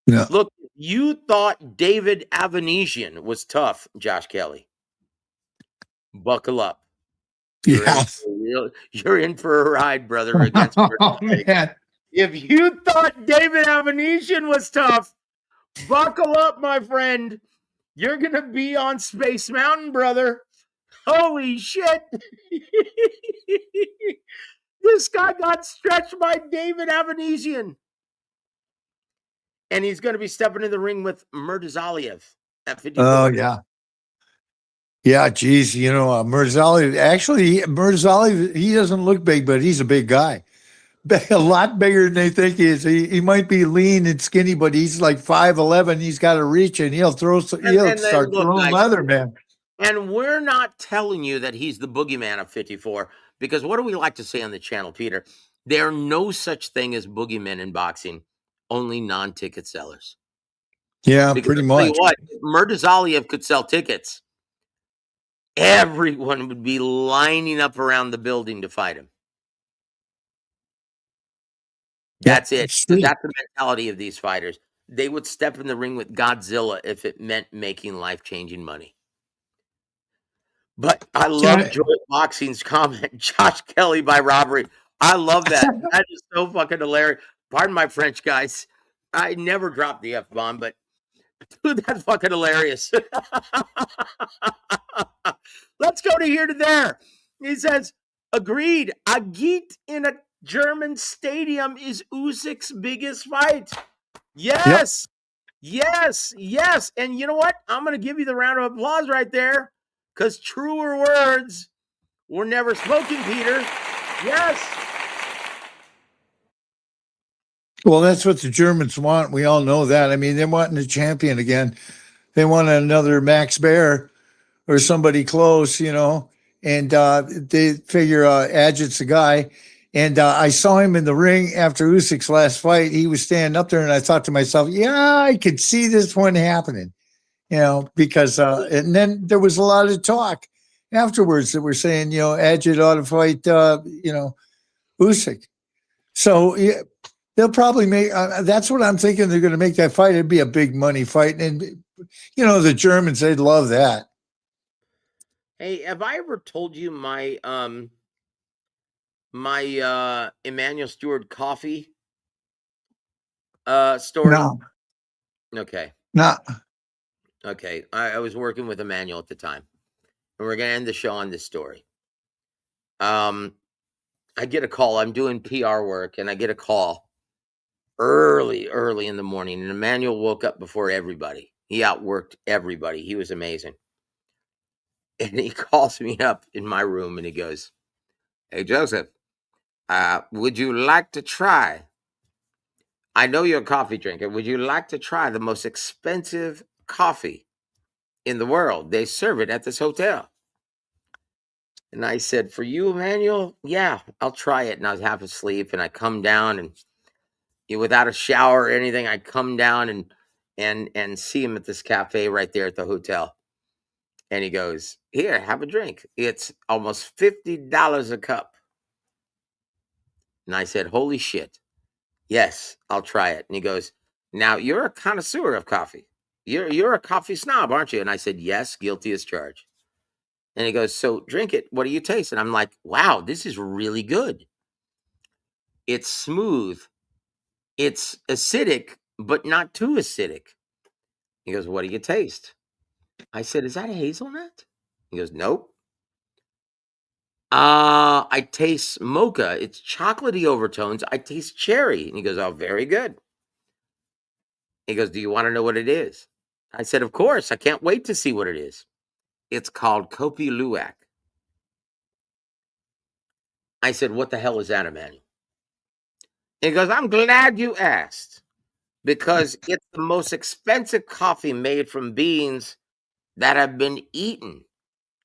No. Look, you thought David Avanesian was tough, Josh Kelly. Buckle up. You're in for a ride, brother, against Man. If you thought David Avanesian was tough, buckle up, my friend. You're going to be on Space Mountain, brother. Holy shit. This guy got stretched by David Avanesian. And he's going to be stepping in the ring with Murtazaliev at 54. Oh, yeah. Yeah, geez, Murtazaliev, he doesn't look big, but he's a big guy. A lot bigger than they think he is. He might be lean and skinny, but he's like 5'11". He's got a reach, and he'll start throwing leather, man. And we're not telling you that he's the boogeyman of 54, because what do we like to say on the channel, Peter? There are no such thing as boogeymen in boxing, only non-ticket sellers. Yeah, because pretty I'll tell you much. what, if Murtazaliev could sell tickets, everyone would be lining up around the building to fight him. That's it. That's the mentality of these fighters. They would step in the ring with Godzilla if it meant making life-changing money. But I love Joy Boxing's comment, Josh Kelly by robbery. I love that. That is so fucking hilarious. Pardon my French, guys. I never dropped the F-bomb, but dude, that's fucking hilarious. Let's go to here to there. He says, agreed. Agit in a German stadium is Usyk's biggest fight. Yes. Yep. Yes. And you know what? I'm going to give you the round of applause right there, because truer words were never spoken, Peter. Yes. Well, that's what the Germans want. We all know that. I mean, they're wanting a champion again. They want another Max Baer or somebody close, and they figure Agit's the guy. And I saw him in the ring after Usyk's last fight. He was standing up there, and I thought to myself, yeah, I could see this one happening, because and then there was a lot of talk afterwards that were saying, Agit ought to fight, Usyk. So yeah, they'll probably make, that's what I'm thinking. They're going to make that fight. It'd be a big money fight. And, the Germans, they'd love that. Hey, have I ever told you my Emmanuel Stewart coffee story? No. Okay. No. Okay. I was working with Emmanuel at the time, and we're gonna end the show on this story. I get a call. I'm doing PR work, and I get a call early in the morning, and Emmanuel woke up before everybody. He outworked everybody. He was amazing. And he calls me up in my room, and he goes, "Hey, Joseph, would you like to try? I know you're a coffee drinker. Would you like to try the most expensive coffee in the world? They serve it at this hotel." And I said, "For you, Emmanuel? Yeah, I'll try it." And I was half asleep, and I come down, and without a shower or anything, I come down and see him at this cafe right there at the hotel. And he goes, "Here, have a drink. It's almost $50 a cup." And I said, "Holy shit. Yes, I'll try it." And he goes, "Now, you're a connoisseur of coffee. You're a coffee snob, aren't you?" And I said, "Yes, guilty as charged." And he goes, "So drink it. What do you taste?" And I'm like, "Wow, this is really good. It's smooth. It's acidic, but not too acidic." He goes, "What do you taste?" I said, "Is that a hazelnut?" He goes, "Nope." I taste mocha. It's chocolatey overtones. I taste cherry." And he goes, "Oh, very good." He goes, "Do you want to know what it is?" I said, "Of course. I can't wait to see what it is." It's called Kopi Luwak. I said, what the hell is that, Emmanuel? He goes, I'm glad you asked, because it's the most expensive coffee made from beans that have been eaten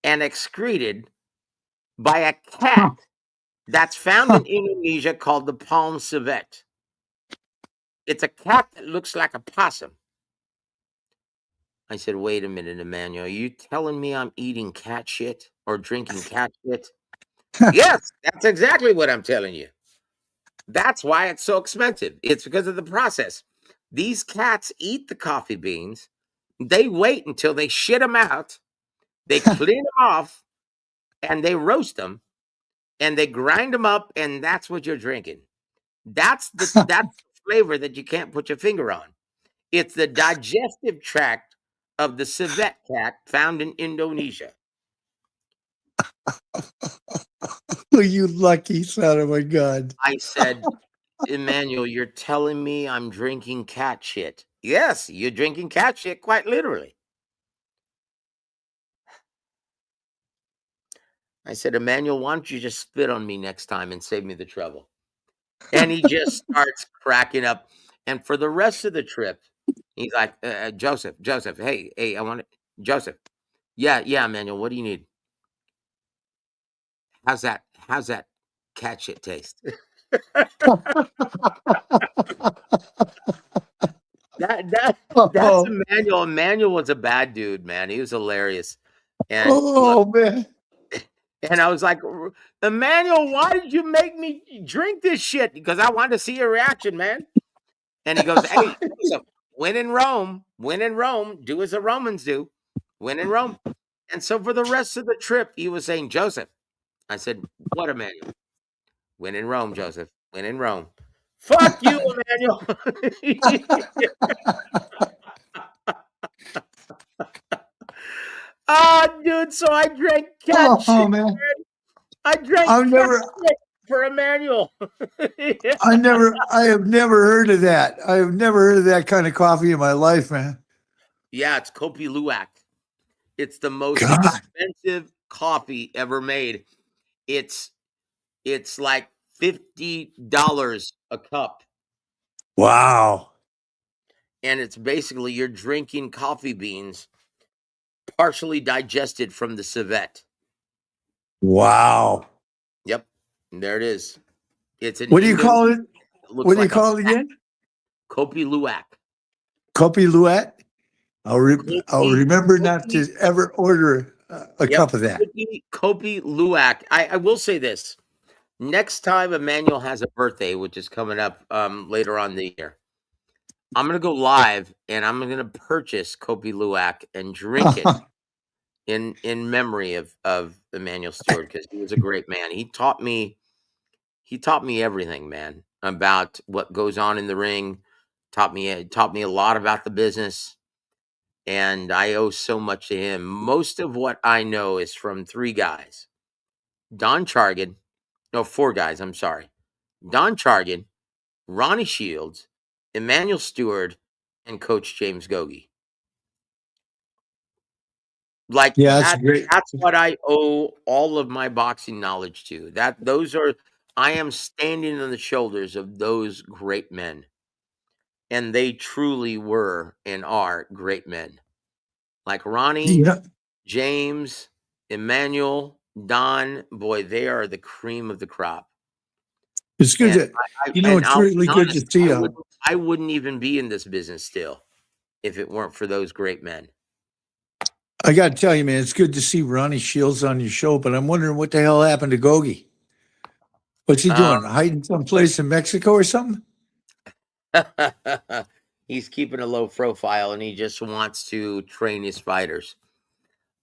and excreted by a cat that's found in Indonesia called the palm civet. It's a cat that looks like a possum. I said, wait a minute, Emmanuel, are you telling me I'm eating cat shit or drinking cat shit? Yes, that's exactly what I'm telling you. That's why it's so expensive. It's because of the process. These cats eat the coffee beans. They wait until they shit them out. They clean them off and they roast them and they grind them up, and that's what you're drinking. That's the flavor that you can't put your finger on. It's the digestive tract of the civet cat found in Indonesia. Oh, you lucky son of a gun. I said, Emmanuel, you're telling me I'm drinking cat shit. Yes, you're drinking cat shit, quite literally. I said, Emmanuel, why don't you just spit on me next time and save me the trouble? And he just starts cracking up. And for the rest of the trip, he's like, Joseph, hey, I want to, Joseph. Yeah, Emmanuel, what do you need? How's that cat shit taste? That's Oh, Emmanuel. Emmanuel was a bad dude, man. He was hilarious. And oh man. and I was like, Emmanuel, why did you make me drink this shit? Because I wanted to see your reaction, man. And he goes, hey, Joseph, when in Rome, do as the Romans do. When in Rome. And so for the rest of the trip, he was saying, Joseph. I said, what, Emmanuel? When in Rome, Joseph. When in Rome. Fuck you, Emmanuel. Dude, so I drank cat shit. Oh man. I drank I've cat never shit for Emmanuel. Yeah. I have never heard of that. I have never heard of that kind of coffee in my life, man. Yeah, it's Kopi. It's the most God. expensive coffee ever made. It's like $50 a cup. Wow. And it's basically you're drinking coffee beans partially digested from the civet. Wow. Yep. And there it is. It's an What do you Indo. call it? It looks What do you like a call it again? Kopi Luwak. Kopi Luwak? I'll Kopi, remember not Kopi. to ever order a Yep. cup of that. Kopi Luwak. I will say this. Next time Emmanuel has a birthday, which is coming up later on the year, I'm gonna go live and I'm gonna purchase Kopi Luwak and drink it in memory of Emmanuel Stewart, because he was a great man. He taught me everything, man, about what goes on in the ring. Taught me a lot about the business, and I owe so much to him. Most of what I know is from 3 guys. Don Chargan, no, 4 guys, I'm sorry. Don Chargan, Ronnie Shields, Emmanuel Stewart, and Coach James Gogi. Like Yeah, that's great. that's what I owe all of my boxing knowledge to. I am standing on the shoulders of those great men. And they truly were and are great men. Like Ronnie, Yeah, James, Emmanuel, Don, boy, they are the cream of the crop. it's good And to, it's I'll really be good to honest, see you. I wouldn't even be in this business still if it weren't for those great men. I got to tell you, man, it's good to see Ronnie Shields on your show, but I'm wondering what the hell happened to Gogi. What's he Um, doing? Hiding someplace in Mexico or something? he's keeping a low profile and he just wants to train his fighters.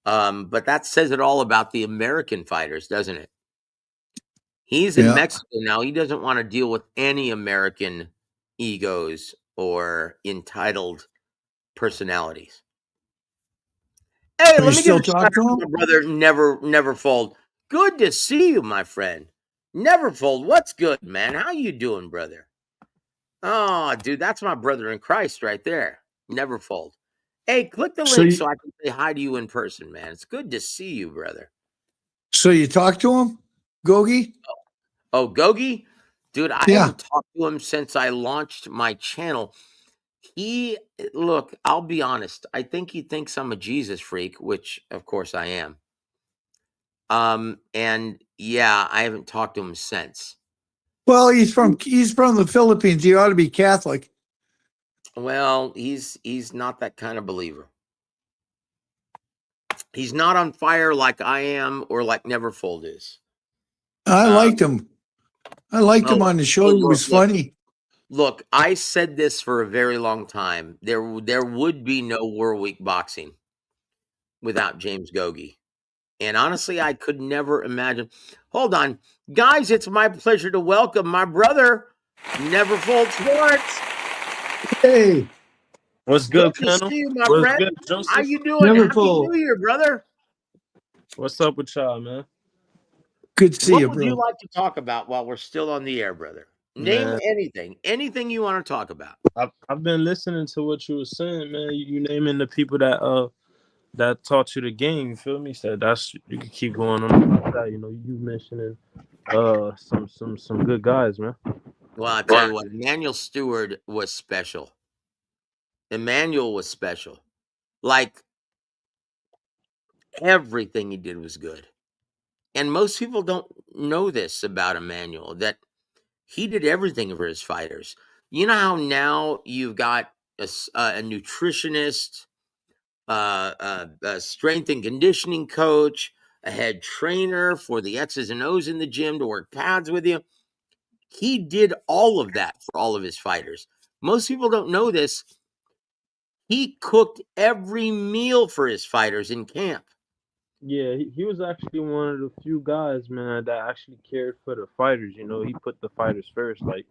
But that says it all about the American fighters, doesn't it? He's in Yeah. Mexico now. He doesn't want to deal with any American egos or entitled personalities. Hey, Have you let me give still a shout out talked to to him? my brother, Neverfold. Good to see you, my friend. Neverfold, what's good, man? How you doing, brother? Oh, dude, that's my brother in Christ right there. Neverfold. Hey, click the So link so you, I can say hi to you in person, man. It's good to see you, brother. so you talked to him, Gogi? Oh, Gogi? Dude, I Yeah. haven't talked to him since I launched my channel. Look, I'll be honest. I think he thinks I'm a Jesus freak, which of course I am. And yeah, I haven't talked to him since. Well, he's from the Philippines. He ought to be Catholic. Well, he's not that kind of believer. He's not on fire like I am or like Neverfold is. I liked him. I liked him on the show. He was funny. Look, I said this for a very long time. There would be no WaraWeek boxing without James Gogi. And honestly, I could never imagine. Hold on. Guys, it's my pleasure to welcome my brother, Neverfold Sports. Hey. What's good, Good to Colonel? see you, my What's friend. good, Joseph? How you doing? Happy Neverfold. New Year, brother. What's up with y'all, man? Good to see What you, would bro. you like to talk about while we're still on the air, brother? Name Man, anything you want to talk about. I've been listening to what you were saying, man. You naming the people that taught you the game. You feel me? Said that's you can keep going on about that. You know, you mentioning some good guys, man. Well, I tell you what, Emmanuel Stewart was special. Emmanuel was special. Like, everything he did was good. And most people don't know this about Emmanuel, that he did everything for his fighters. You know how now you've got a nutritionist, a strength and conditioning coach, a head trainer for the X's and O's in the gym to work pads with you. He did all of that for all of his fighters. Most people don't know this. He cooked every meal for his fighters in camp. Yeah, he was actually one of the few guys, man, that actually cared for the fighters. You know, he put the fighters first. Like,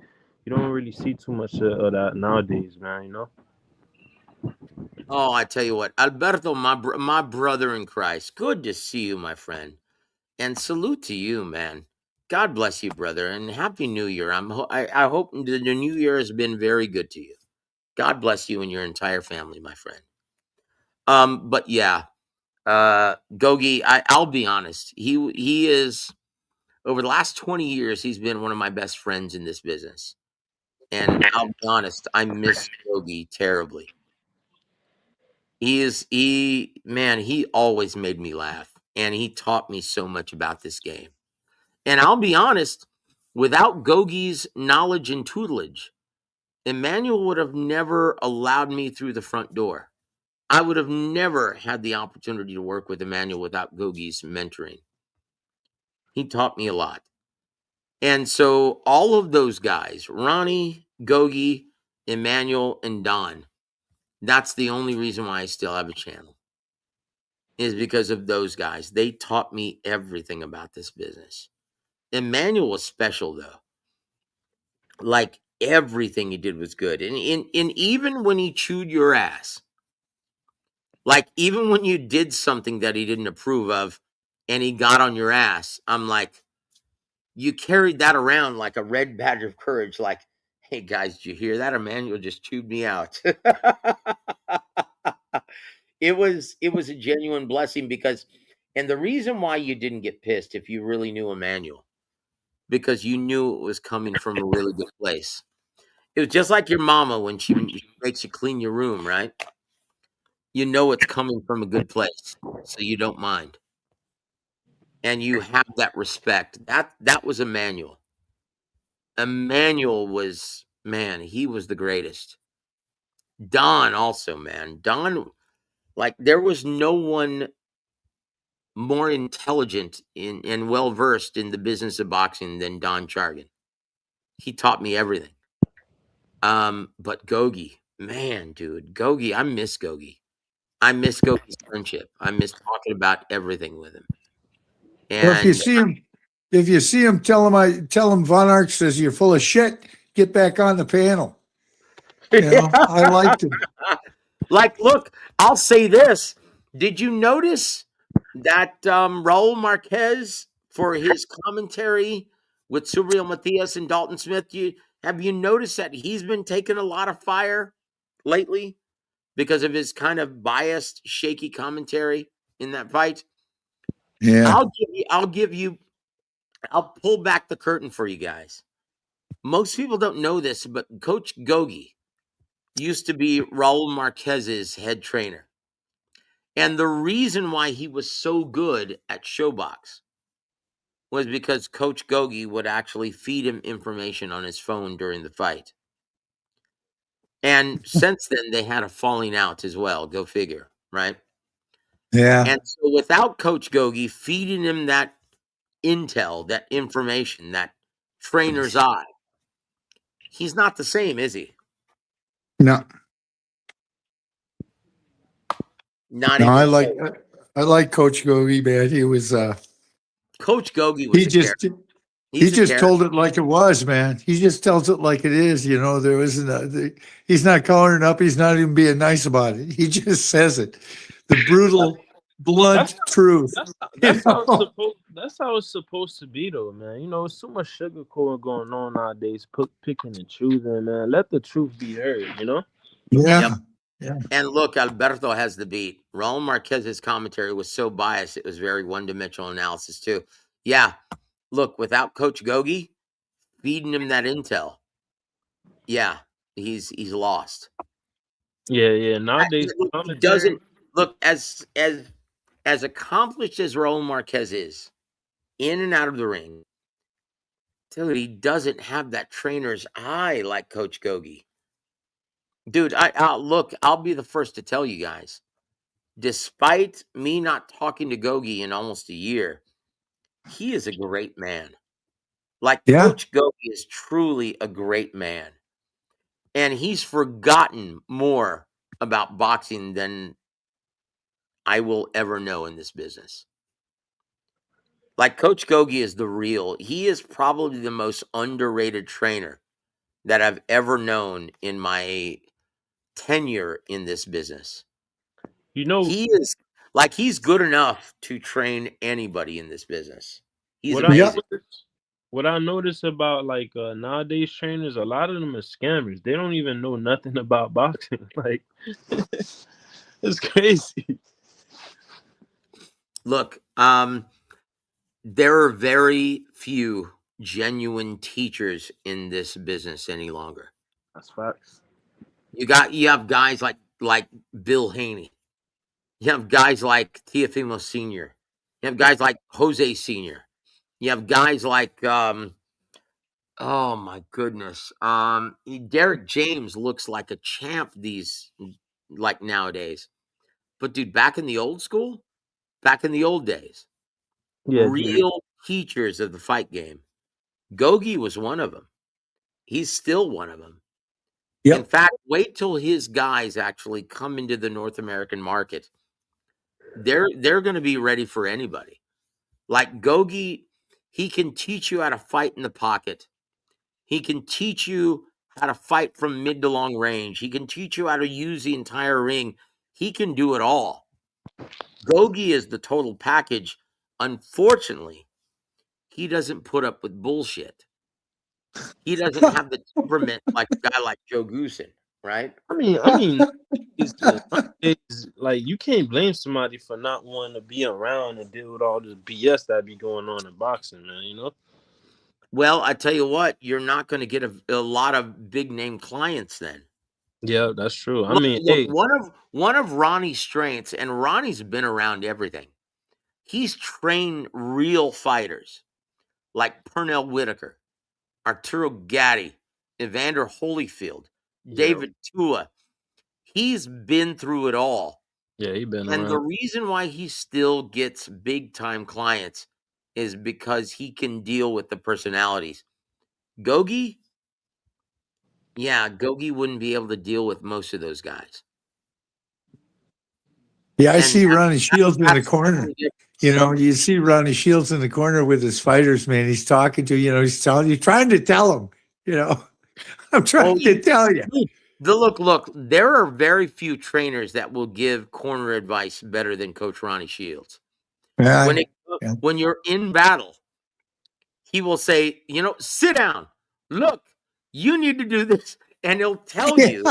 you don't really see too much of that nowadays, man. You know. Oh, I tell you what, Alberto, my brother in Christ, good to see you, my friend. And salute to you, man. God bless you, brother, and Happy New Year. I hope the New Year has been very good to you. God bless you and your entire family, my friend. But yeah, Gogi, I'll be honest. He is, over the last 20 years, he's been one of my best friends in this business. And I'll be honest, I miss Gogi terribly. He always made me laugh, and he taught me so much about this game. And I'll be honest, without Gogi's knowledge and tutelage, Emmanuel would have never allowed me through the front door. I would have never had the opportunity to work with Emmanuel without Gogi's mentoring. He taught me a lot. And so all of those guys, Ronnie, Gogi, Emmanuel, and Don, that's the only reason why I still have a channel, is because of those guys. They taught me everything about this business. Emmanuel was special, though. Like, everything he did was good. And even when he chewed your ass, like, even when you did something that he didn't approve of and he got on your ass, I'm like, you carried that around like a red badge of courage. Like, hey, guys, did you hear that? Emmanuel just chewed me out. It was a genuine blessing because, and the reason why you didn't get pissed if you really knew Emmanuel, because you knew it was coming from a really good place. It was just like your mama when she makes you clean your room, right? You know it's coming from a good place, so you don't mind. And you have that respect. That was Emmanuel. Emmanuel was, man, he was the greatest. Don also, man. Don, like, there was no one more intelligent and well versed in the business of boxing than Don Chargan. He taught me everything. But Gogi, man, dude, Gogi, I miss Gogi. I miss Gogi's friendship. I miss talking about everything with him. Well, if you And see him, tell him Von Arch says you're full of shit. Get back on the panel. You know, I liked him. like, look, I'll say this. Did you notice that Raul Marquez, for his commentary with Subriel Matias and Dalton Smith, have you noticed that he's been taking a lot of fire lately because of his kind of biased, shaky commentary in that fight? Yeah. I'll give you I'll pull back the curtain for you guys. Most people don't know this, but Coach Gogi used to be Raul Marquez's head trainer. And the reason why he was so good at Showbox was because Coach Gogi would actually feed him information on his phone during the fight. And since then, they had a falling out as well. Go figure, right? Yeah. And so without Coach Gogi feeding him that intel, that information, that trainer's eye, he's not the same, is he? No. Not No, even I like Coach Gogi, man. He was Coach Gogi was a character. He just told it like it was, man. He just tells it like it is. You know, there isn't he's not calling it up. He's not even being nice about it. He just says it. The brutal, blunt truth. That's how it's supposed to be, though, man. You know, it's so much sugarcoating going on nowadays, picking and choosing, man. Let the truth be heard, you know? Yeah. Yep. Yeah. And look, Alberto has the beat. Raul Marquez's commentary was so biased, it was very one-dimensional analysis, too. Yeah. Look, without Coach Gogi feeding him that intel, yeah, he's lost. Yeah. Nowadays, he doesn't look as accomplished as Raul Marquez is in and out of the ring. Dude, he doesn't have that trainer's eye like Coach Gogi. Dude, I'll be the first to tell you guys. Despite me not talking to Gogi in almost a year, he is a great man. Like, Coach Gogi is truly a great man. And he's forgotten more about boxing than I will ever know in this business. Like, Coach Gogi is the real. He is probably the most underrated trainer that I've ever known in my tenure in this business. You know, he's good enough to train anybody in this business. He's what amazing. What I notice about like nowadays trainers, a lot of them are scammers. They don't even know nothing about boxing. Like, it's crazy. Look, there are very few genuine teachers in this business any longer. That's facts. You have guys like Bill Haney. You have guys like Teofimo Sr. You have guys like Jose Sr. You have guys like oh my goodness. Derek James looks like a champ nowadays. But dude, back in the old school, back in the old days, real teachers of the fight game. Gogi was one of them. He's still one of them. Yep. In fact, wait till his guys actually come into the North American market. They're going to be ready for anybody. Like Gogi, he can teach you how to fight in the pocket. He can teach you how to fight from mid to long range. He can teach you how to use the entire ring. He can do it all. Gogi is the total package. Unfortunately, he doesn't put up with bullshit. He doesn't have the temperament like a guy like Joe Goosen, right? I mean, it's like you can't blame somebody for not wanting to be around and deal with all this BS that be going on in boxing, man. You know. Well, I tell you what, you're not going to get a lot of big name clients then. Yeah, that's true. One of Ronnie's strengths, and Ronnie's been around everything. He's trained real fighters like Pernell Whitaker, Arturo Gatti, Evander Holyfield, David Tua. He's been through it all. Yeah, he's been around. And the reason why he still gets big time clients is because he can deal with the personalities. Gogi, Gogi wouldn't be able to deal with most of those guys. Yeah, I see Ronnie Shields in the corner. You know, you see Ronnie Shields in the corner with his fighters, man. He's talking to you know, he's trying to tell him, you know, I'm trying to tell you. Look, there are very few trainers that will give corner advice better than Coach Ronnie Shields. When you're in battle, he will say, you know, sit down. Look, you need to do this. And he'll tell you.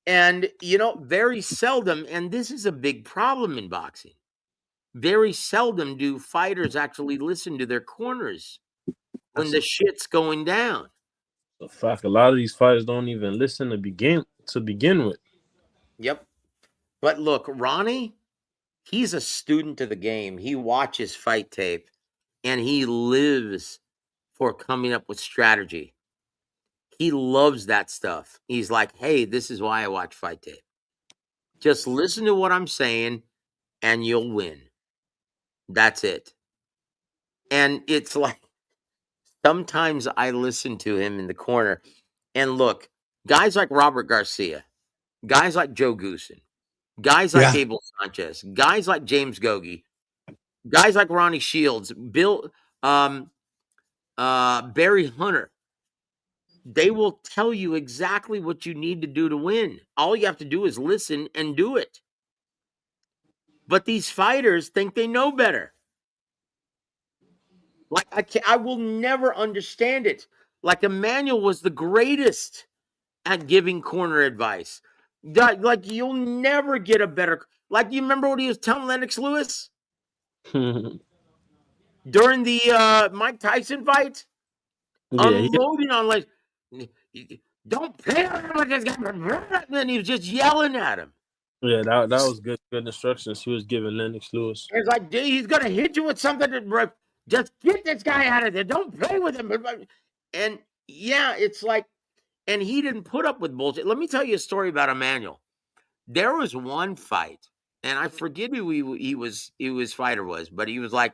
And, you know, very seldom, and this is a big problem in boxing. very seldom do fighters actually listen to their corners when the shit's going down. The fact, a lot of these fighters don't even listen to begin with. Yep. But look, Ronnie, he's a student of the game. He watches fight tape and he lives for coming up with strategy. He loves that stuff. He's like, hey, this is why I watch fight tape. Just listen to what I'm saying and you'll win. That's it. And it's like, sometimes I listen to him in the corner and look, guys like Robert Garcia, guys like Joe Goosen, guys like Yeah. Abel Sanchez, guys like James Gogi, guys like Ronnie Shields, Barry Hunter, they will tell you exactly what you need to do to win. All you have to do is listen and do it. But these fighters think they know better. Like I will never understand it. Like Emmanuel was the greatest at giving corner advice. Like you'll never get a better. Like you remember what he was telling Lennox Lewis during the Mike Tyson fight? Yeah, Unloading on like, don't play with this guy. And he was just yelling at him. yeah, that was good instructions he was giving Lennox Lewis. It's like, dude, he's gonna hit you with something. Just get this guy out of there. Don't play with him. And yeah, it's like, and he didn't put up with bullshit. Let me tell you a story about Emmanuel. There was one fight, and I forget who his fighter was, but he was like,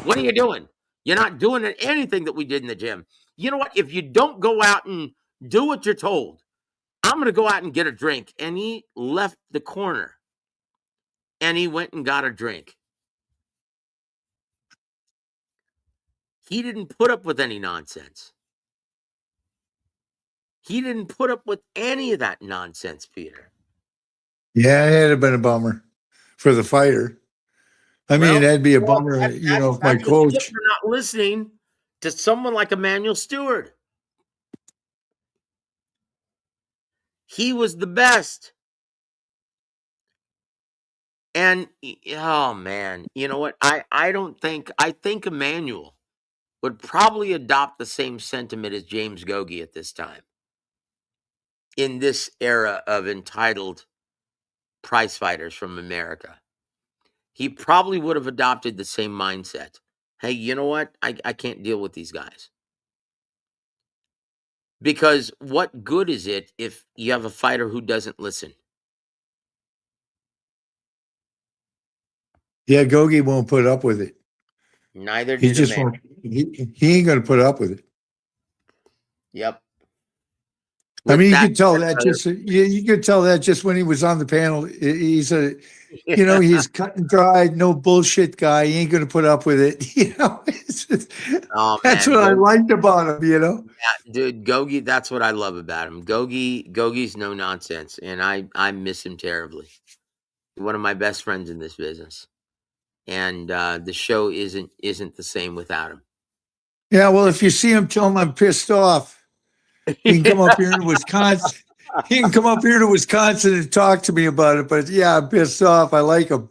"What are you doing? You're not doing anything that we did in the gym. You know what? If you don't go out and do what you're told, I'm going to go out and get a drink." And he left the corner and he went and got a drink. He didn't put up with any nonsense. He didn't put up with any of that nonsense, Peter. Yeah, it had been a bummer for the fighter. I mean, that'd be a bummer, if my coach. For not listening to someone like Emmanuel Stewart. He was the best. And oh man, you know what? I think Emmanuel would probably adopt the same sentiment as James Gogi at this time. In this era of entitled prize fighters from America. He probably would have adopted the same mindset. Hey, you know what? I can't deal with these guys. Because what good is it if you have a fighter who doesn't listen? Yeah, Gogi won't put up with it. Neither He did just Emmanuel. won't. He ain't going to put up with it. Yep. I mean, you could tell that you could tell that just when he was on the panel. He's he's cut and dried, no bullshit guy. He ain't going to put up with it. That's what I liked about him. Yeah, dude, Gogi. That's what I love about him. Gogi's no nonsense, and I miss him terribly. One of my best friends in this business, and the show isn't the same without him. Yeah, well, if you see him, tell him I'm pissed off. He can come up here in Wisconsin. He can come up here to Wisconsin and talk to me about it. But yeah, I'm pissed off. I like him.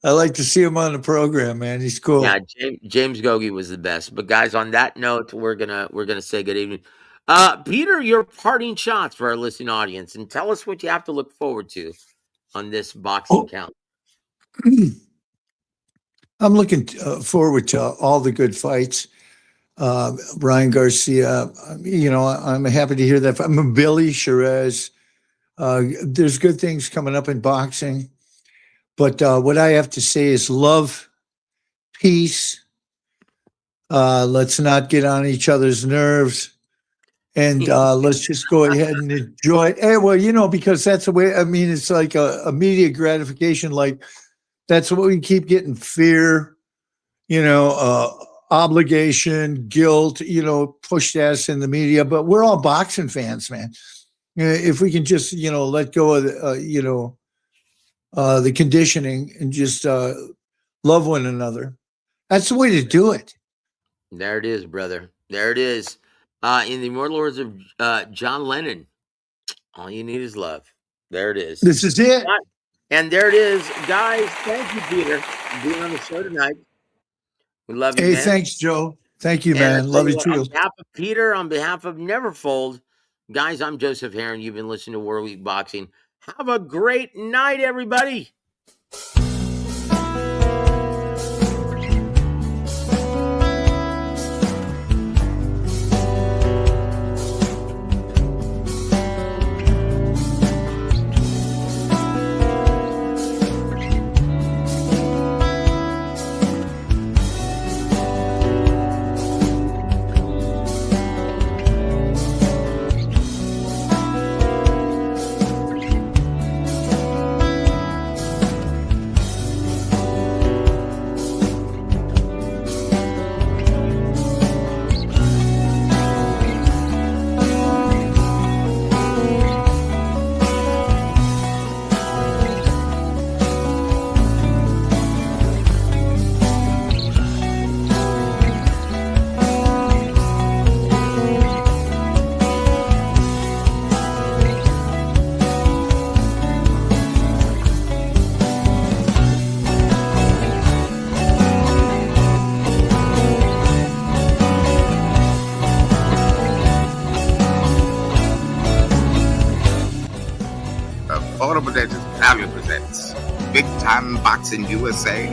I like to see him on the program, man. He's cool. Yeah, James Gogi was the best. But guys, on that note, we're gonna say good evening. Peter, your parting shots for our listening audience, and tell us what you have to look forward to on this boxing count. I'm looking forward to all the good fights. Ryan Garcia, I'm happy to hear that. I'm a Billy Cherez. There's good things coming up in boxing. But what I have to say is love, peace. Let's not get on each other's nerves. And let's just go ahead and enjoy it. Hey, well, because that's the way, I mean, it's like a immediate gratification. Like, that's what we keep getting, fear, obligation, guilt, pushed at us in the media. But we're all boxing fans, man. If we can just, let go of, the conditioning and just love one another. That's the way to do it. There it is, brother. There it is. In the immortal words of John Lennon, all you need is love. There it is. This is it. And there it is, guys. Thank you, Peter, for being on the show tonight. We love you, Hey, man. thanks, Joe. Thank you, And I man. tell Love you what, too. on behalf of Peter, on behalf of Neverfold, guys, I'm Joseph Heron. You've been listening to World Week Boxing. Have a great night, everybody. Affordable Legends Value presents Big Time Boxing USA